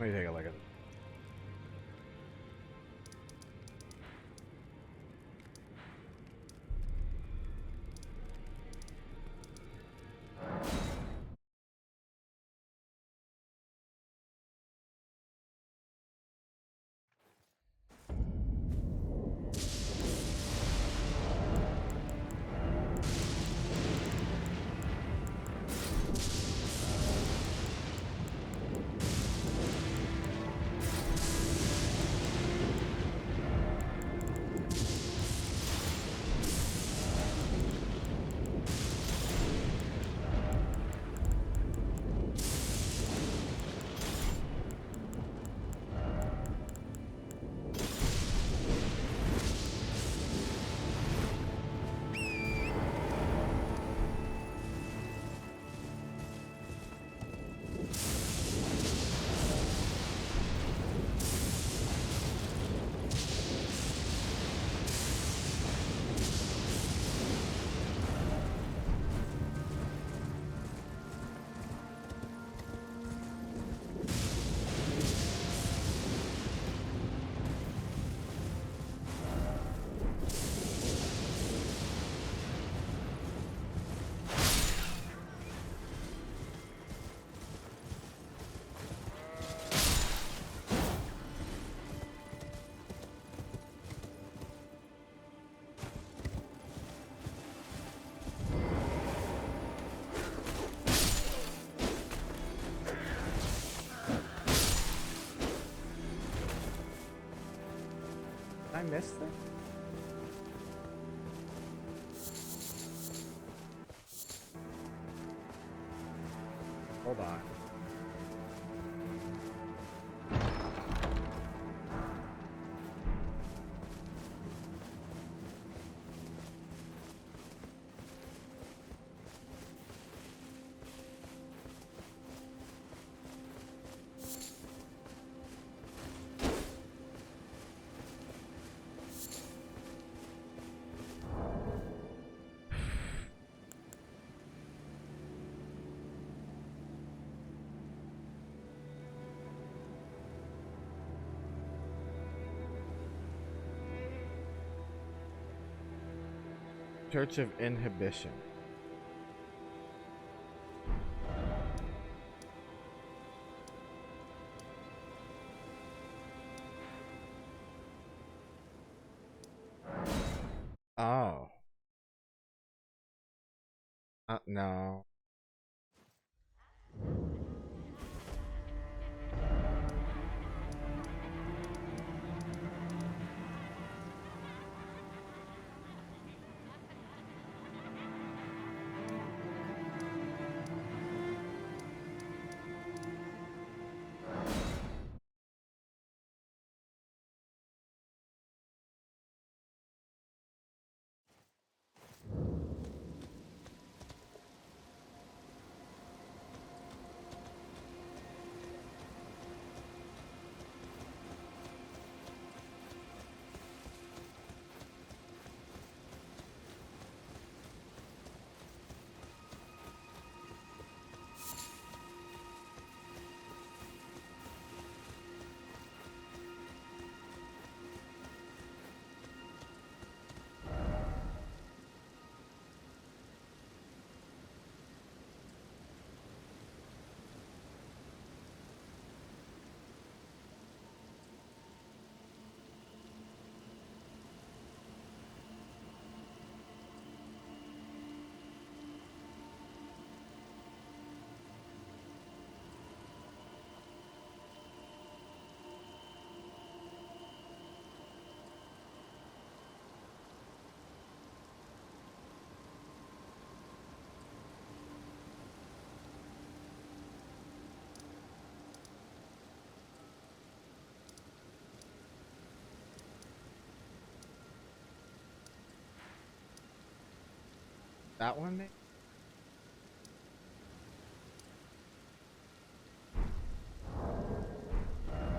Speaker 1: Let me take a look at it. I missed it. Hold on. Church of Inhibition. Oh. No. That one, maybe?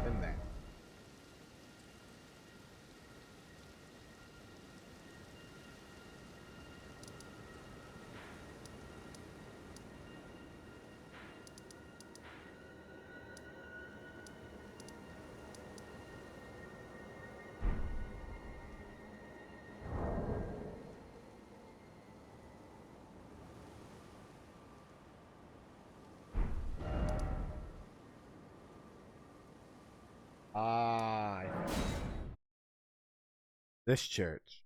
Speaker 1: In there. Ah, this church.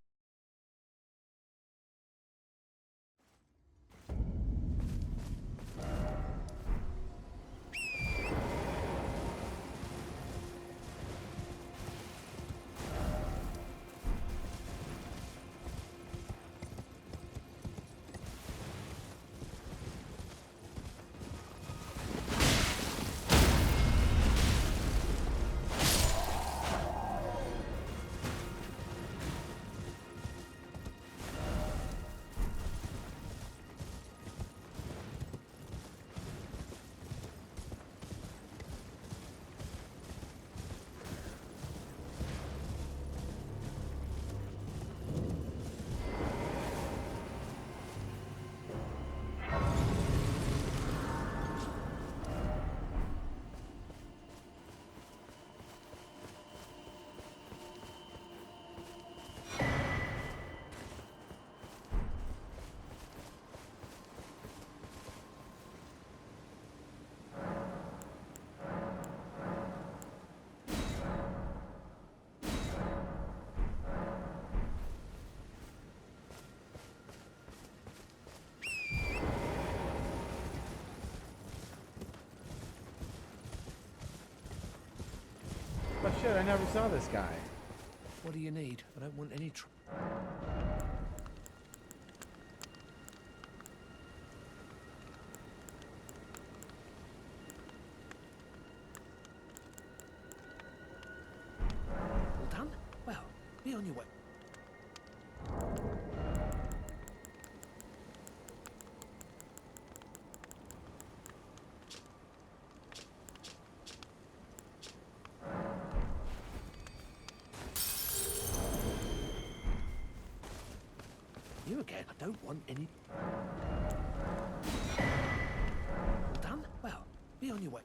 Speaker 1: Oh shit, I never saw this guy.
Speaker 6: What do you need? I don't want any trouble. All done? Well, be on your way. You again. I don't want any... All done? Well, be on your way.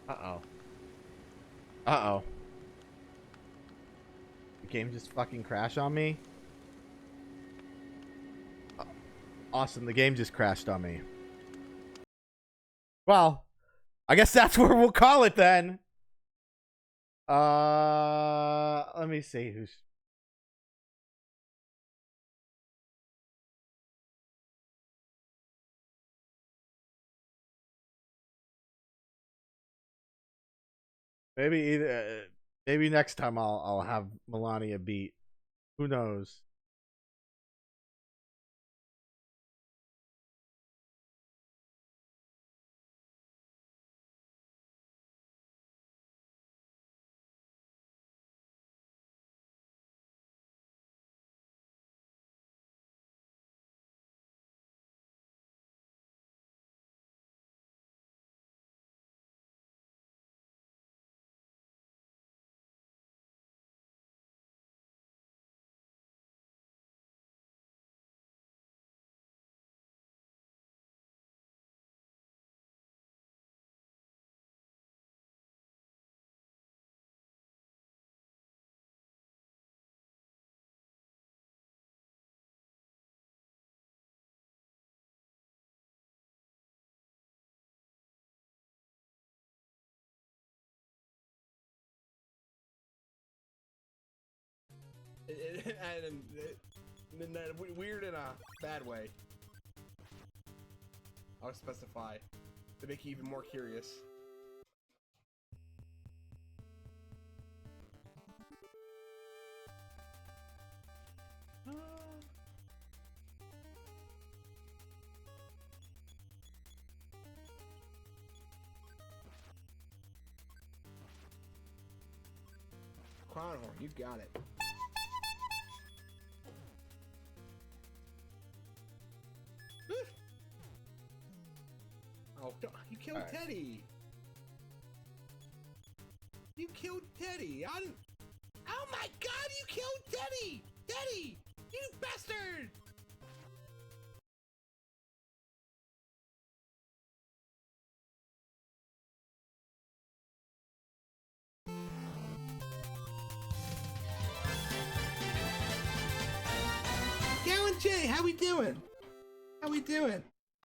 Speaker 1: Uh-oh. Uh-oh. The game just fucking crashed on me? Austin, the game just crashed on me. Well, I guess that's where we'll call it then. Let me see who's... Maybe next time I'll have Melania beat. Who knows?
Speaker 9: And weird in a bad way. I'll specify to make you even more curious. Crown horn, you got it. Oh, you killed Teddy! You killed Teddy! Oh my god, you killed Teddy! Teddy! You bastard! Galen J, how we doing? How we doing?